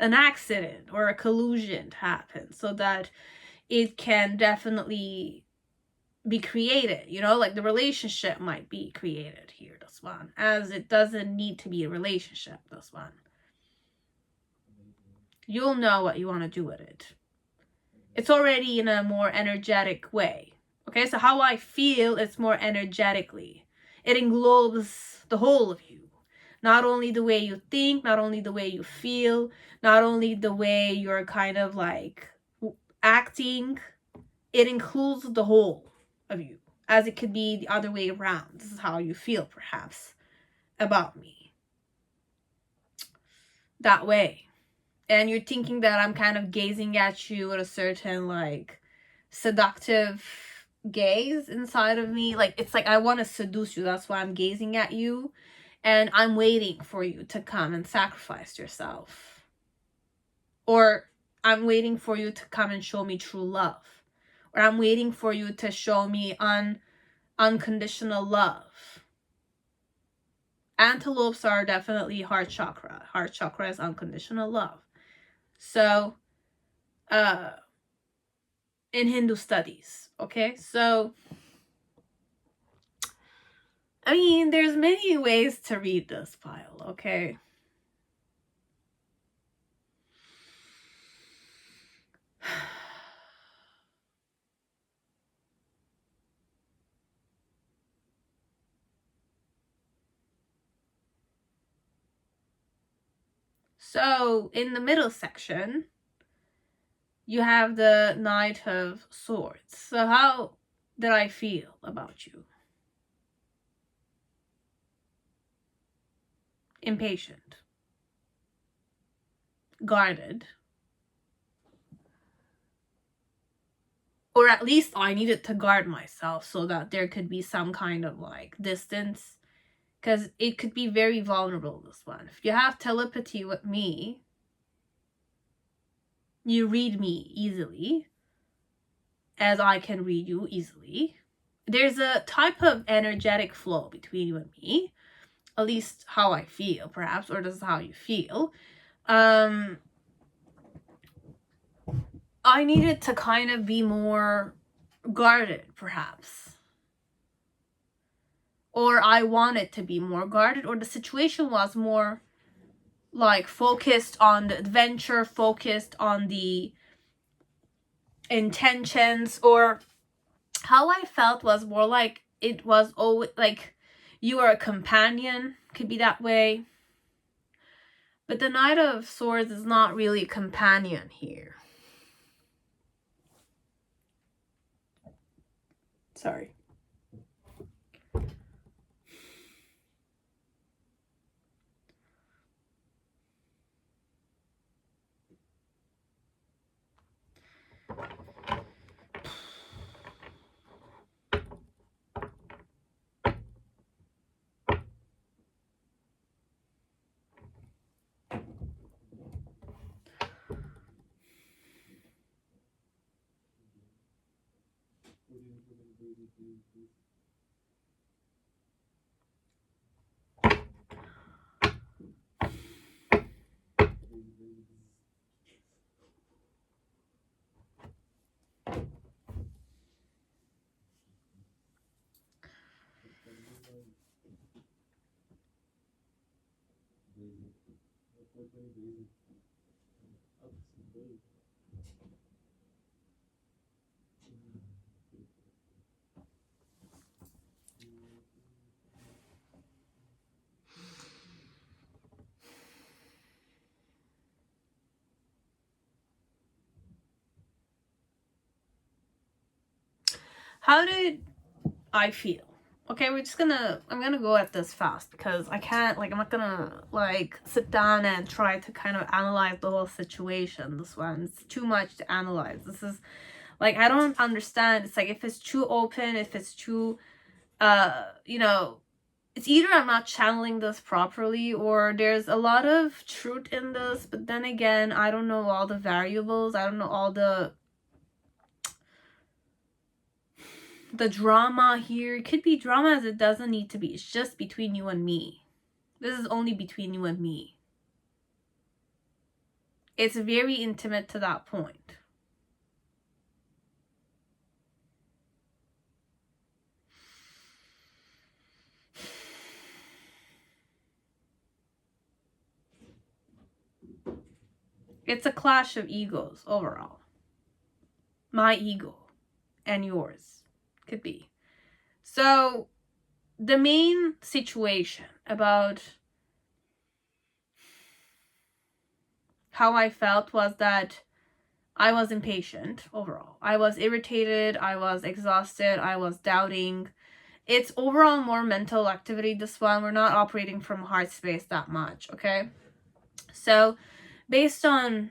an accident or a collusion happens so that it can definitely be created. You know, like the relationship might be created here, this one, as it doesn't need to be a relationship, this one. You'll know what you want to do with it. It's already in a more energetic way. Okay, so how I feel, it's more energetically. It englobes the whole of you. Not only the way you think, not only the way you feel, not only the way you're kind of like acting. It includes the whole of you. As it could be the other way around. This is how you feel, perhaps, about me. That way. And you're thinking that I'm kind of gazing at you with a certain, like, seductive gaze inside of me. Like, it's like I want to seduce you. That's why I'm gazing at you. And I'm waiting for you to come and sacrifice yourself. Or I'm waiting for you to come and show me true love. Or I'm waiting for you to show me unconditional love. Antelopes are definitely heart chakra. Heart chakra is unconditional love. So, in Hindu studies, okay? So, I mean, there's many ways to read this file, okay? So, in the middle section, you have the Knight of Swords. So how did I feel about you? Impatient. Guarded. Or at least I needed to guard myself so that there could be some kind of like distance. Because it could be very vulnerable, this one. If you have telepathy with me, you read me easily, as I can read you easily. There's a type of energetic flow between you and me, at least how I feel, perhaps, or this is how you feel. I needed to kind of be more guarded, perhaps. Or I wanted to be more guarded, or the situation was more like focused on the adventure, focused on the intentions, or how I felt was more like it was always like you are a companion, could be that way. But the Knight of Swords is not really a companion here. Sorry. How did I feel? Okay, I'm gonna go at this fast because I can't, like, I'm not gonna, like, sit down and try to kind of analyze the whole situation. This one, it's too much to analyze. This is, like, I don't understand. It's like, if it's too open, if it's too, you know, it's either I'm not channeling this properly or there's a lot of truth in this, but then again, I don't know all the variables. I don't know all the drama here. It could be drama as it doesn't need to be. It's just between you and me. This is only between you and me. It's very intimate to that point. It's a clash of egos overall. My ego and yours. Could be. So the main situation about how I felt was that I was impatient overall. I was irritated, I was exhausted, I was doubting. It's overall more mental activity, this one. We're not operating from heart space that much, okay? So based on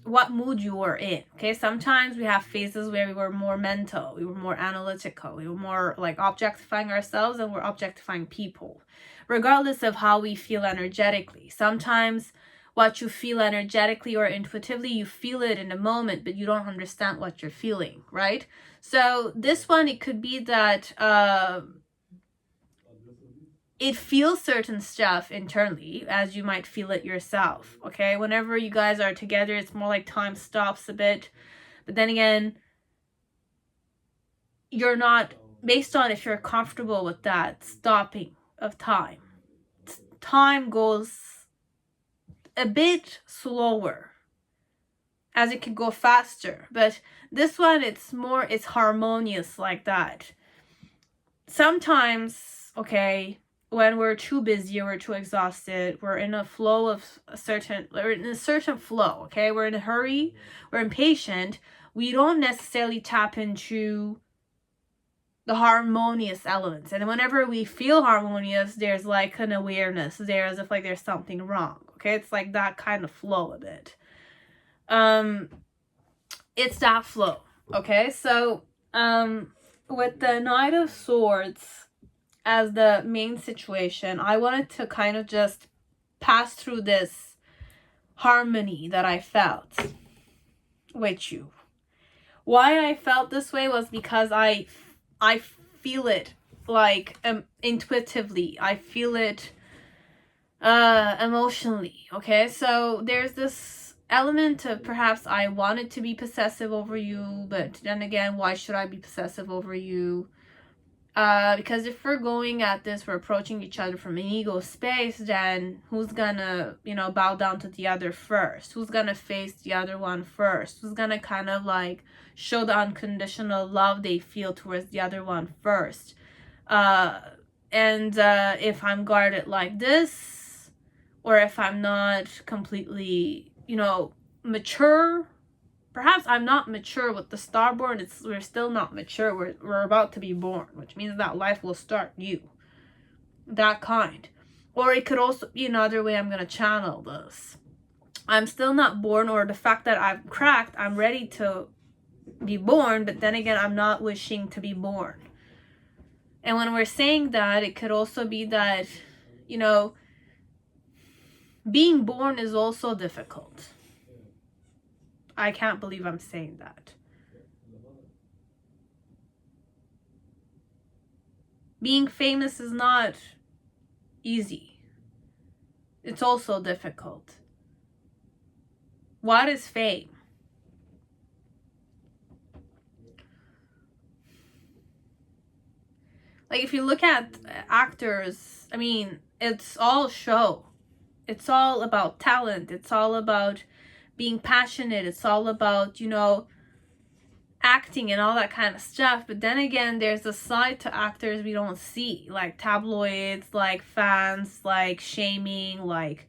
what mood you were in, okay? Sometimes we have phases where we were more mental, we were more analytical, we were more like objectifying ourselves, and we're objectifying people, regardless of how we feel energetically. Sometimes what you feel energetically or intuitively, you feel it in the moment, but you don't understand what you're feeling, right? So this one, it could be that it feels certain stuff internally as you might feel it yourself, okay? Whenever you guys are together, it's more like time stops a bit. But then again, you're not, based on if you're comfortable with that stopping of time. Time goes a bit slower as it could go faster. But this one, it's harmonious like that. Sometimes, okay, when we're too busy or we're too exhausted, we're in a flow of we're in a certain flow, okay? We're in a hurry, we're impatient, we don't necessarily tap into the harmonious elements. And whenever we feel harmonious, there's like an awareness there as if like there's something wrong, okay? It's like that kind of flow a bit. It's that flow, okay? So, with the Knight of Swords as the main situation, I wanted to kind of just pass through this harmony that I felt with you. Why I felt this way was because I feel it, like, intuitively. I feel it emotionally. Okay, so there's this element of perhaps I wanted to be possessive over you, but then again, why should I be possessive over you? Because if we're going at this, we're approaching each other from an ego space, then who's gonna, bow down to the other first? Who's gonna face the other one first? Who's gonna kind of like show the unconditional love they feel towards the other one first? And if I'm guarded like this, or if I'm not completely, mature, perhaps I'm not mature with the starborn. We're still not mature. We're about to be born, which means that life will start new. That kind. Or it could also be another way I'm going to channel this. I'm still not born, or the fact that I've cracked, I'm ready to be born, but then again, I'm not wishing to be born. And when we're saying that, it could also be that, being born is also difficult. I can't believe I'm saying that. Being famous is not easy. It's also difficult. What is fame? Like, if you look at actors, I mean, it's all show. It's all about talent. It's all about being passionate. It's all about, acting and all that kind of stuff. But then again, there's a side to actors we don't see, like tabloids, like fans, like shaming, like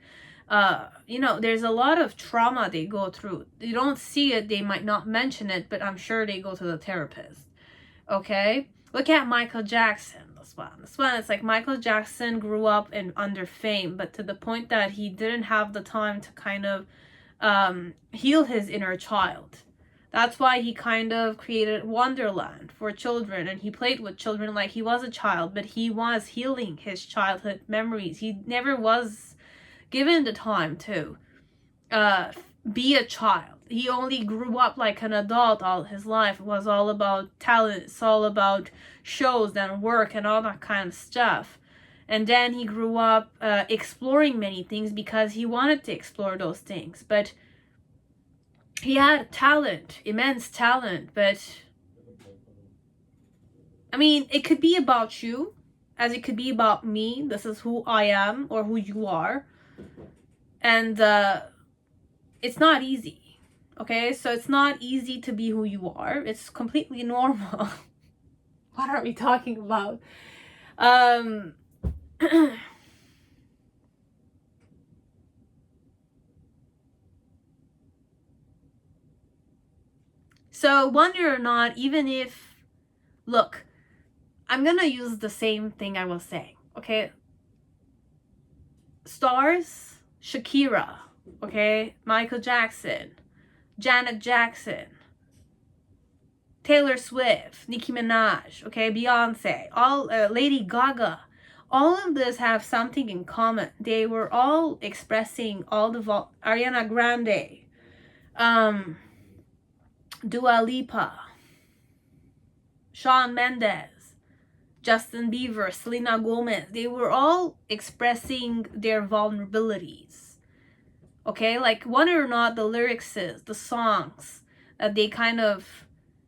there's a lot of trauma they go through. You don't see it, they might not mention it, but I'm sure they go to the therapist. Okay, look at Michael Jackson. This one, it's like Michael Jackson grew up under fame, but to the point that he didn't have the time to kind of heal his inner child. That's why he kind of created Wonderland for children, and he played with children like he was a child, but he was healing his childhood memories. He never was given the time to be a child. He only grew up like an adult all his life. It was all about talent. It's all about shows and work and all that kind of stuff. And then he grew up exploring many things because he wanted to explore those things. But he had talent, immense talent. But, I mean, it could be about you, as it could be about me. This is who I am, or who you are. And it's not easy. Okay, so it's not easy to be who you are. It's completely normal. What are we talking about? So whether or not, even if, look, I'm gonna use the same thing I was saying, okay? Stars, Shakira, okay? Michael Jackson, Janet Jackson, Taylor Swift, Nicki Minaj, okay, Beyonce, all Lady Gaga, all of this have something in common. They were all expressing all the Ariana Grande, Dua Lipa, Shawn Mendes, Justin Bieber, Selena Gomez. They were all expressing their vulnerabilities. Okay, like whether or not the lyrics is, the songs that they kind of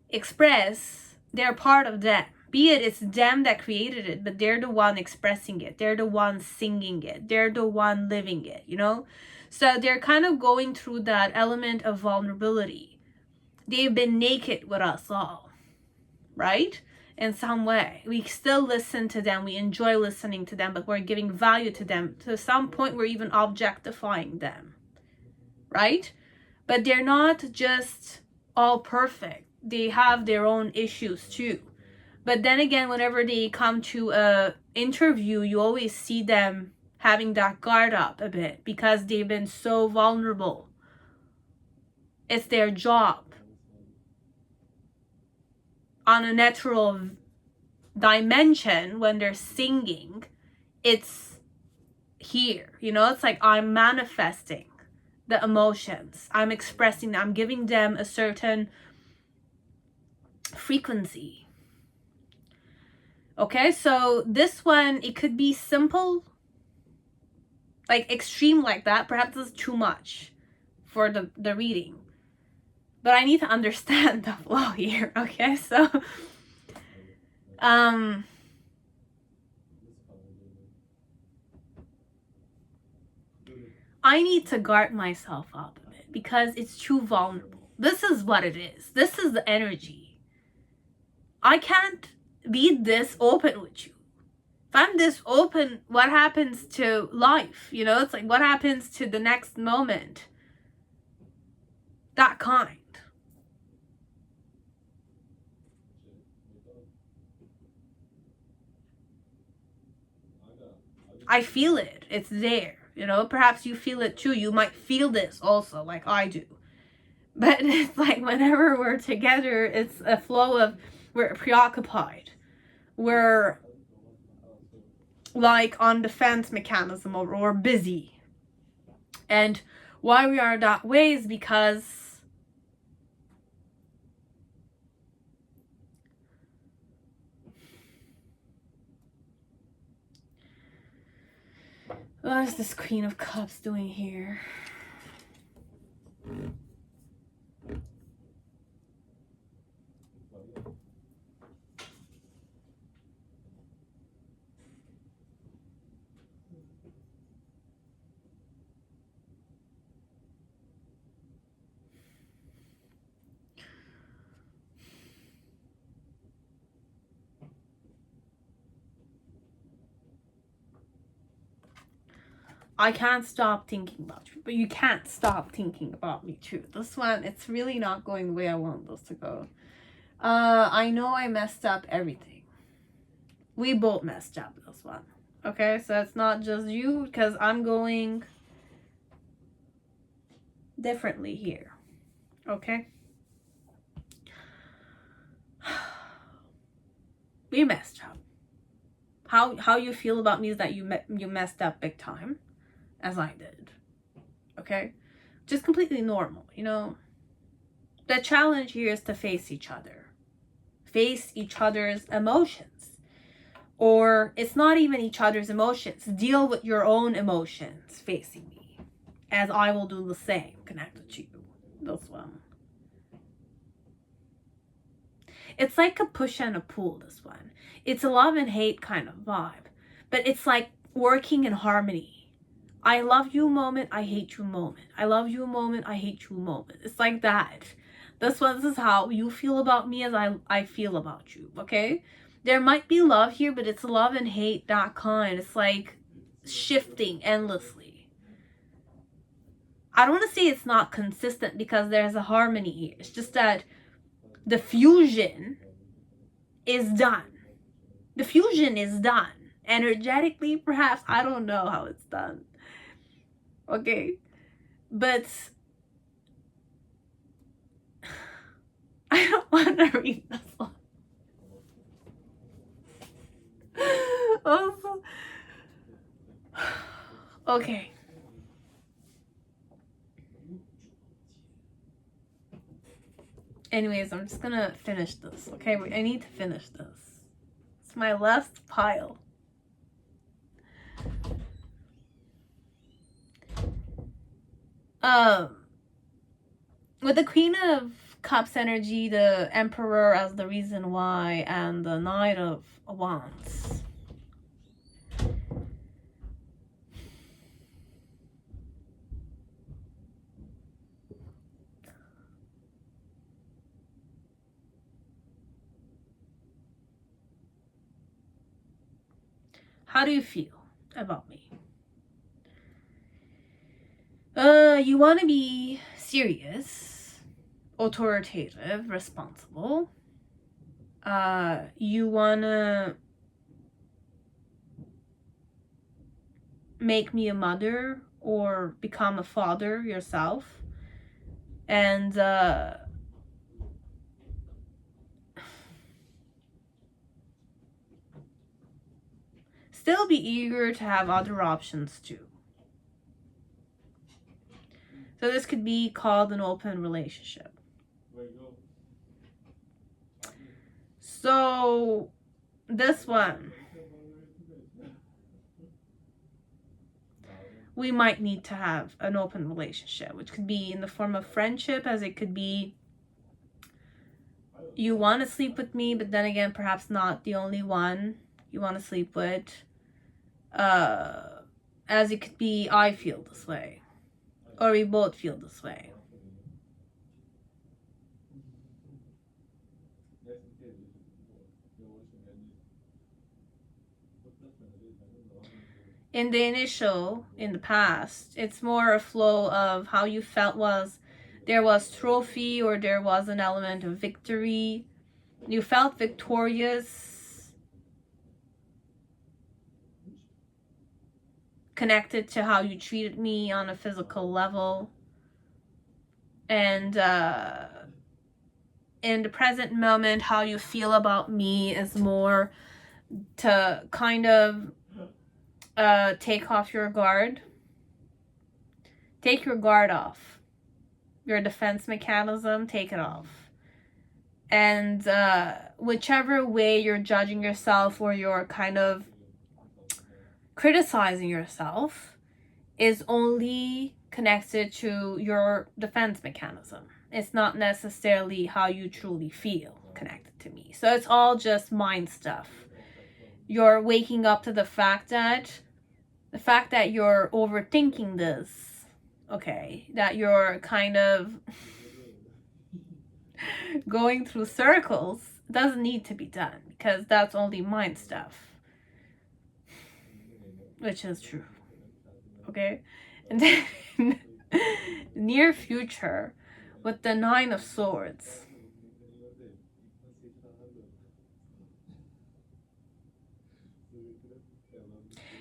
express, they're part of them. Be it it's them that created it, but they're the one expressing it. They're the one singing it. They're the one living it, So they're kind of going through that element of vulnerability. They've been naked with us all, right? In some way. We still listen to them. We enjoy listening to them, but we're giving value to them. To some point, we're even objectifying them, right? But they're not just all perfect. They have their own issues too. But then again, whenever they come to a interview, you always see them having that guard up a bit because they've been so vulnerable. It's their job. On a natural dimension, when they're singing, it's here. It's like I'm manifesting the emotions. I'm expressing them. I'm giving them a certain frequency. Okay, so this one, it could be simple like extreme like that, perhaps it's too much for the reading. But I need to understand the flow here, okay? So, I need to guard myself up a bit because it's too vulnerable. This is what it is. This is the energy. I can't be this open with you. If I'm this open, what happens to life? You know, it's like, what happens to the next moment? That kind. I feel it. It's there. You know, perhaps you feel it too. You might feel this also, like I do. But it's like whenever we're together, it's a flow of, we're preoccupied. We're like on defense mechanism, or we're busy. And why we are that way is because what is this Queen of Cups doing here? I can't stop thinking about you, but you can't stop thinking about me too. This one, it's really not going the way I want this to go. I know I messed up everything. We both messed up this one. Okay, so it's not just you, because I'm going differently here. Okay? We messed up. How you feel about me is that you messed up big time, as I did. Okay? Just completely normal, you know? The challenge here is to face each other. Face each other's emotions. Or it's not even each other's emotions. Deal with your own emotions facing me. As I will do the same connected to you. This one. It's like a push and a pull, this one. It's a love and hate kind of vibe. But it's like working in harmony. I love you moment, I hate you moment. I love you moment, I hate you moment. It's like that. This is how you feel about me as I feel about you, okay? There might be love here, but it's love and hate, that kind. It's like shifting endlessly. I don't want to say it's not consistent because there's a harmony here. It's just that the fusion is done. The fusion is done. Energetically, perhaps. I don't know how it's done. Okay? But I don't want to read this one. Also, okay. Anyways, I'm just gonna finish this, okay? I need to finish this. It's my last pile. With the Queen of Cups energy, the Emperor as the reason why, and the Knight of Wands. How do you feel about me? You want to be serious, authoritative, responsible. You want to make me a mother or become a father yourself. And still be eager to have other options too. So this could be called an open relationship. So this one, we might need to have an open relationship, which could be in the form of friendship, as it could be you want to sleep with me, but then again, perhaps not the only one you want to sleep with. As it could be, I feel this way, or we both feel this way. In the past, it's more a flow of how you felt was there was trophy, or there was an element of victory. You felt victorious, connected to how you treated me on a physical level. And in the present moment, how you feel about me is more to kind of take off your guard. Take your guard off. Your defense mechanism, take it off. And whichever way you're judging yourself, or you're kind of criticizing yourself, is only connected to your defense mechanism. It's not necessarily how you truly feel connected to me. So it's all just mind stuff. You're waking up to the fact that you're overthinking this, okay, that you're kind of going through circles, doesn't need to be done, because that's only mind stuff, which is true, okay? And then near future, with the 9 of Swords,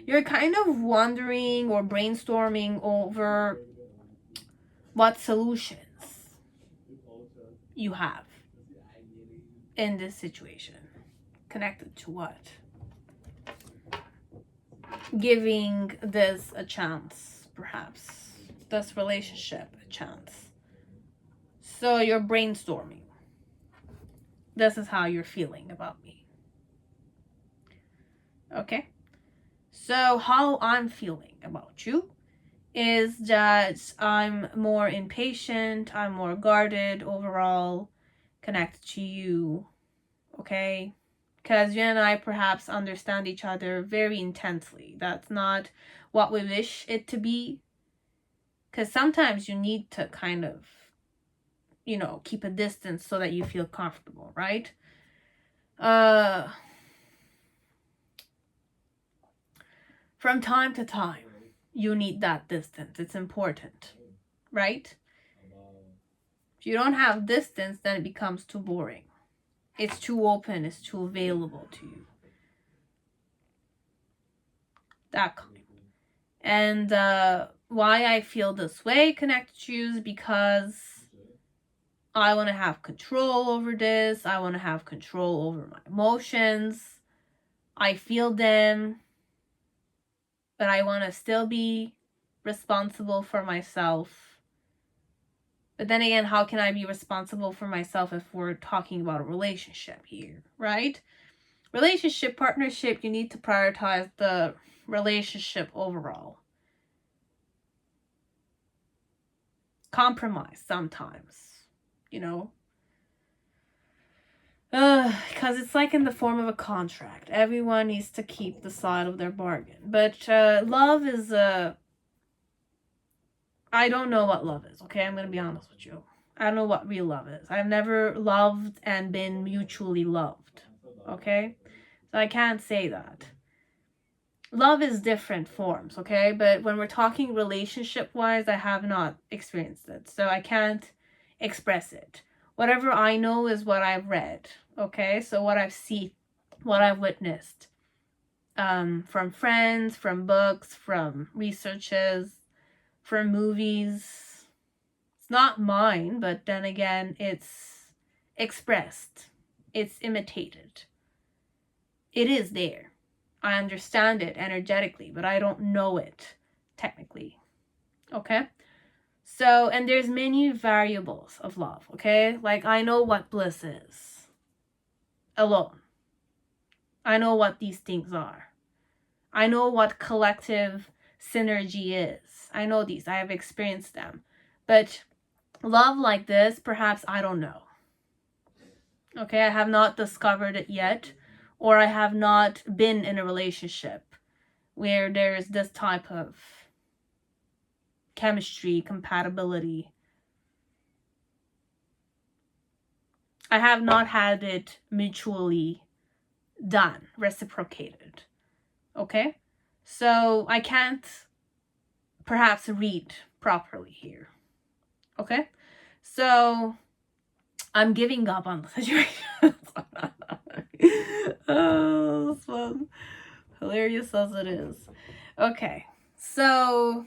you're kind of wondering or brainstorming over what solutions you have in this situation. Connected to what? Giving this a chance, perhaps. This relationship a chance. So you're brainstorming. This is how you're feeling about me. Okay? So how I'm feeling about you is that I'm more impatient, I'm more guarded overall, connected to you, okay? Because you and I perhaps understand each other very intensely. That's not what we wish it to be. Because sometimes you need to kind of, keep a distance so that you feel comfortable, right? From time to time, you need that distance. It's important, right? If you don't have distance, then it becomes too boring. It's too open. It's too available to you. That kind. And why I feel this way connected to you is because I want to have control over this. I want to have control over my emotions. I feel them, but I want to still be responsible for myself. But then again, how can I be responsible for myself if we're talking about a relationship here, right? Relationship, partnership, you need to prioritize the relationship overall. Compromise sometimes, because it's like in the form of a contract. Everyone needs to keep the side of their bargain. But love is I don't know what love is, okay? I'm going to be honest with you. I don't know what real love is. I've never loved and been mutually loved, okay? So I can't say that. Love is different forms, okay? But when we're talking relationship-wise, I have not experienced it. So I can't express it. Whatever I know is what I've read, okay? So what I've seen, what I've witnessed. From friends, from books, from researches, from movies. It's not mine, but then again, it's expressed. It's imitated. It is there. I understand it energetically, but I don't know it technically. Okay? So, and there's many variables of love, okay? Like, I know what bliss is alone. I know what these things are. I know what collective synergy is. I know these, I have experienced them. But love like this, perhaps, I don't know. Okay, I have not discovered it yet, or I have not been in a relationship where there's this type of chemistry, compatibility. I have not had it mutually done, reciprocated. Okay? So I can't perhaps read properly here. Okay? So I'm giving up on the situation. Oh, this one. Hilarious as it is. Okay. So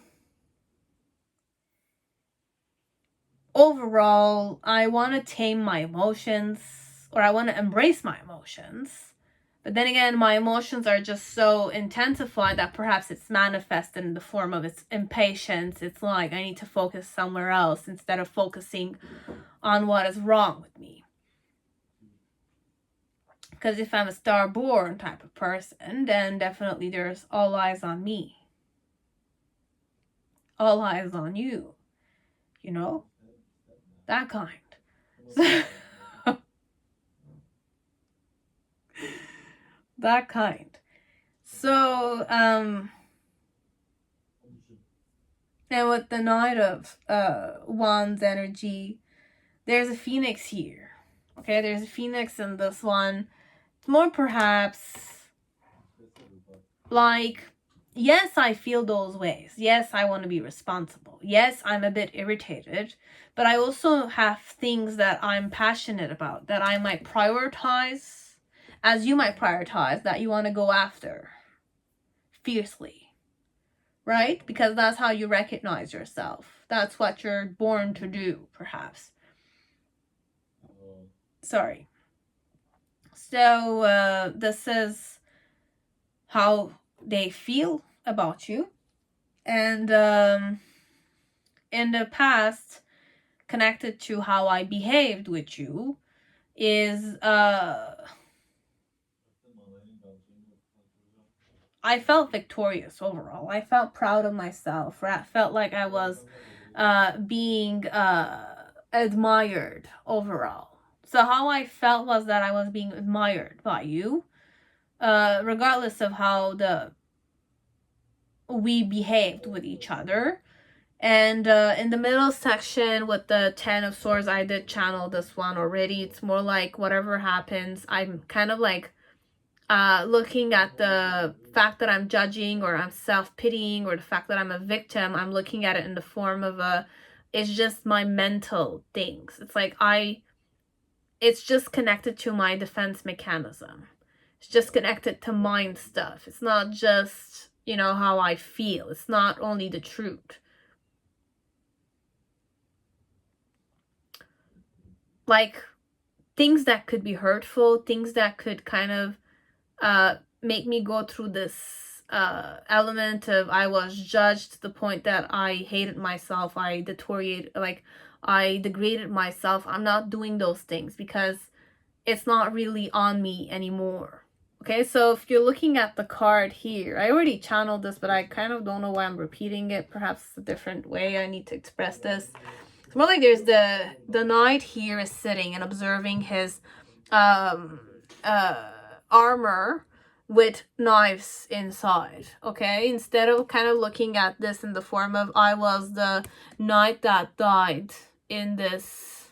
overall, I want to tame my emotions, or I want to embrace my emotions. But then again, my emotions are just so intensified that perhaps it's manifested in the form of its impatience. It's like I need to focus somewhere else instead of focusing on what is wrong with me. Because if I'm a star-born type of person, then definitely there's all eyes on me. All eyes on you. You know? That kind. That kind. So, and with the Knight of Wands energy, there's a Phoenix here. Okay, there's a Phoenix in this one. It's more perhaps like, yes, I feel those ways. Yes, I want to be responsible. Yes, I'm a bit irritated. But I also have things that I'm passionate about, that I might prioritize, as you might prioritize, that you want to go after fiercely. Right? Because that's how you recognize yourself. That's what you're born to do, perhaps. Sorry. So, this is how they feel about you. And in the past, connected to how I behaved with you, is I felt victorious overall. I felt proud of myself. I felt like I was being admired overall. So how I felt was that I was being admired by you, regardless of how we behaved with each other. And in the middle section with the 10 of Swords, I did channel this one already. It's more like whatever happens, I'm kind of like looking at the fact that I'm judging, or I'm self-pitying, or the fact that I'm a victim. I'm looking at it in the form of it's just my mental things. It's like it's just connected to my defense mechanism. It's just connected to mind stuff. It's not just, you know, how I feel. It's not only the truth. Like, things that could be hurtful, things that could kind of make me go through this element of I was judged to the point that I hated myself, I degraded myself. I'm not doing those things because it's not really on me anymore. Okay, so if you're looking at the card here, I already channeled this, but I kind of don't know why I'm repeating it. Perhaps it's a different way I need to express this. It's more like there's the knight here is sitting and observing his armor with knives inside. Okay, instead of kind of looking at this in the form of I was the knight that died in this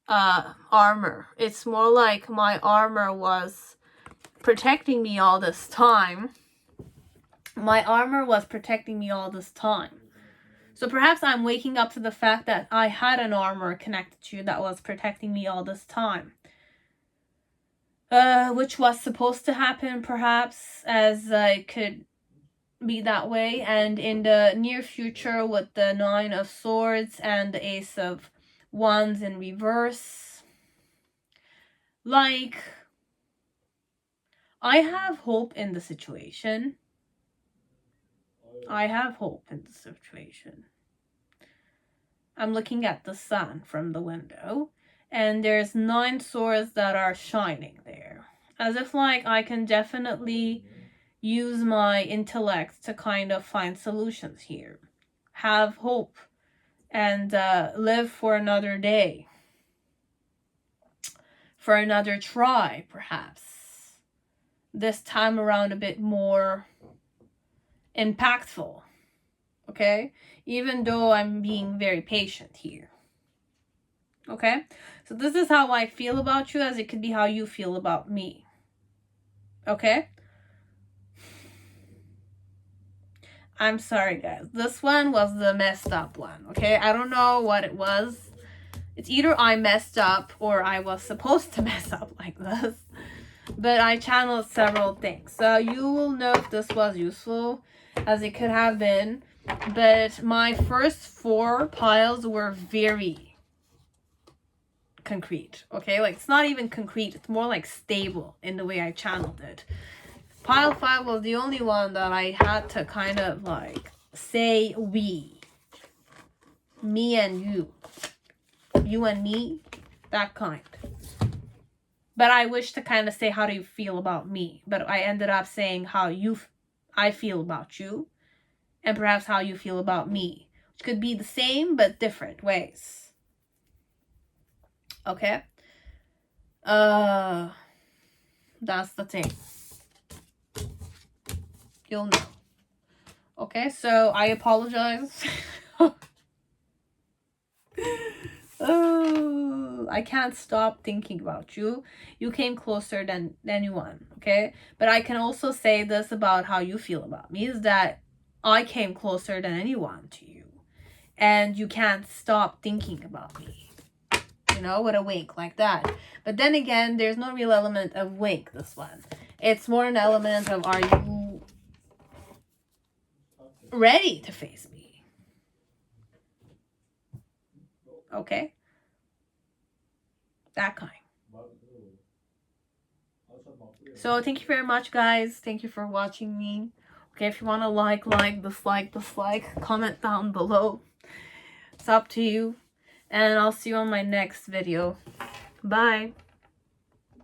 armor, it's more like my armor was protecting me all this time. My armor was protecting me all this time. So perhaps I'm waking up to the fact that I had an armor connected to that was protecting me all this time. Which was supposed to happen, perhaps, as it could be that way. And in the near future, with the 9 of Swords and the Ace of Wands in reverse, like, I have hope in the situation. I have hope in the situation. I'm looking at the sun from the window, and there's 9 swords that are shining there. As if like I can definitely, use my intellect to kind of find solutions here. Have hope and live for another day. For another try, perhaps. This time around a bit more impactful. Okay? Even though I'm being very patient here. Okay? So this is how I feel about you, as it could be how you feel about me. Okay? I'm sorry, guys. This one was the messed up one. Okay? I don't know what it was. It's either I messed up or I was supposed to mess up like this. But I channeled several things. So you will know if this was useful, as it could have been. But my first 4 piles were very concrete. Okay? Like, it's not even concrete. It's more like stable in the way I channeled it. Pile 5 was the only one that I had to kind of like say we. Me and you. You and me, that kind. But I wish to kind of say, how do you feel about me? But I ended up saying how I feel about you, and perhaps how you feel about me, which could be the same but different ways. Okay? That's the thing. You'll know. Okay, so I apologize. Oh, I can't stop thinking about you. You came closer than anyone, okay? But I can also say this about how you feel about me, is that I came closer than anyone to you. And you can't stop thinking about me. You know, with a wink like that. But then again, there's no real element of wink, this one. It's more an element of, are you ready to face me? Okay? That kind. So thank you very much, guys. Thank you for watching me. Okay, if you want to like, dislike, comment down below. It's up to you. And I'll see you on my next video. Bye.